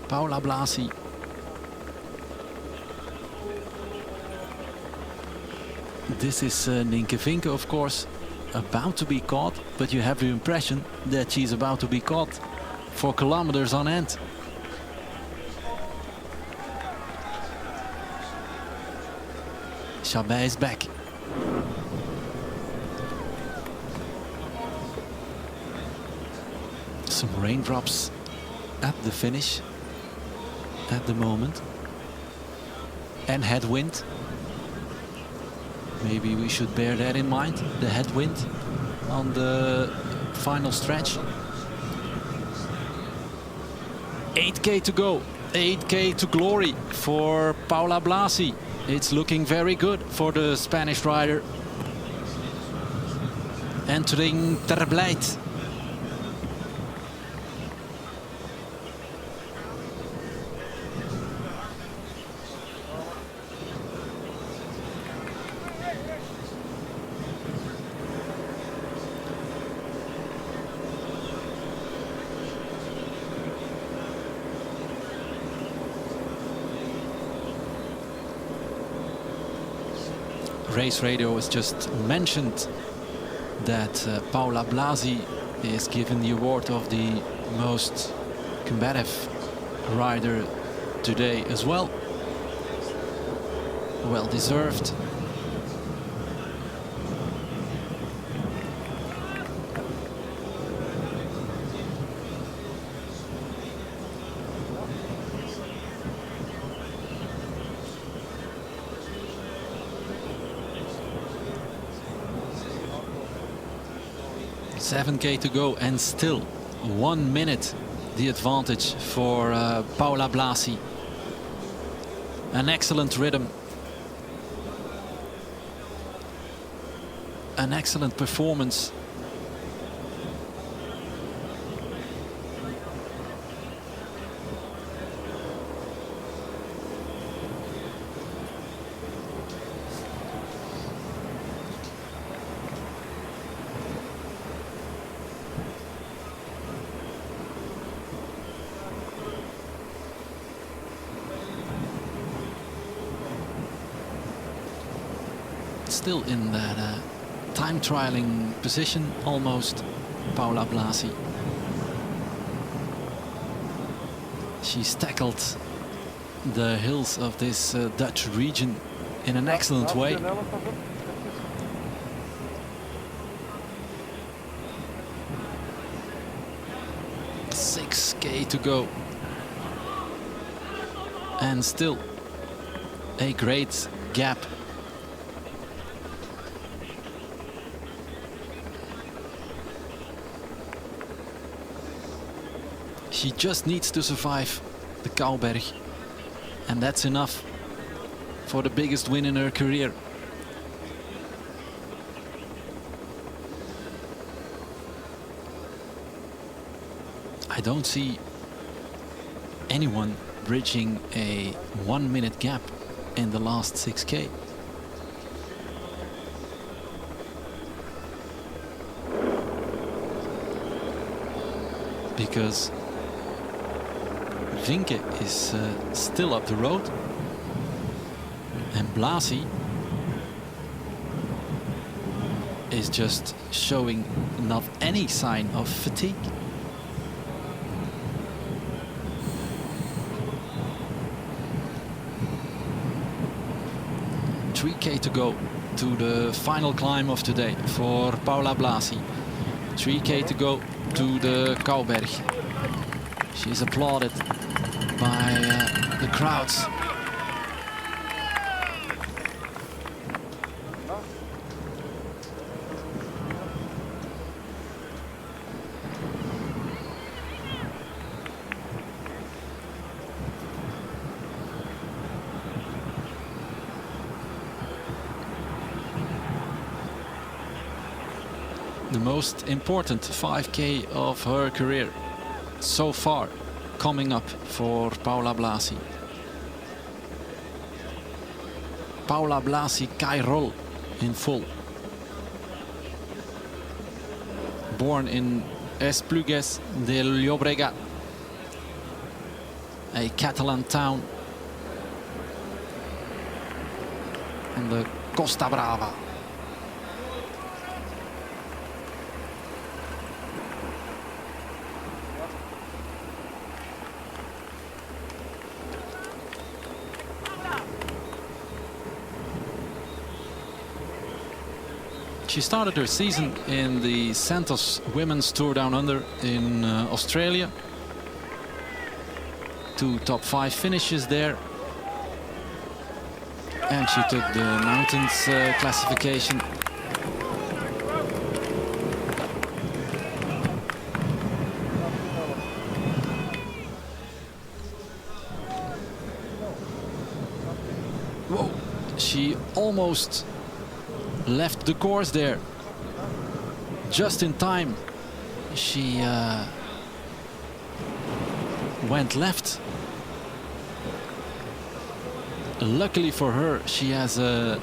Speaker 2: Paula Blasi. This is Nienke Vinke, of course, about to be caught, but you have the impression that she's about to be caught for kilometers on end. Chabet is back. Some raindrops at the finish at the moment, and headwind. Maybe we should bear that in mind, the headwind on the final stretch. 8K to go, 8K to glory for Paula Blasi. It's looking very good for the Spanish rider. Entering Terbleit. Race Radio has just mentioned that Paula Blasi is given the award of the most combative rider today as well. Well deserved. $7K to go and still 1 minute the advantage for Paula Blasi. An excellent rhythm. An excellent performance. Still in that time trialing position almost, Paula Blasi. She's tackled the hills of this Dutch region in an excellent way. $6K to go. And still a great gap. She just needs to survive the Kouberg, and that's enough for the biggest win in her career. I don't see anyone bridging a 1 minute gap in the last 6K. Because Vinke is still up the road, and Blasi is just showing not any sign of fatigue. $3K to go to the final climb of today for Paula Blasi. 3K to go to the Kouberg. She's applauded by the crowds. The most important 5K of her career so far coming up for Paula Blasi. Paula Blasi Cairol in full. Born in Esplugues de Llobregat, a Catalan town on the Costa Brava. She started her season in the Santos Women's Tour Down Under in Australia. 2 top 5 finishes there. And she took the mountains classification. almost left the course there. Just in time, she went left. Luckily for her, she has an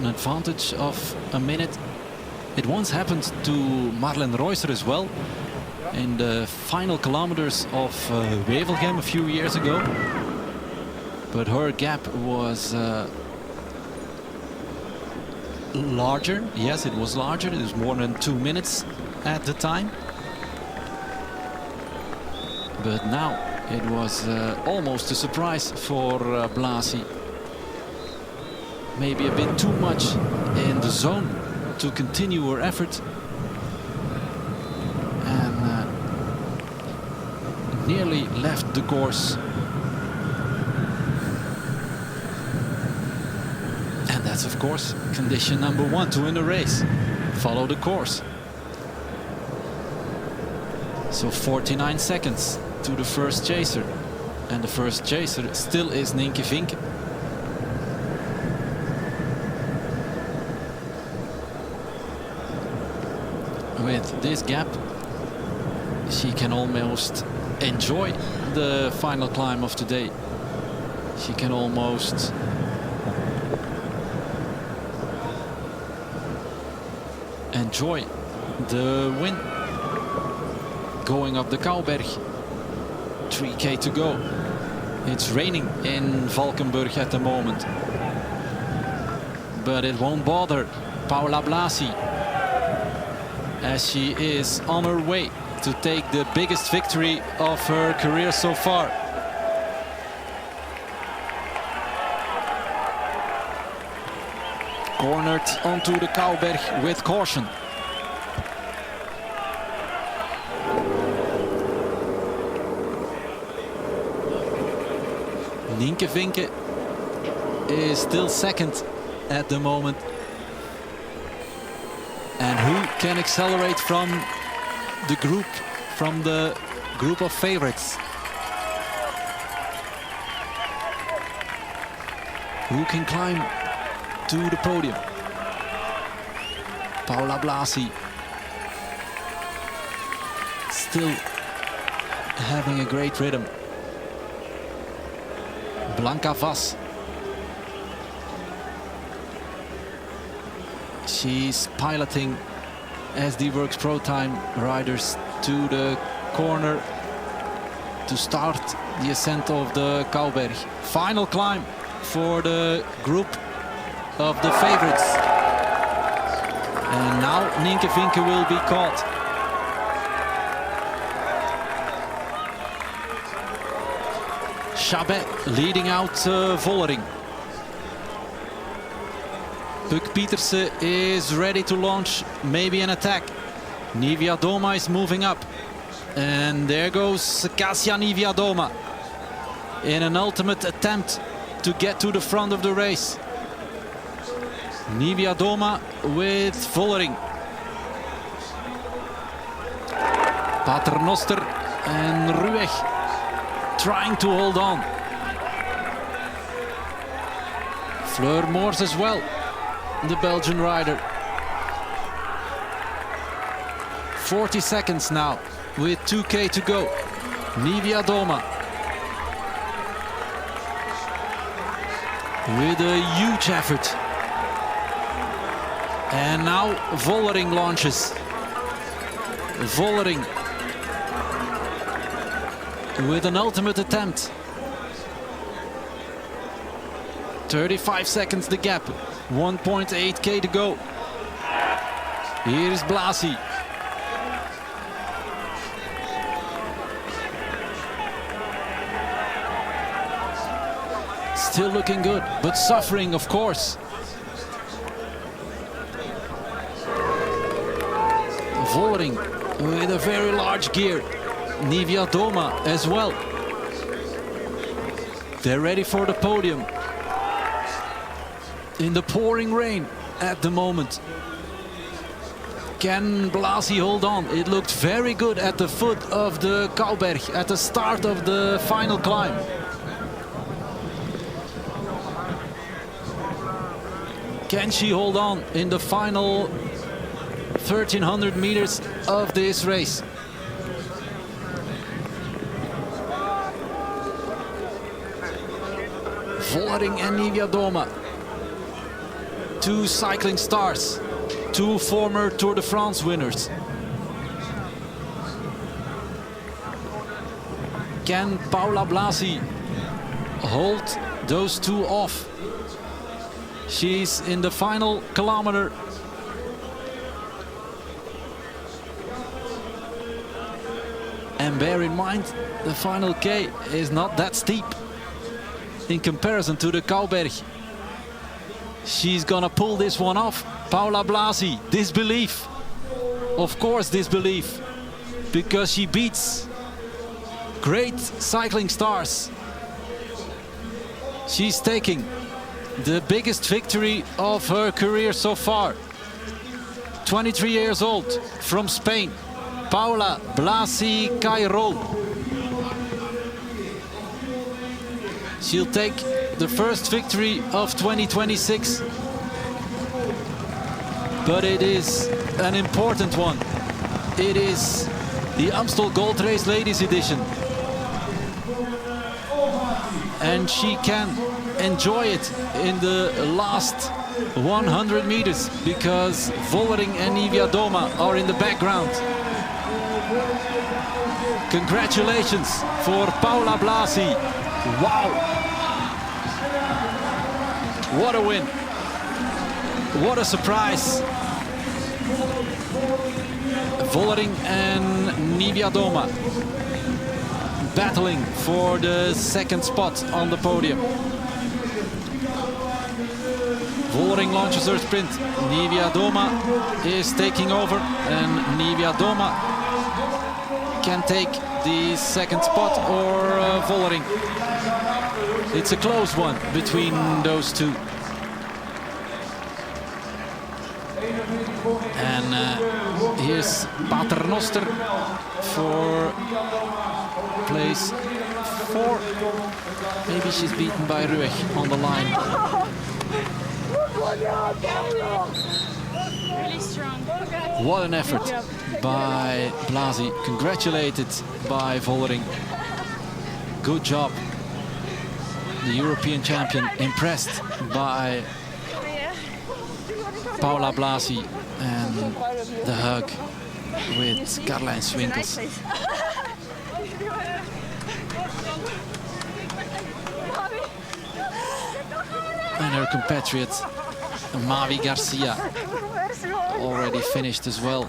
Speaker 2: advantage of a minute. It once happened to Marlen Reusser as well in the final kilometers of Wevelgem a few years ago. But her gap was larger. Yes, it was larger. It was more than 2 minutes at the time. But now it was almost a surprise for Blasi. Maybe a bit too much in the zone to continue her effort. And nearly left the course. And that's of course condition number 1 to win a race. Follow the course. So 49 seconds to the first chaser. And the first chaser still is Nienke Vinke. With this gap, she can almost enjoy the final climb of today. She can almost enjoy the win. Going up the Kouberg, 3K to go. It's raining in Valkenburg at the moment, but it won't bother Paula Blasi, as she is on her way to take the biggest victory of her career so far. Cornered onto the Kouberg with caution. Nienke Vinke is still second at the moment. And who can accelerate from the group of favorites? Who can climb to the podium? Paula Blasi still having a great rhythm. Blanca Vas. She's piloting SD Works Pro Time riders to the corner to start the ascent of the Kouberg. Final climb for the group of the favorites. And now Nienke Vinke will be caught. Chabet leading out Vollering. Puk Pieterse is ready to launch maybe an attack. Niewiadoma is moving up. And there goes Kasia Niewiadoma in an ultimate attempt to get to the front of the race. Niewiadoma with Vollering. Paternoster and Rueg trying to hold on. Fleur Moors as well, the Belgian rider. 40 seconds now with 2K to go. Niewiadoma with a huge effort. And now Vollering launches. Vollering with an ultimate attempt. 35 seconds the gap. 1.8K to go. Here is Blasi. Still looking good, but suffering, of course. Vollering with a very large gear. Niewiadoma as well. They're ready for the podium. In the pouring rain at the moment. Can Blasi hold on? It looked very good at the foot of the Kouberg at the start of the final climb. Can she hold on in the final 1300 meters of this race? Vollering and Niewiadoma, two cycling stars, two former Tour de France winners. Can Paula Blasi hold those two off? She's in the final kilometer. And bear in mind, the final K is not that steep in comparison to the Kouberg. She's gonna pull this one off. Paula Blasi, disbelief. Of course disbelief, because she beats great cycling stars. She's taking the biggest victory of her career so far. 23 years old, from Spain, Paula Blasi Cairol. She'll take the first victory of 2026. But it is an important one. It is the Amstel Gold Race Ladies Edition. And she can enjoy it in the last 100 meters because Vollering and Niewiadoma are in the background. Congratulations for Paula Blasi. Wow! What a win! What a surprise! Vollering and Niewiadoma battling for the second spot on the podium. Vollering launches her sprint. Niewiadoma is taking over, and Niewiadoma can take the second spot, or Vollering. It's a close one between those two. And here's Paternoster for place 4. Maybe she's beaten by Rueg on the line.
Speaker 3: Really strong.
Speaker 2: What an effort by Blasi, congratulated by Vollering. Good job. The European champion impressed by Paula Blasi, and the hug with Caroline Swinkels. And her compatriot Mavi Garcia already finished as well.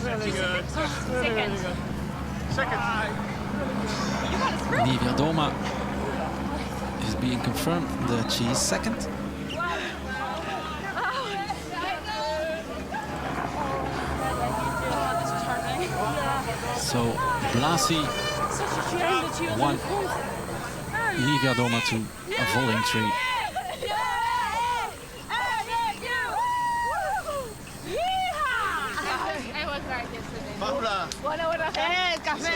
Speaker 1: Really good.
Speaker 3: Second.
Speaker 1: Second.
Speaker 2: Niewiadoma is being confirmed that she is second. So Blasi 1, Niewiadoma 2, a Vollering 3.
Speaker 5: Paula.
Speaker 3: Bueno, el café. El café.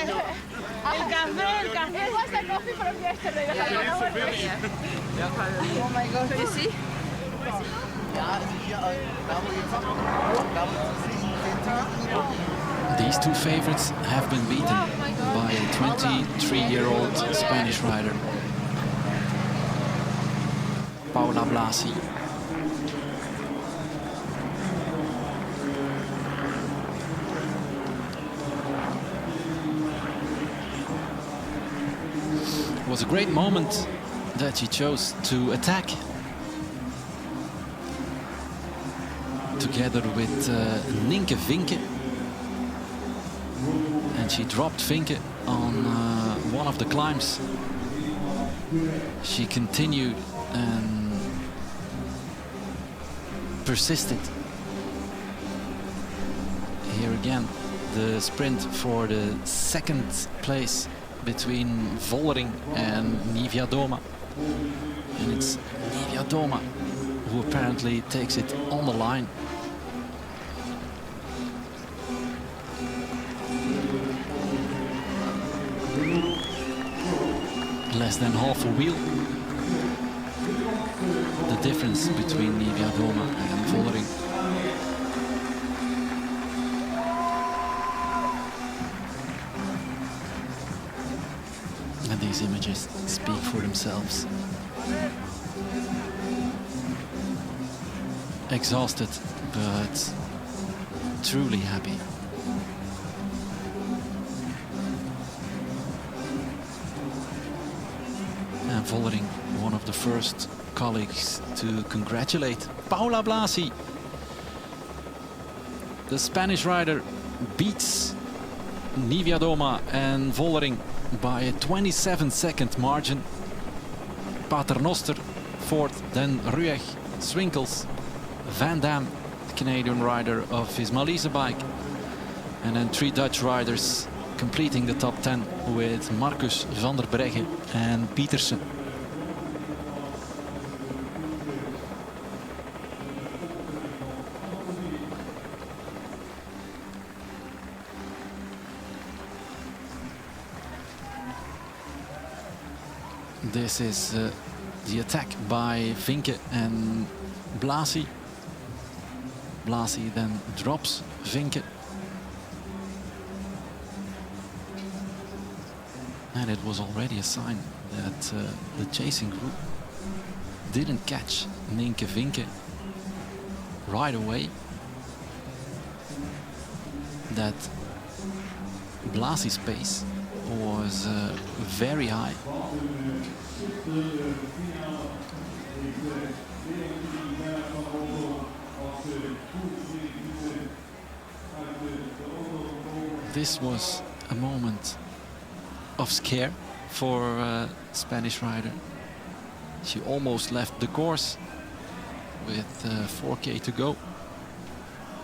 Speaker 3: What's the coffee from yesterday? Oh my God, you see?
Speaker 2: These two favorites have been beaten by a 23-year-old Spanish rider, Paula Blasi. It was a great moment that she chose to attack together with Nienke Vinke, and she dropped Vinke on one of the climbs. She continued and persisted. Here again, the sprint for the second place between Vollering and Niewiadoma. And it's Niewiadoma who apparently takes it on the line. less than half a wheel. The difference between Doma and Vollering. And these images speak for themselves. Exhausted, but truly happy. And Vollering, one of the first colleagues to congratulate Paula Blasi. The Spanish rider beats Doma and Vollering by a 27-second margin. Paternoster fourth, then Rueg, Swinkels, Van Dam, the Canadian rider of his Malise bike, and then 3 Dutch riders completing the top 10 with Marcus van der Breggen and Pietersen. This is the attack by Vinke and Blasi. Blasi then drops Vinke. And it was already a sign that the chasing group didn't catch Nienke Vinke right away. That Blasi's pace was very high. This was a moment of scare for Spanish rider. She almost left the course with 4K to go,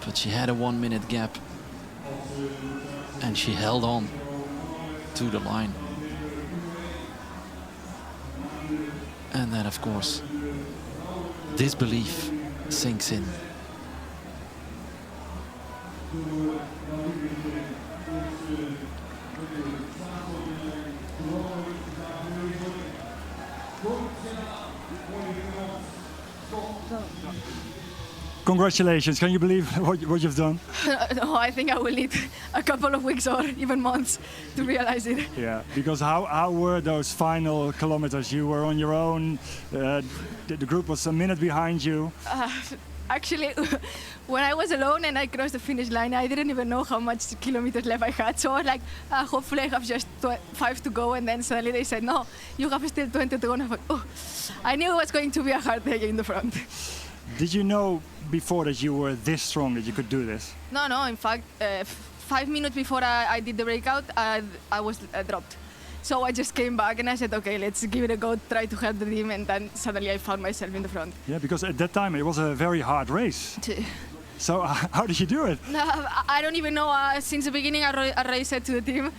Speaker 2: but she had a 1-minute gap and she held on to the line. And then, of course, disbelief sinks in.
Speaker 6: Congratulations, can you believe what you've done?
Speaker 3: No, I think I will need a couple of weeks or even months to realize it.
Speaker 6: Yeah, because how were those final kilometers? You were on your own, the group was a minute behind you.
Speaker 3: Actually, when I was alone and I crossed the finish line, I didn't even know how much kilometers left I had. So I was like, hopefully I have just 5 to go. And then suddenly they said, no, you have still 20 to go. And I thought, oh, I knew it was going to be a hard day in the front.
Speaker 6: Did you know before that you were this strong that you could do this?
Speaker 3: No, in fact, 5 minutes before I did the breakout, I was dropped. So I just came back and I said, okay, let's give it a go, try to help the team, and then suddenly I found myself in the front.
Speaker 6: Yeah, because at that time it was a very hard race. So how did you do it?
Speaker 3: I don't even know. Since the beginning, I already said to the team.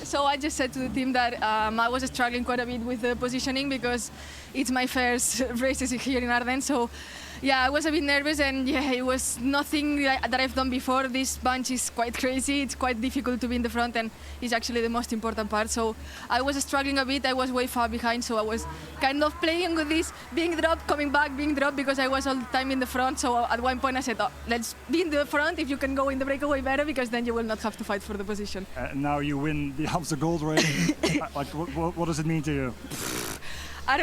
Speaker 3: So I just said to the team that I was struggling quite a bit with the positioning because it's my first races here in Ardennes. So yeah, I was a bit nervous, and yeah, it was nothing that I've done before. This bunch is quite crazy. It's quite difficult to be in the front, and it's actually the most important part. So I was struggling a bit. I was way far behind, so I was kind of playing with this, being dropped, coming back, being dropped, because I was all the time in the front. So at one point I said, oh, let's be in the front. If you can go in the breakaway, better, because then you will not have to fight for the position.
Speaker 6: Now you win the Amstel Gold Race. Like, what does it mean to you?
Speaker 3: I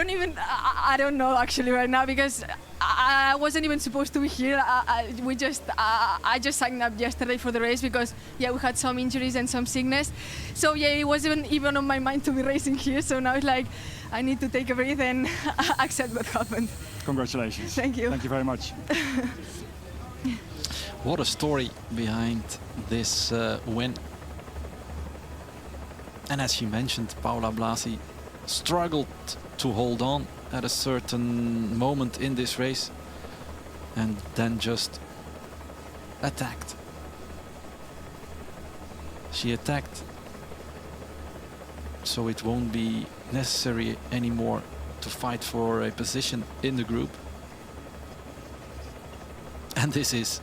Speaker 3: don't know actually right now, because I wasn't even supposed to be here. I just signed up yesterday for the race because yeah, we had some injuries and some sickness. So yeah, it wasn't even on my mind to be racing here. So now it's like I need to take a breath and accept what happened.
Speaker 6: Congratulations.
Speaker 3: Thank you.
Speaker 6: Thank you very much.
Speaker 2: What a story behind this win. And as you mentioned, Paula Blasi struggled to hold on at a certain moment in this race and then just attacked. She attacked, so it won't be necessary anymore to fight for a position in the group. And this is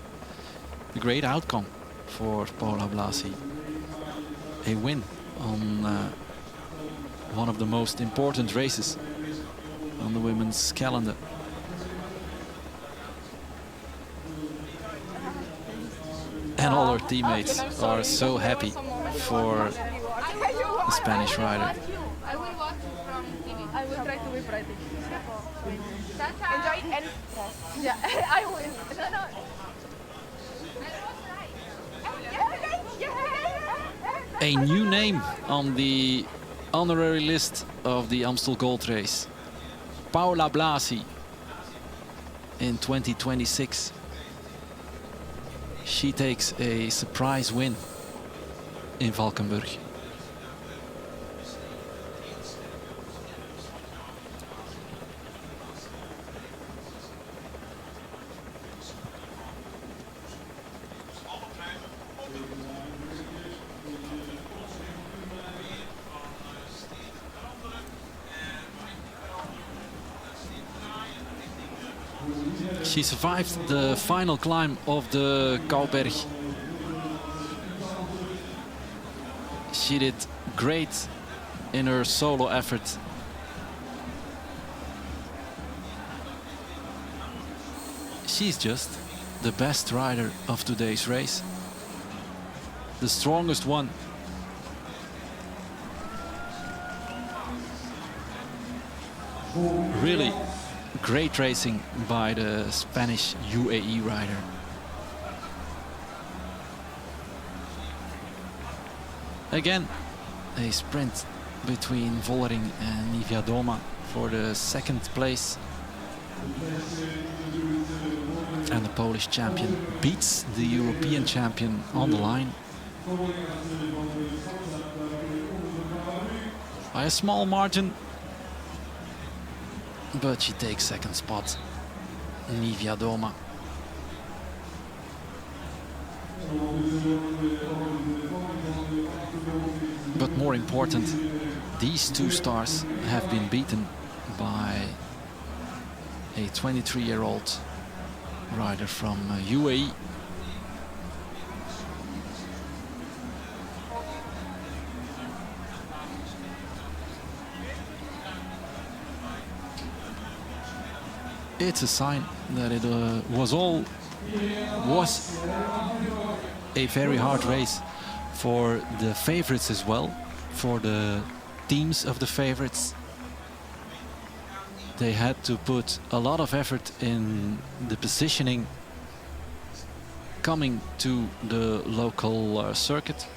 Speaker 2: a great outcome for Paula Blasi. A win on one of the most important races on the women's calendar. And all her teammates are so happy for the Spanish rider.
Speaker 5: I will watch from TV.
Speaker 3: I will try to be pretty.
Speaker 5: Enjoy and
Speaker 3: Yeah, I will. No, no.
Speaker 2: A new name on the honorary list of the Amstel Gold Race. Paula Blasi in 2026. She takes a surprise win in Valkenburg. She survived the final climb of the Kouberg. She did great in her solo effort. She's just the best rider of today's race. The strongest one. Really great racing by the Spanish UAE rider. Again, a sprint between Vollering and Niewiadoma for the second place. And the Polish champion beats the European champion on the line. By a small margin, but she takes second spot. Niewiadoma. But more important, these two stars have been beaten by a 23-year-old rider from UAE. It's a sign that it was a very hard race for the favorites as well, for the teams of the favorites. They had to put a lot of effort in the positioning coming to the local circuit.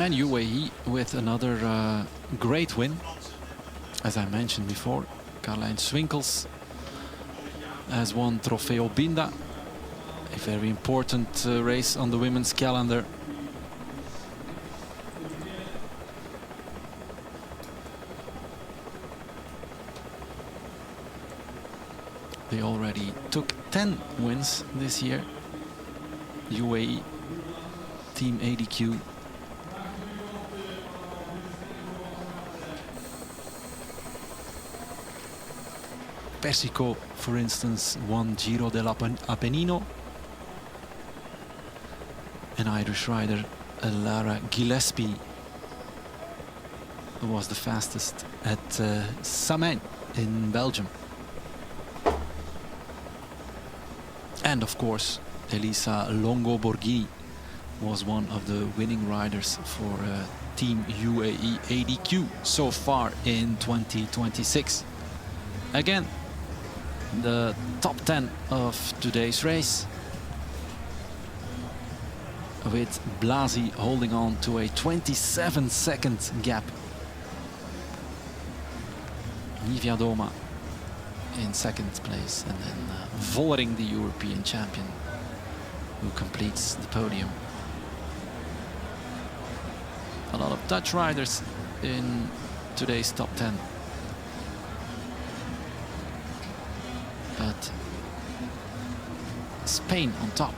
Speaker 2: And UAE with another great win. As I mentioned before, Carlijn Swinkels has won Trofeo Binda, a very important race on the women's calendar. They already took 10 wins this year. UAE, Team ADQ. Persico, for instance, won Giro dell'Appennino. An Irish rider, Lara Gillespie, was the fastest at Samen in Belgium. And of course, Elisa Longo Borghini was one of the winning riders for Team UAE ADQ so far in 2026. Again, the top 10 of today's race, with Blasi holding on to a 27-second gap. Niewiadoma in second place, and then Vollering, the European champion, who completes the podium. A lot of Dutch riders in today's top 10. But Spain on top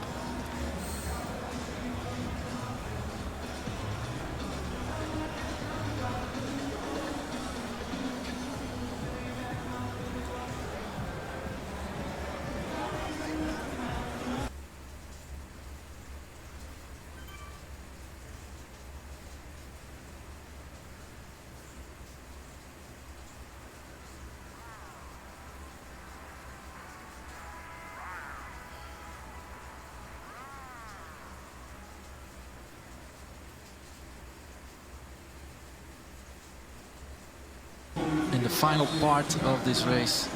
Speaker 2: final part of this race.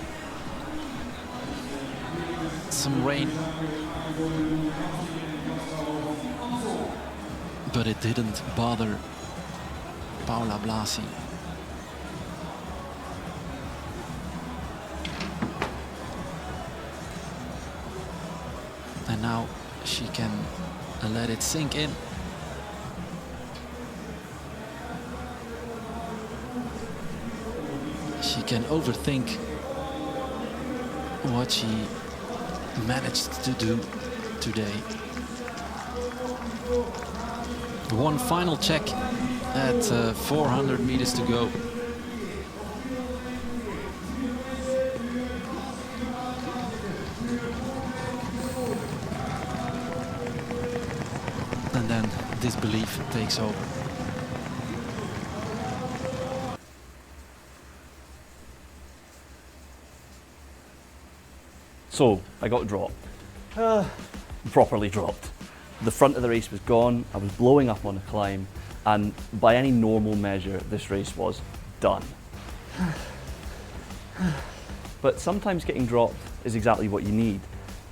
Speaker 2: Some rain, but it didn't bother Paula Blasi. And now she can let it sink in. She can overthink what she managed to do today. One final check at 400 meters to go. And then disbelief takes over.
Speaker 7: So, I got dropped. Properly dropped. The front of the race was gone, I was blowing up on a climb, and by any normal measure, this race was done. But sometimes getting dropped is exactly what you need,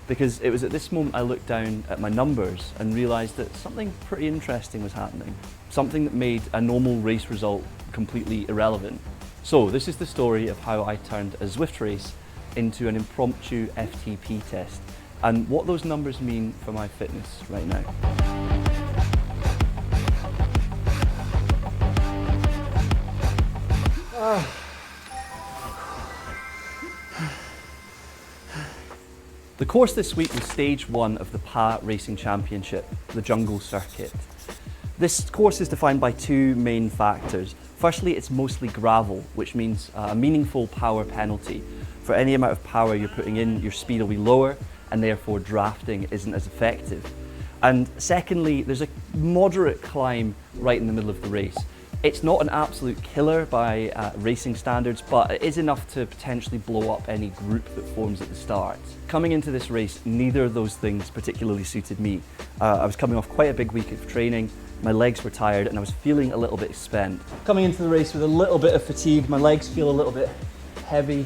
Speaker 7: because it was at this moment I looked down at my numbers and realised that something pretty interesting was happening. Something that made a normal race result completely irrelevant. So, this is the story of how I turned a Zwift race into an impromptu FTP test, and what those numbers mean for my fitness right now. The course this week was stage 1 of the PA Racing Championship, the Jungle Circuit. This course is defined by 2 main factors. Firstly, it's mostly gravel, which means a meaningful power penalty. For any amount of power you're putting in, your speed will be lower, and therefore drafting isn't as effective. And secondly, there's a moderate climb right in the middle of the race. It's not an absolute killer by racing standards, but it is enough to potentially blow up any group that forms at the start. Coming into this race, neither of those things particularly suited me. I was coming off quite a big week of training, my legs were tired, and I was feeling a little bit spent. Coming into the race with a little bit of fatigue, my legs feel a little bit heavy,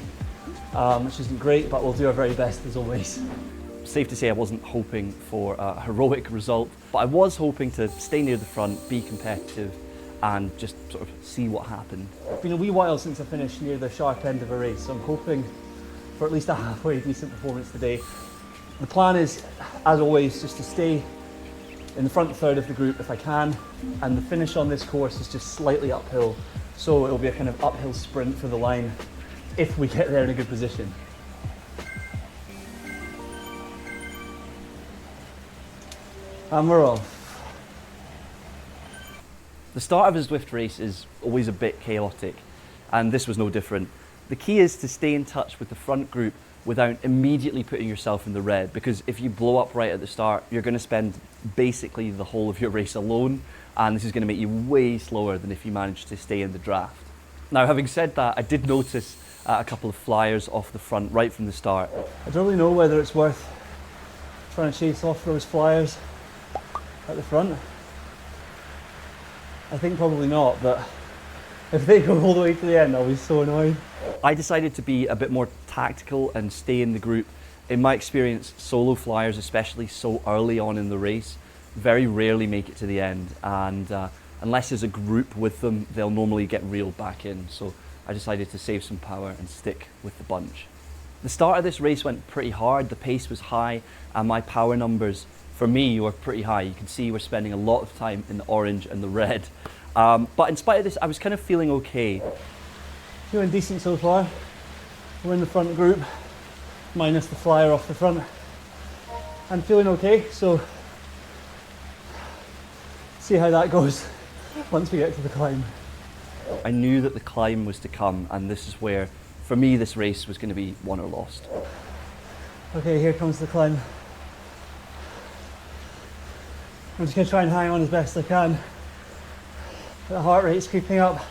Speaker 7: which isn't great, but we'll do our very best as always. Safe to say I wasn't hoping for a heroic result, but I was hoping to stay near the front, be competitive, and just sort of see what happened. It's been a wee while since I finished near the sharp end of a race, so I'm hoping for at least a halfway decent performance today. The plan is, as always, just to stay in the front third of the group if I can, and the finish on this course is just slightly uphill, so it'll be a kind of uphill sprint for the line if we get there in a good position. And we're off. The start of a Zwift race is always a bit chaotic, and this was no different. The key is to stay in touch with the front group without immediately putting yourself in the red, because if you blow up right at the start, you're going to spend basically the whole of your race alone, and this is going to make you way slower than if you managed to stay in the draft. Now, having said that, I did notice a couple of flyers off the front right from the start. I don't really know whether it's worth trying to chase off those flyers at the front. I think probably not, but if they go all the way to the end, I'll be so annoyed. I decided to be a bit more tactical and stay in the group. In my experience, solo flyers, especially so early on in the race, very rarely make it to the end, and unless there's a group with them, they'll normally get reeled back in. So I decided to save some power and stick with the bunch. The start of this race went pretty hard, the pace was high, and my power numbers for me were pretty high. You can see we're spending a lot of time in the orange and the red. But in spite of this, I was kind of feeling okay. Feeling decent so far. We're in the front group, minus the flyer off the front. I'm feeling okay, so see how that goes once we get to the climb. I knew that the climb was to come, and this is where, for me, this race was going to be won or lost. Okay, here comes the climb. I'm just going to try and hang on as best I can. The heart rate's creeping up.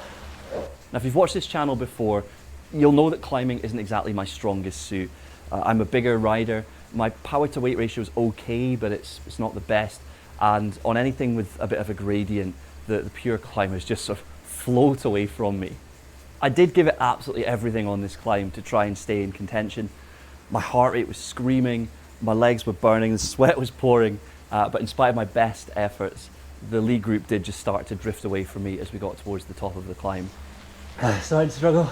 Speaker 7: Now, if you've watched this channel before, you'll know that climbing isn't exactly my strongest suit. I'm a bigger rider. My power to weight ratio is okay, but it's not the best. And on anything with a bit of a gradient, the pure climbers just sort of float away from me. I did give it absolutely everything on this climb to try and stay in contention. My heart rate was screaming, my legs were burning, the sweat was pouring, but in spite of my best efforts, the lead group did just start to drift away from me as we got towards the top of the climb.
Speaker 8: Starting to struggle.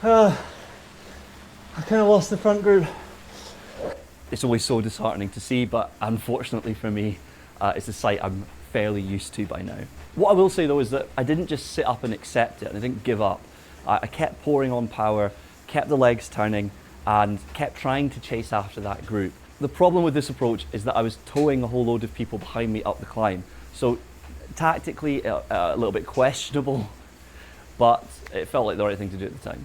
Speaker 8: I kind of lost the front group.
Speaker 7: It's always so disheartening to see, but unfortunately for me, it's a sight I'm fairly used to by now. What I will say though is that I didn't just sit up and accept it, and I didn't give up. I kept pouring on power, kept the legs turning, and kept trying to chase after that group. The problem with this approach is that I was towing a whole load of people behind me up the climb. So tactically a little bit questionable, but it felt like the right thing to do at the time.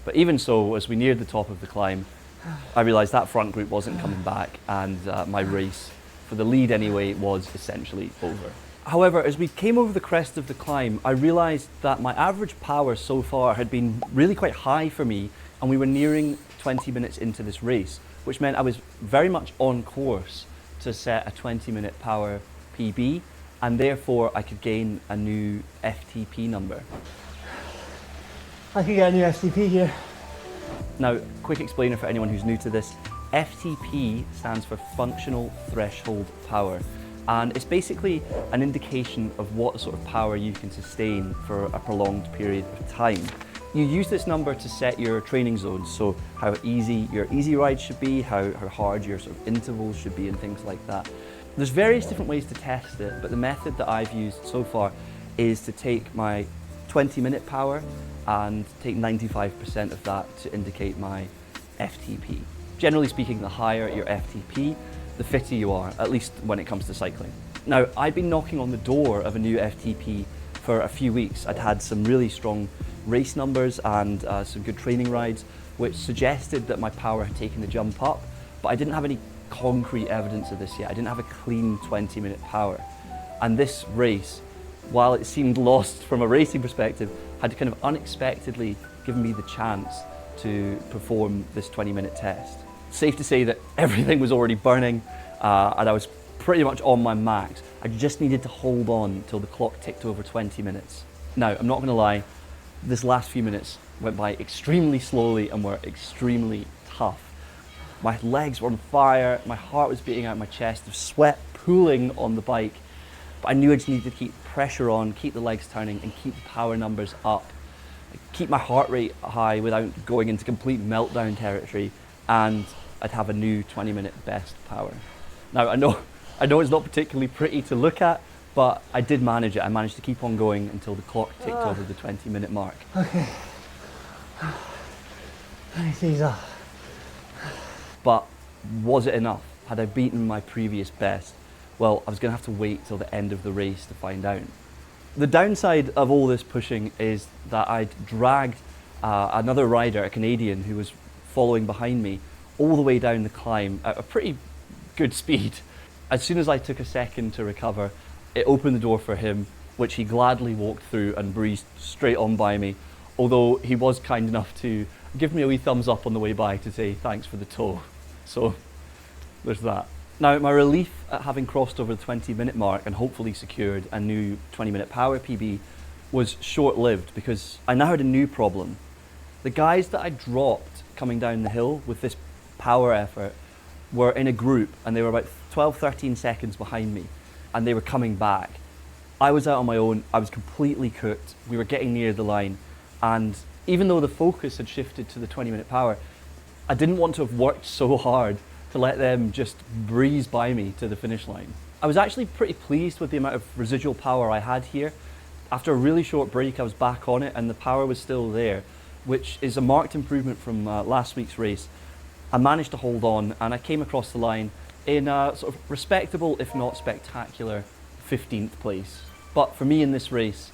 Speaker 7: But even so, as we neared the top of the climb, I realised that front group wasn't coming back, and my race, for the lead anyway, was essentially over. However, as we came over the crest of the climb, I realised that my average power so far had been really quite high for me, and we were nearing 20 minutes into this race, which meant I was very much on course to set a 20-minute power PB, and therefore I could gain a new FTP number.
Speaker 8: I could get a new FTP here.
Speaker 7: Now, quick explainer for anyone who's new to this. FTP stands for Functional Threshold Power, and it's basically an indication of what sort of power you can sustain for a prolonged period of time. You use this number to set your training zones, so how easy your easy rides should be, how hard your sort of intervals should be, and things like that. There's various different ways to test it, but the method that I've used so far is to take my 20-minute power and take 95% of that to indicate my FTP. Generally speaking, the higher your FTP, the fitter you are, at least when it comes to cycling. Now, I've been knocking on the door of a new FTP for a few weeks. I'd had some really strong race numbers and some good training rides, which suggested that my power had taken a jump up, but I didn't have any concrete evidence of this yet. I didn't have a clean 20-minute power. And this race, while it seemed lost from a racing perspective, had kind of unexpectedly given me the chance to perform this 20-minute test. Safe to say that everything was already burning, and I was pretty much on my max. I just needed to hold on till the clock ticked over 20 minutes. Now, I'm not gonna lie, this last few minutes went by extremely slowly and were extremely tough. My legs were on fire, my heart was beating out my chest, the sweat pooling on the bike, but I knew I just needed to keep pressure on, keep the legs turning, and keep the power numbers up. Keep my heart rate high without going into complete meltdown territory, and I'd have a new 20-minute best power. Now, I know it's not particularly pretty to look at, but I did manage it. I managed to keep on going until the clock ticked over the 20-minute mark.
Speaker 8: Okay. Let me seize off.
Speaker 7: But was it enough? Had I beaten my previous best? Well, I was going to have to wait till the end of the race to find out. The downside of all this pushing is that I'd dragged another rider, a Canadian, who was following behind me all the way down the climb at a pretty good speed. As soon as I took a second to recover, it opened the door for him, which he gladly walked through and breezed straight on by me, although he was kind enough to give me a wee thumbs up on the way by to say thanks for the tow. So there's that. Now, my relief at having crossed over the 20-minute mark and hopefully secured a new 20-minute power PB was short-lived, because I now had a new problem. The guys that I dropped coming down the hill with this power effort were in a group, and they were about 12-13 seconds behind me, and they were coming back. I was out on my own, I was completely cooked, we were getting near the line, and even though the focus had shifted to the 20-minute power, I didn't want to have worked so hard to let them just breeze by me to the finish line. I was actually pretty pleased with the amount of residual power I had here. After a really short break, I was back on it and the power was still there, which is a marked improvement from last week's race. I managed to hold on and I came across the line in a sort of respectable, if not spectacular, 15th place. But for me in this race,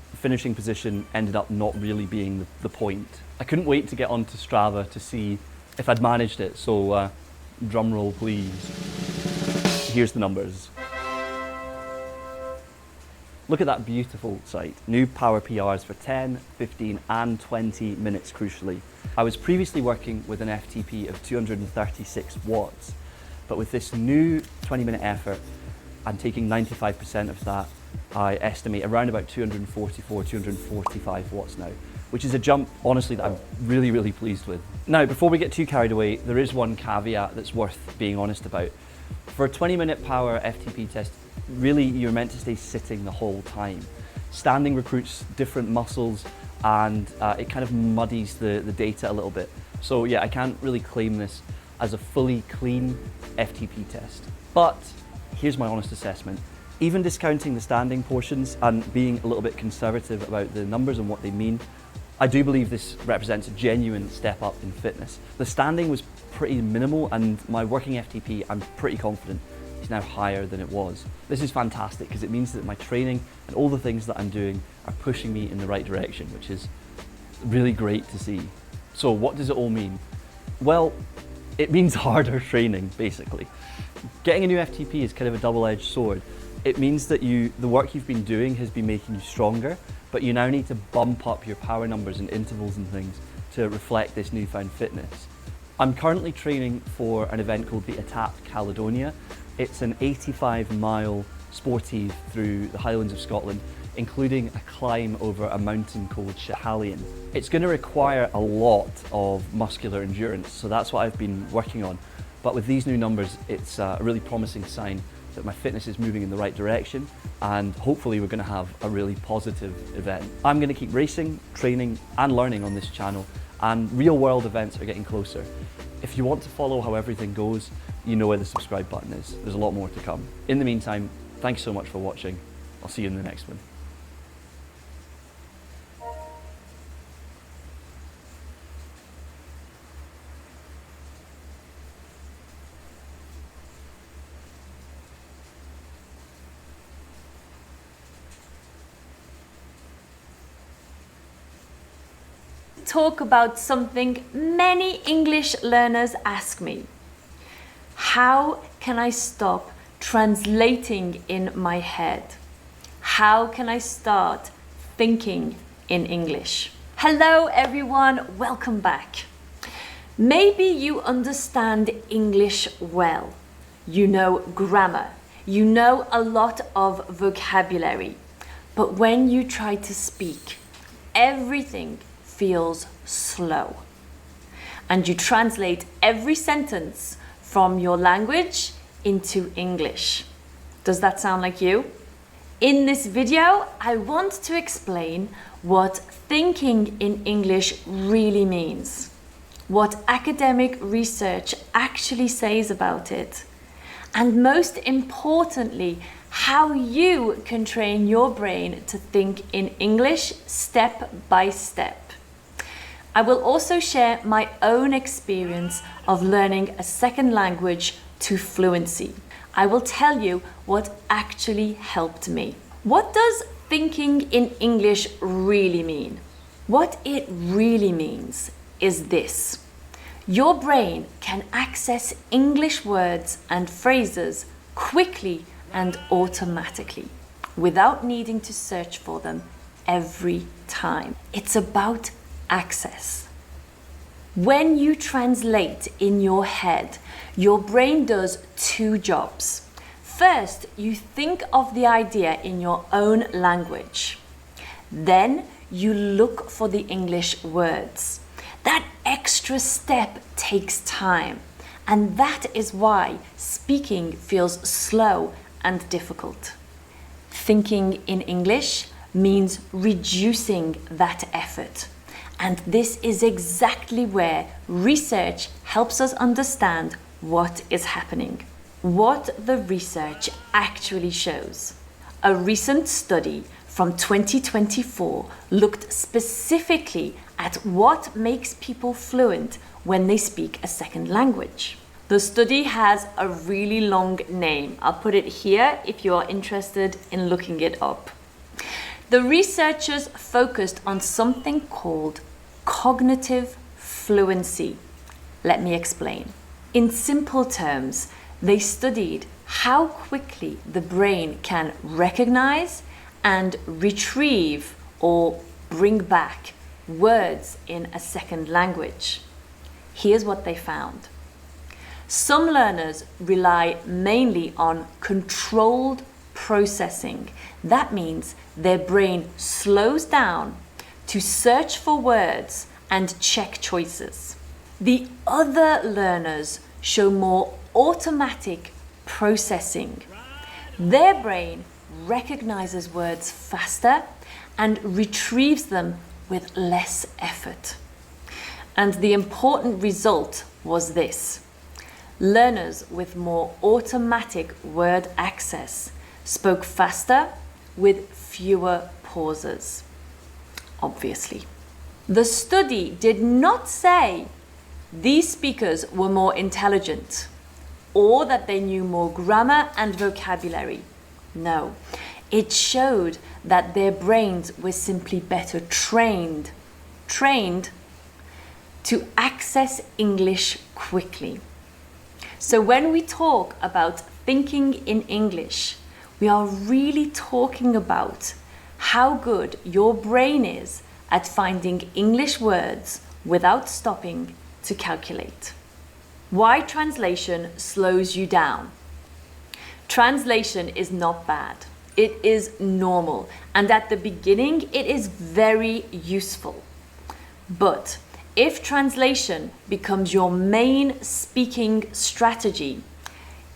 Speaker 7: the finishing position ended up not really being the point. I couldn't wait to get onto Strava to see if I'd managed it, so drum roll please. Here's the numbers. Look at that beautiful sight. New power PRs for 10, 15 and 20 minutes crucially. I was previously working with an FTP of 236 watts, but with this new 20-minute effort, I'm taking 95% of that I estimate around about 244, 245 watts now, which is a jump, honestly, that I'm really, really pleased with. Now, before we get too carried away, there is one caveat that's worth being honest about. For a 20-minute power FTP test, really you're meant to stay sitting the whole time. Standing recruits different muscles and it kind of muddies the data a little bit. So yeah, I can't really claim this as a fully clean FTP test. But here's my honest assessment. Even discounting the standing portions and being a little bit conservative about the numbers and what they mean, I do believe this represents a genuine step up in fitness. The standing was pretty minimal and my working FTP, I'm pretty confident, is now higher than it was. This is fantastic because it means that my training and all the things that I'm doing are pushing me in the right direction, which is really great to see. So what does it all mean? Well, it means harder training, basically. Getting a new FTP is kind of a double-edged sword. It means that the work you've been doing has been making you stronger, but you now need to bump up your power numbers and intervals and things to reflect this newfound fitness. I'm currently training for an event called the Étape Caledonia. It's an 85-mile sportive through the Highlands of Scotland, including a climb over a mountain called Schiehallion. It's going to require a lot of muscular endurance, so that's what I've been working on. But with these new numbers, it's a really promising sign that my fitness is moving in the right direction, and hopefully we're going to have a really positive event. I'm going to keep racing, training and learning on this channel, and real world events are getting closer. If you want to follow how everything goes, you know where the subscribe button is. There's a lot more to come. In the meantime, thanks so much for watching. I'll see you in the next one.
Speaker 9: Talk about something many English learners ask me. How can I stop translating in my head? How can I start thinking in English? Hello everyone, welcome back. Maybe you understand English well. You know grammar. You know a lot of vocabulary. But when you try to speak, everything feels slow. And you translate every sentence from your language into English. Does that sound like you? In this video, I want to explain what thinking in English really means, what academic research actually says about it, and most importantly, how you can train your brain to think in English step by step. I will also share my own experience of learning a second language to fluency. I will tell you what actually helped me. What does thinking in English really mean? What it really means is this. Your brain can access English words and phrases quickly and automatically, without needing to search for them every time. It's about access. When you translate in your head, your brain does two jobs. First, you think of the idea in your own language. Then you look for the English words. That extra step takes time, and that is why speaking feels slow and difficult. Thinking in English means reducing that effort. And this is exactly where research helps us understand what is happening, what the research actually shows. A recent study from 2024 looked specifically at what makes people fluent when they speak a second language. The study has a really long name. I'll put it here if you are interested in looking it up. The researchers focused on something called cognitive fluency. Let me explain. In simple terms, they studied how quickly the brain can recognize and retrieve or bring back words in a second language. Here's what they found. Some learners rely mainly on controlled processing. That means their brain slows down to search for words and check choices. The other learners show more automatic processing. Their brain recognizes words faster and retrieves them with less effort. And the important result was this. Learners with more automatic word access spoke faster with fewer pauses, obviously. The study did not say these speakers were more intelligent or that they knew more grammar and vocabulary. No, it showed that their brains were simply better trained to access English quickly. So when we talk about thinking in English, we are really talking about how good your brain is at finding English words without stopping to calculate. Why translation slows you down? Translation is not bad. It is normal, and at the beginning it is very useful. But if translation becomes your main speaking strategy,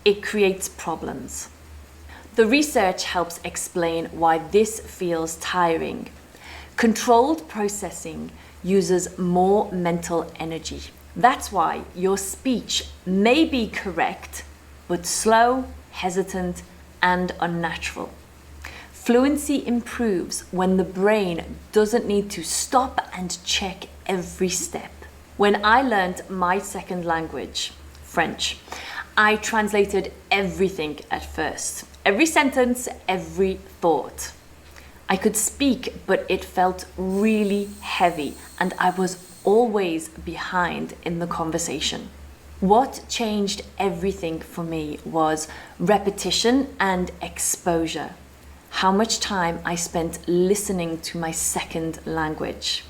Speaker 9: it creates problems. The research helps explain why this feels tiring. Controlled processing uses more mental energy. That's why your speech may be correct, but slow, hesitant, and unnatural. Fluency improves when the brain doesn't need to stop and check every step. When I learned my second language, French, I translated everything at first. Every sentence, every thought. I could speak, but it felt really heavy, and I was always behind in the conversation. What changed everything for me was repetition and exposure. How much time I spent listening to my second language.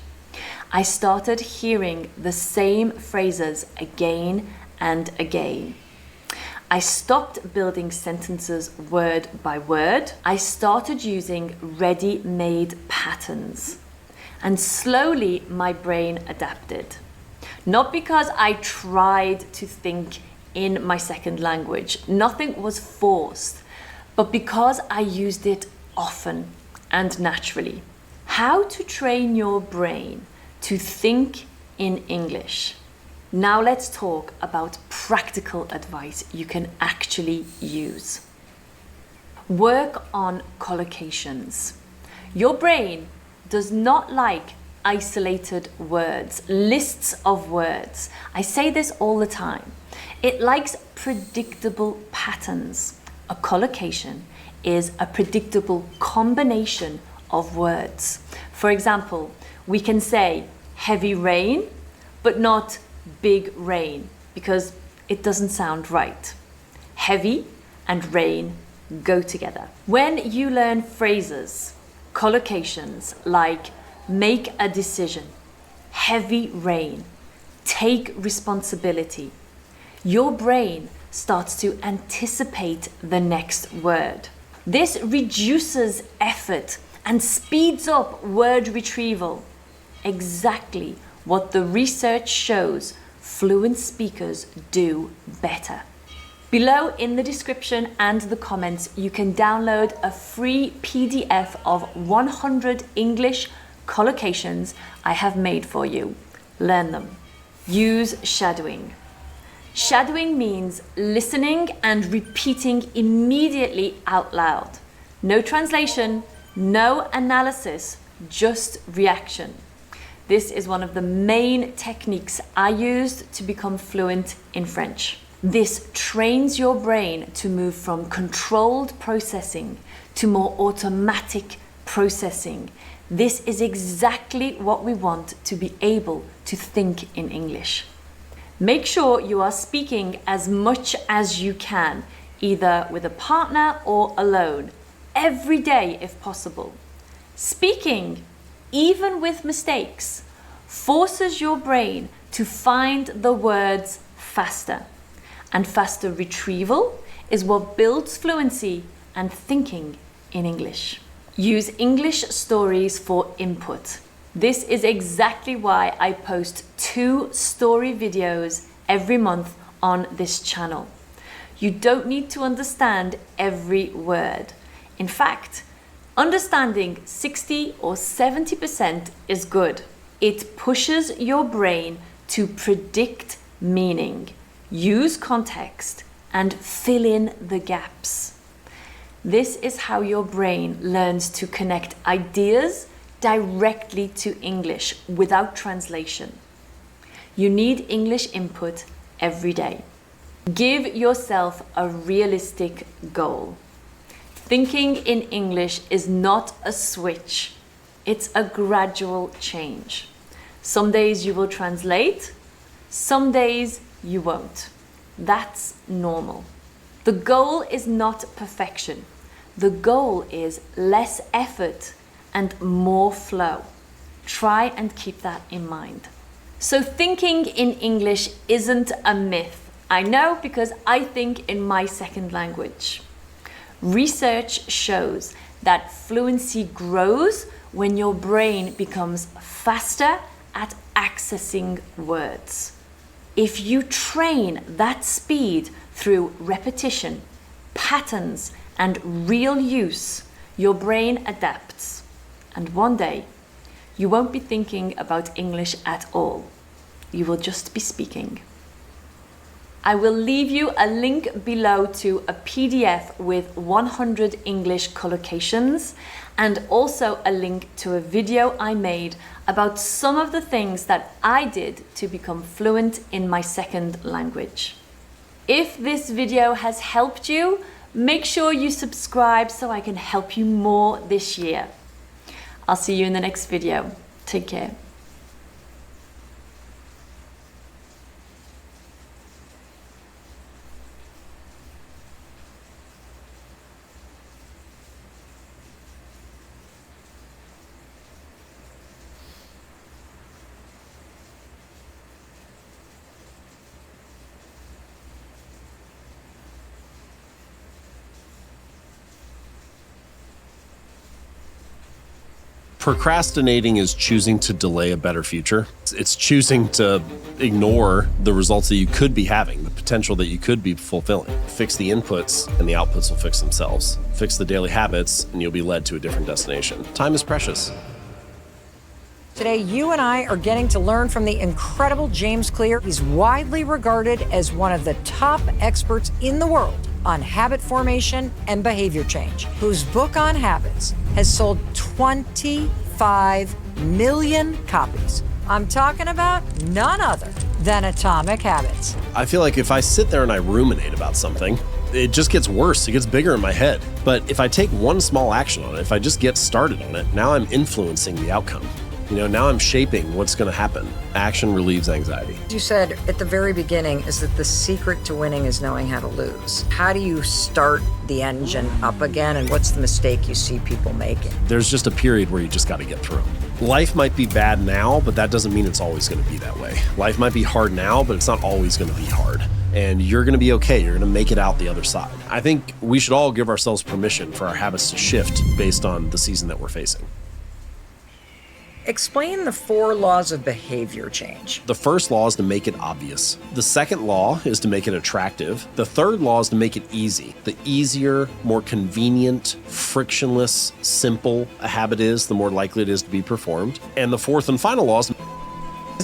Speaker 9: I started hearing the same phrases again and again. I stopped building sentences word by word. I started using ready-made patterns. And slowly my brain adapted. Not because I tried to think in my second language. Nothing was forced, but because I used it often and naturally. How to train your brain to think in English. Now let's talk about practical advice you can actually use. Work on collocations. Your brain does not like isolated words, lists of words. I say this all the time. It likes predictable patterns. A collocation is a predictable combination of words. For example, we can say heavy rain, but not big rain, because it doesn't sound right. Heavy and rain go together. When you learn phrases, collocations like make a decision, heavy rain, take responsibility, your brain starts to anticipate the next word. This reduces effort and speeds up word retrieval. Exactly what the research shows fluent speakers do better. Below in the description and the comments, you can download a free PDF of 100 English collocations I have made for you. Learn them. Use shadowing. Shadowing means listening and repeating immediately out loud. No translation, no analysis, just reaction. This is one of the main techniques I used to become fluent in French. This trains your brain to move from controlled processing to more automatic processing. This is exactly what we want to be able to think in English. Make sure you are speaking as much as you can, either with a partner or alone, every day if possible. Speaking, even with mistakes, forces your brain to find the words faster. And faster retrieval is what builds fluency and thinking in English. Use English stories for input. This is exactly why I post 2 story videos every month on this channel. You don't need to understand every word. In fact, understanding 60 or 70% is good. It pushes your brain to predict meaning, use context, and fill in the gaps. This is how your brain learns to connect ideas directly to English without translation. You need English input every day. Give yourself a realistic goal. Thinking in English is not a switch. It's a gradual change. Some days you will translate, some days you won't. That's normal. The goal is not perfection. The goal is less effort and more flow. Try and keep that in mind. So thinking in English isn't a myth. I know, because I think in my second language. Research shows that fluency grows when your brain becomes faster at accessing words. If you train that speed through repetition, patterns, and real use, your brain adapts. And one day, you won't be thinking about English at all. You will just be speaking. I will leave you a link below to a PDF with 100 English collocations, and also a link to a video I made about some of the things that I did to become fluent in my second language. If this video has helped you, make sure you subscribe so I can help you more this year. I'll see you in the next video. Take care.
Speaker 10: Procrastinating is choosing to delay a better future. It's choosing to ignore the results that you could be having, the potential that you could be fulfilling. Fix the inputs and the outputs will fix themselves. Fix the daily habits and you'll be led to a different destination. Time is precious.
Speaker 11: Today, you and I are getting to learn from the incredible James Clear. He's widely regarded as one of the top experts in the world on habit formation and behavior change, whose book on habits has sold 25 million copies. I'm talking about none other than Atomic Habits.
Speaker 10: I feel like if I sit there and I ruminate about something, it just gets worse. It gets bigger in my head. But if I take one small action on it, if I just get started on it, now I'm influencing the outcome. Now I'm shaping what's going to happen. Action relieves anxiety.
Speaker 11: You said at the very beginning is that the secret to winning is knowing how to lose. How do you start the engine up again, and what's the mistake you see people making?
Speaker 10: There's just a period where you just got to get through. Life might be bad now, but that doesn't mean it's always going to be that way. Life might be hard now, but it's not always going to be hard. And you're going to be okay. You're going to make it out the other side. I think we should all give ourselves permission for our habits to shift based on the season that we're facing.
Speaker 11: Explain the 4 laws of behavior change.
Speaker 10: The first law is to make it obvious. The second law is to make it attractive. The third law is to make it easy. The easier, more convenient, frictionless, simple a habit is, the more likely it is to be performed. And the fourth and final law is...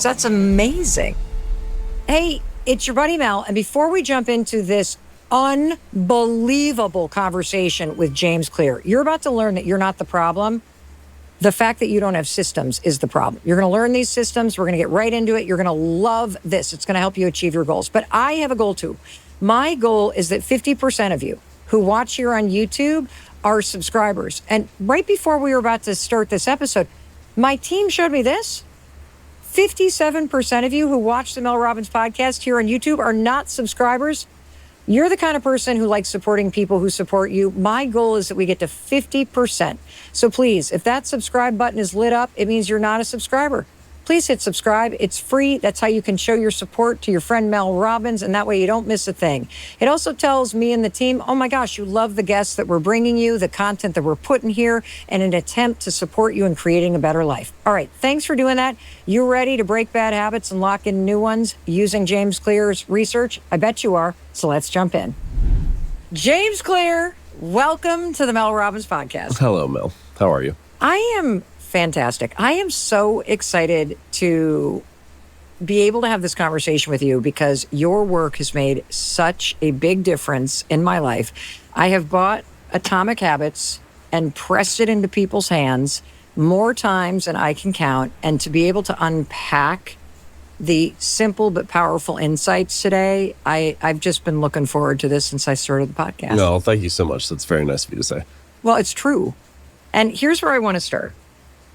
Speaker 11: That's amazing. Hey, it's your buddy Mel, and before we jump into this unbelievable conversation with James Clear, you're about to learn that you're not the problem. The fact that you don't have systems is the problem. You're going to learn these systems. We're going to get right into it. You're going to love this. It's going to help you achieve your goals. But I have a goal too. My goal is that 50% of you who watch here on YouTube are subscribers. And right before we were about to start this episode, my team showed me this. 57% of you who watch the Mel Robbins podcast here on YouTube are not subscribers. You're the kind of person who likes supporting people who support you. My goal is that we get to 50%. So please, if that subscribe button is lit up, it means you're not a subscriber. please hit subscribe. It's free. That's how you can show your support to your friend Mel Robbins, and that way you don't miss a thing. It also tells me and the team, oh my gosh, you love the guests that we're bringing you, the content that we're putting here, and an attempt to support you in creating a better life. All right, thanks for doing that. You ready to break bad habits and lock in new ones using James Clear's research? I bet you are, so let's jump in. James Clear, welcome to the Mel Robbins Podcast.
Speaker 10: Hello, Mel. How are you?
Speaker 11: I am fantastic. I am so excited to be able to have this conversation with you because your work has made such a big difference in my life. I have bought Atomic Habits and pressed it into people's hands more times than I can count. And to be able to unpack the simple but powerful insights today, I've just been looking forward to this since I started the podcast.
Speaker 10: No, thank you so much. That's very nice of you to say.
Speaker 11: Well, it's true. And here's where I want to start.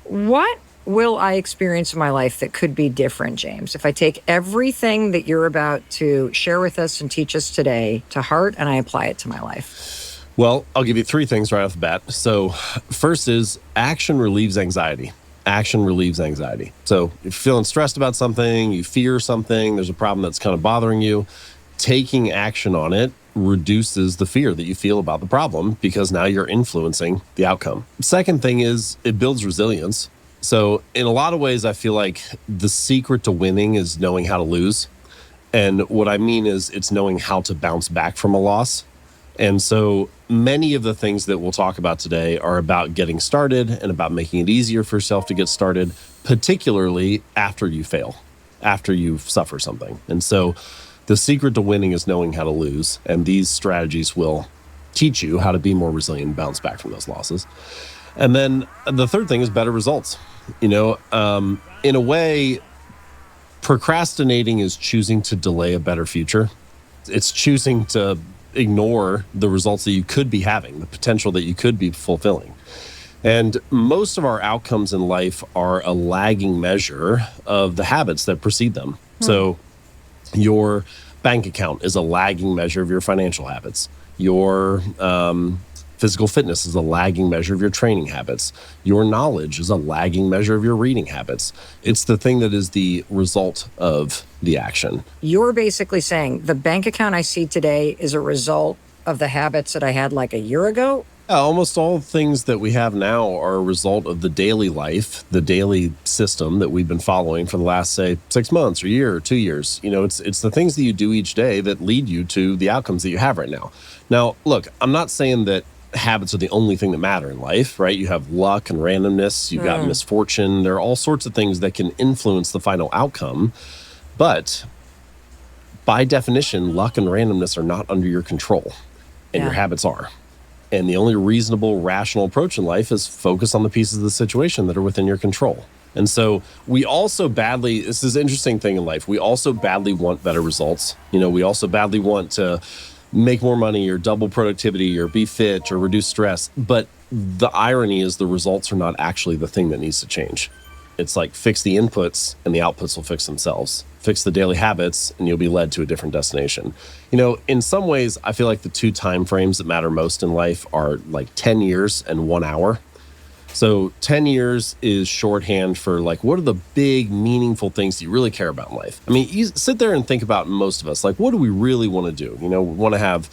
Speaker 11: What will I experience in my life that could be different, James, if I take everything that you're about to share with us and teach us today to heart and I apply it to my life?
Speaker 10: Well, I'll give you three things right off the bat. So first is action relieves anxiety. Action relieves anxiety. So if you're feeling stressed about something, you fear something, there's a problem that's kind of bothering you, taking action on it reduces the fear that you feel about the problem because now you're influencing the outcome. Second thing is it builds resilience. So in a lot of ways, I feel like the secret to winning is knowing how to lose. And what I mean is it's knowing how to bounce back from a loss. And so many of the things that we'll talk about today are about getting started and about making it easier for yourself to get started, particularly after you fail, after you suffer something. And so the secret to winning is knowing how to lose, and these strategies will teach you how to be more resilient and bounce back from those losses. And then the third thing is better results. In a way, procrastinating is choosing to delay a better future. It's choosing to ignore the results that you could be having, the potential that you could be fulfilling. And most of our outcomes in life are a lagging measure of the habits that precede them. So your bank account is a lagging measure of your financial habits. Your physical fitness is a lagging measure of your training habits. Your knowledge is a lagging measure of your reading habits. It's the thing that is the result of the action.
Speaker 11: You're basically saying the bank account I see today is a result of the habits that I had like a year ago?
Speaker 10: Almost all things that we have now are a result of the daily life, the daily system that we've been following for the last, say, 6 months or a year or 2 years. It's the things that you do each day that lead you to the outcomes that you have right now. Now, look, I'm not saying that habits are the only thing that matter in life, right? You have luck and randomness, you've got misfortune. There are all sorts of things that can influence the final outcome. But by definition, luck and randomness are not under your control, and your habits are. And the only reasonable, rational approach in life is focus on the pieces of the situation that are within your control. And so we also this is an interesting thing in life. We also badly want better results. We also badly want to make more money or double productivity or be fit or reduce stress. But the irony is the results are not actually the thing that needs to change. It's like fix the inputs and the outputs will fix themselves. Fix the daily habits and you'll be led to a different destination. In some ways, I feel like the two time frames that matter most in life are like 10 years and 1 hour. So 10 years is shorthand for like, what are the big, meaningful things that you really care about in life? I mean, you sit there and think about most of us, like, what do we really want to do? We want to have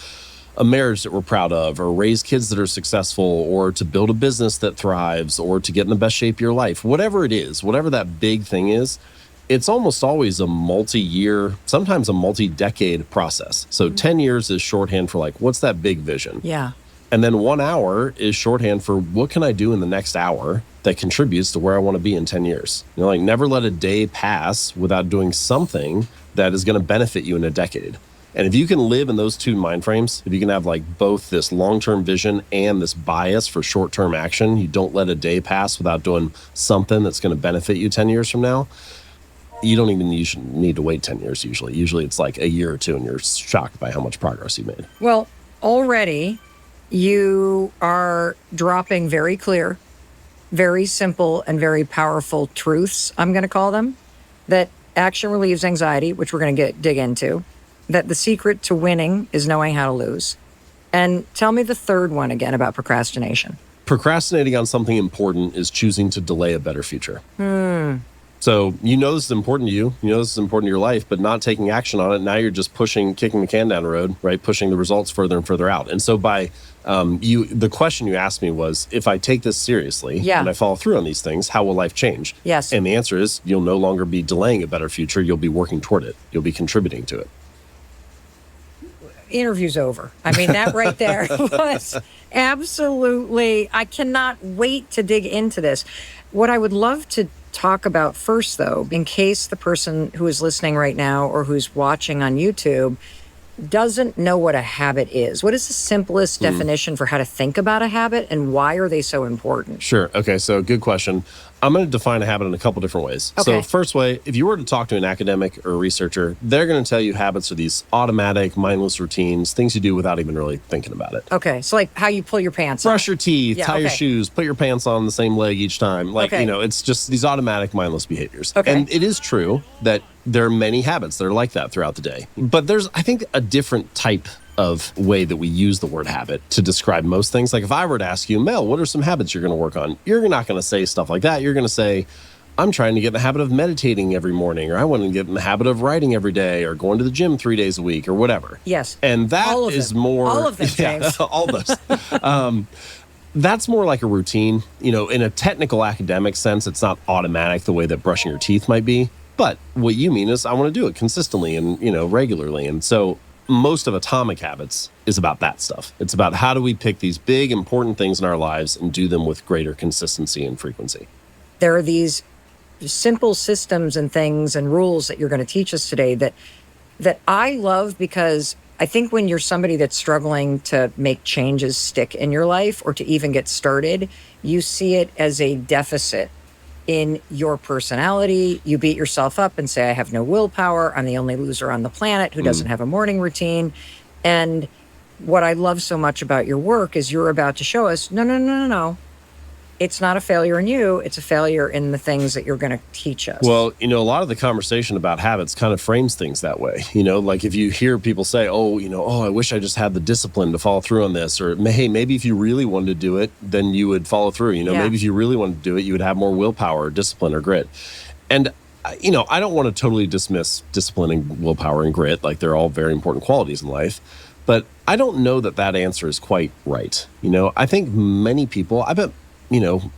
Speaker 10: a marriage that we're proud of, or raise kids that are successful, or to build a business that thrives, or to get in the best shape of your life. Whatever it is, whatever that big thing is, it's almost always a multi-year, sometimes a multi-decade process. So 10 years is shorthand for like, what's that big vision?
Speaker 11: Yeah.
Speaker 10: And then 1 hour is shorthand for what can I do in the next hour that contributes to where I want to be in 10 years. Never let a day pass without doing something that is going to benefit you in a decade. And if you can live in those two mind frames, if you can have like both this long-term vision and this bias for short-term action, you don't let a day pass without doing something that's going to benefit you 10 years from now, you don't even need to wait 10 years usually. Usually it's like a year or two and you're shocked by how much progress you made.
Speaker 11: Well, already you are dropping very clear, very simple, and very powerful truths, I'm going to call them, that action relieves anxiety, which we're going to dig into, that the secret to winning is knowing how to lose. And tell me the third one again about procrastination.
Speaker 10: Procrastinating on something important is choosing to delay a better future. So you know this is important to you. You know this is important to your life, but not taking action on it. Now you're just kicking the can down the road, right? Pushing the results further and further out. And so the question you asked me was, if I take this seriously and I follow through on these things, how will life change?
Speaker 11: Yes.
Speaker 10: And the answer is, you'll no longer be delaying a better future. You'll be working toward it. You'll be contributing to it.
Speaker 11: Interview's over. I mean, that right there was absolutely, I cannot wait to dig into this. What I would love to talk about first, though, in case the person who is listening right now or who's watching on YouTube doesn't know what a habit is. What is the simplest definition for how to think about a habit, and why are they so important?
Speaker 10: Sure. Okay, so good question. I'm going to define a habit in a couple different ways.
Speaker 11: Okay.
Speaker 10: So first way, if you were to talk to an academic or a researcher, they're going to tell you habits are these automatic, mindless routines, things you do without even really thinking about it.
Speaker 11: Okay, so like how you pull your pants
Speaker 10: Brush your teeth, tie your
Speaker 11: okay.
Speaker 10: shoes, put your pants on the same leg each time. Like,
Speaker 11: Okay.
Speaker 10: it's just these automatic, mindless behaviors.
Speaker 11: Okay.
Speaker 10: And it is true that there are many habits that are like that throughout the day. But there's, I think, a different type of way that we use the word habit to describe most things. Like if I were to ask you, Mel, what are some habits you're going to work on? You're not going to say stuff like that. You're going to say, I'm trying to get in the habit of meditating every morning, or I want to get in the habit of writing every day, or going to the gym 3 days a week, or whatever.
Speaker 11: Yes.
Speaker 10: And that
Speaker 11: All of
Speaker 10: is
Speaker 11: them.
Speaker 10: more...
Speaker 11: All of them, James.
Speaker 10: all those. That's more like a routine. In a technical academic sense, it's not automatic the way that brushing your teeth might be. But what you mean is I want to do it consistently and, regularly. And so most of Atomic Habits is about that stuff. It's about how do we pick these big, important things in our lives and do them with greater consistency and frequency.
Speaker 11: There are these simple systems and things and rules that you're going to teach us today that I love, because I think when you're somebody that's struggling to make changes stick in your life or to even get started, you see it as a deficit in your personality. You beat yourself up and say, I have no willpower. I'm the only loser on the planet who doesn't have a morning routine. And what I love so much about your work is you're about to show us, no. It's not a failure in you. It's a failure in the things that you're going to teach us.
Speaker 10: Well, a lot of the conversation about habits kind of frames things that way. Like if you hear people say, I wish I just had the discipline to follow through on this. Or, hey, maybe if you really wanted to do it, then you would follow through. Maybe if you really wanted to do it, you would have more willpower, or discipline, or grit. And, I don't want to totally dismiss discipline and willpower and grit. Like they're all very important qualities in life. But I don't know that answer is quite right. I think many people, I bet,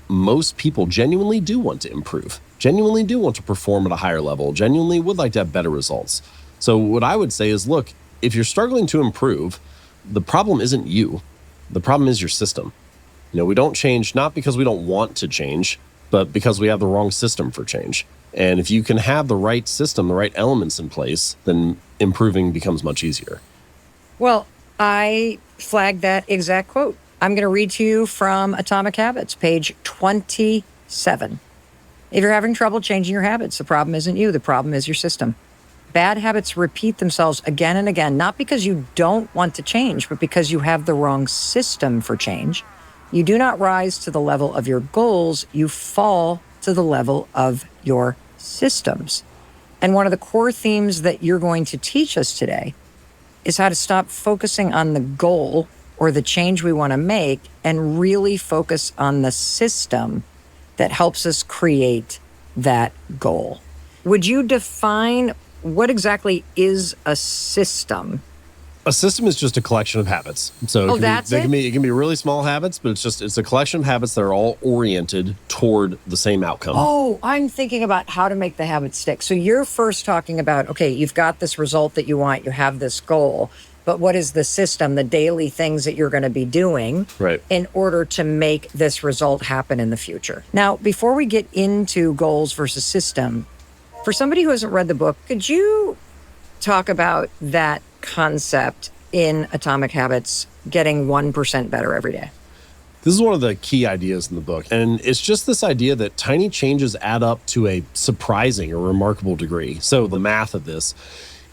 Speaker 10: most people genuinely do want to improve, genuinely do want to perform at a higher level, genuinely would like to have better results. So what I would say is, look, if you're struggling to improve, the problem isn't you. The problem is your system. We don't change, not because we don't want to change, but because we have the wrong system for change. And if you can have the right system, the right elements in place, then improving becomes much easier.
Speaker 11: Well, I flagged that exact quote. I'm going to read to you from Atomic Habits, page 27. If you're having trouble changing your habits, the problem isn't you. The problem is your system. Bad habits repeat themselves again and again, not because you don't want to change, but because you have the wrong system for change. You do not rise to the level of your goals. You fall to the level of your systems. And one of the core themes that you're going to teach us today is how to stop focusing on the goal or the change we want to make and really focus on the system that helps us create that goal. Would you define what exactly is a system?
Speaker 10: A system is just a collection of habits. So it can be really small habits, but it's a collection of habits that are all oriented toward the same outcome.
Speaker 11: Oh, I'm thinking about how to make the habit stick. So you're first talking about, okay, you've got this result that you want, you have this goal, but what is the system, the daily things that you're going to be doing in order to make this result happen in the future? Now, before we get into goals versus system, for somebody who hasn't read the book, could you talk about that concept in Atomic Habits, getting 1% better every day?
Speaker 10: This is one of the key ideas in the book. And it's just this idea that tiny changes add up to a surprising or remarkable degree. So the math of this,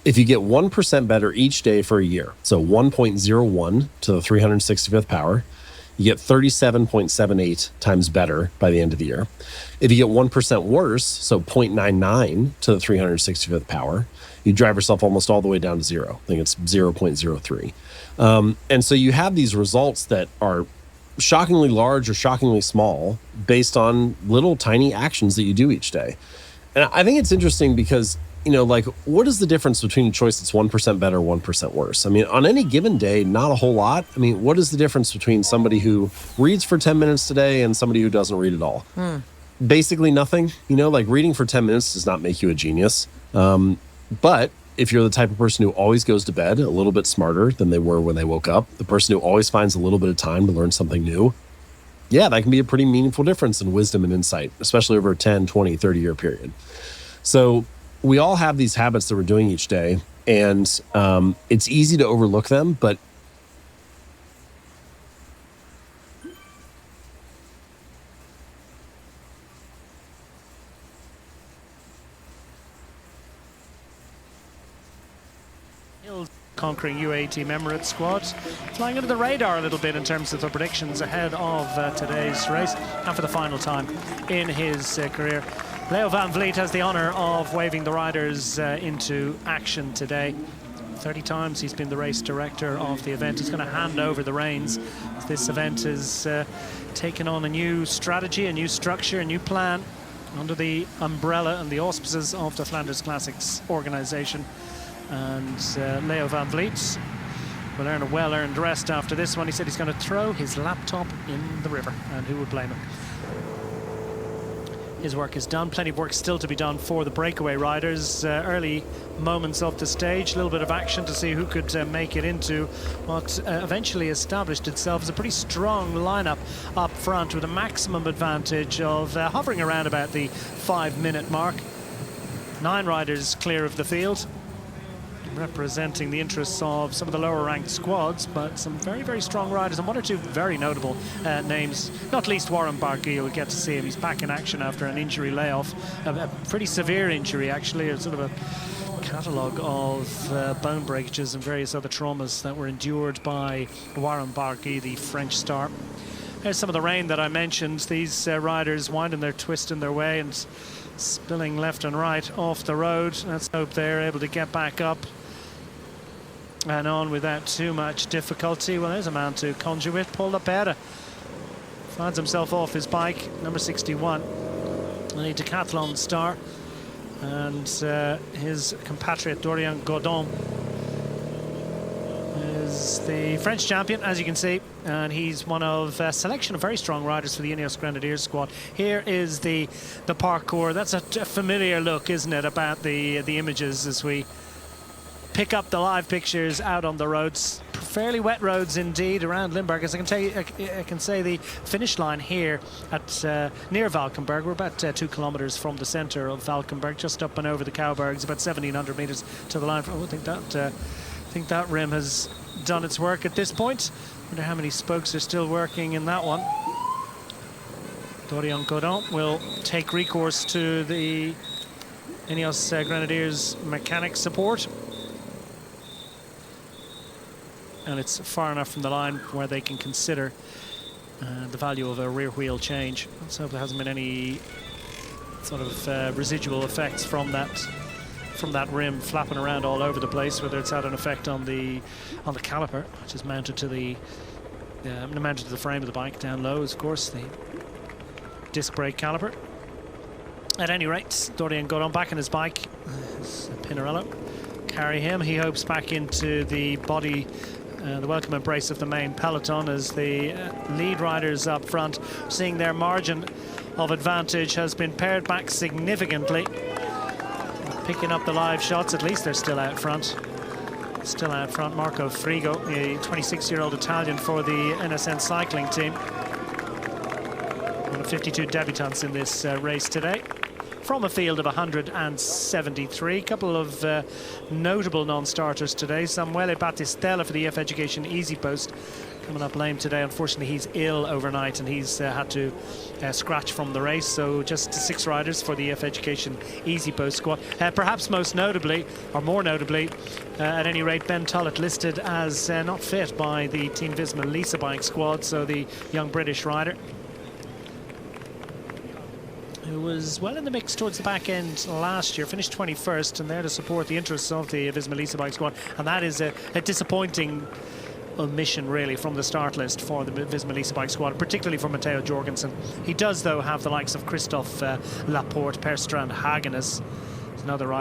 Speaker 10: if you get 1% better each day for a year, so 1.01 to the 365th power, you get 37.78 times better by the end of the year. If you get 1% worse, so 0.99 to the 365th power, you drive yourself almost all the way down to zero. I think it's 0.03. And so you have these results that are shockingly large or shockingly small based on little tiny actions that you do each day. And I think it's interesting because, you know, like, what is the difference between a choice that's 1% better, 1% worse? I mean, on any given day, not a whole lot. I mean, what is the difference between somebody who reads for 10 minutes today and somebody who doesn't read at all? Basically nothing. You know, like, reading for 10 minutes does not make you a genius. But if you're the type of person who always goes to bed a little bit smarter than they were when they woke up, the person who always finds a little bit of time to learn something new, yeah, that can be a pretty meaningful difference in wisdom and insight, especially over a 10, 20, 30-year period. So we all have these habits that we're doing each day, and it's easy to overlook them, but
Speaker 1: conquering UAE Team Emirates squad, flying under the radar a little bit in terms of the predictions ahead of today's race, and for the final time in his career. Leo Van Vliet has the honour of waving the riders into action today. 30 times he's been the race director of the event. He's going to hand over the reins. This event has taken on a new strategy, a new structure, a new plan under the umbrella and the auspices of the Flanders Classics organisation. And Leo Van Vliet will earn a well-earned rest after this one. He said he's going to throw his laptop in the river, and who would blame him? His work is done. Plenty of work still to be done for the breakaway riders. Early moments of the stage, a little bit of action to see who could make it into what eventually established itself as a pretty strong lineup up front, with a maximum advantage of hovering around about the 5-minute mark. 9 riders clear of the field, representing the interests of some of the lower ranked squads, but some very, very strong riders and one or two very notable names, not least Warren Barguil. You'll get to see him. He's back in action after an injury layoff, a pretty severe injury actually, a sort of a catalogue of bone breakages and various other traumas that were endured by Warren Barguil, the French star. There's some of the rain that I mentioned. These riders winding their twisting their way and spilling left and right off the road. Let's hope they're able to get back up and on without too much difficulty. Well, there's a man to conjure with. Paul Lapera finds himself off his bike, number 61, the decathlon star, and his compatriot Dorian Godon is the French champion, as you can see, and he's one of a selection of very strong riders for the Ineos Grenadiers squad. Here is the parkour. That's a familiar look, isn't it, about the images as we pick up the live pictures out on the roads. Fairly wet roads indeed around Limburg. As I can tell you, I can say the finish line here at near Valkenburg. We're about 2 kilometers from the center of Valkenburg, just up and over the Cowbergs, about 1,700 meters to the line. I think that rim has done its work at this point. I wonder how many spokes are still working in that one. Dorian Godon will take recourse to the Ineos Grenadiers mechanic support. And it's far enough from the line where they can consider the value of a rear wheel change. Let's hope there hasn't been any sort of residual effects from that rim flapping around all over the place, whether it's had an effect on the caliper, which is mounted to the frame of the bike down low, is of course the disc brake caliper. At any rate, Dorian got on back on his bike, his Pinarello. Carry him, he hopes, back into the body, the welcome embrace of the main peloton, as the lead riders up front, seeing their margin of advantage has been pared back significantly. Picking up the live shots, at least they're still out front. Still out front, Marco Frigo, a 26-year-old Italian for the NSN cycling team. One of 52 debutants in this race today, from a field of 173. A couple of notable non-starters today. Samuele Battistella for the EF Education Easy Post, coming up lame today. Unfortunately, he's ill overnight and he's had to scratch from the race. So just 6 riders for the EF Education Easy Post squad. Perhaps most notably, or more notably, at any rate, Ben Tullett listed as not fit by the Team Visma Lisa bike squad. So the young British rider, who was well in the mix towards the back end last year, finished 21st, and there to support the interests of the Visma Lisa bike squad. And that is a disappointing omission really from the start list for the Visma Lease Bike squad, particularly for Matteo Jorgensen. He does though have the likes of Christoph Laporte, Per Strand Hagen as another rider.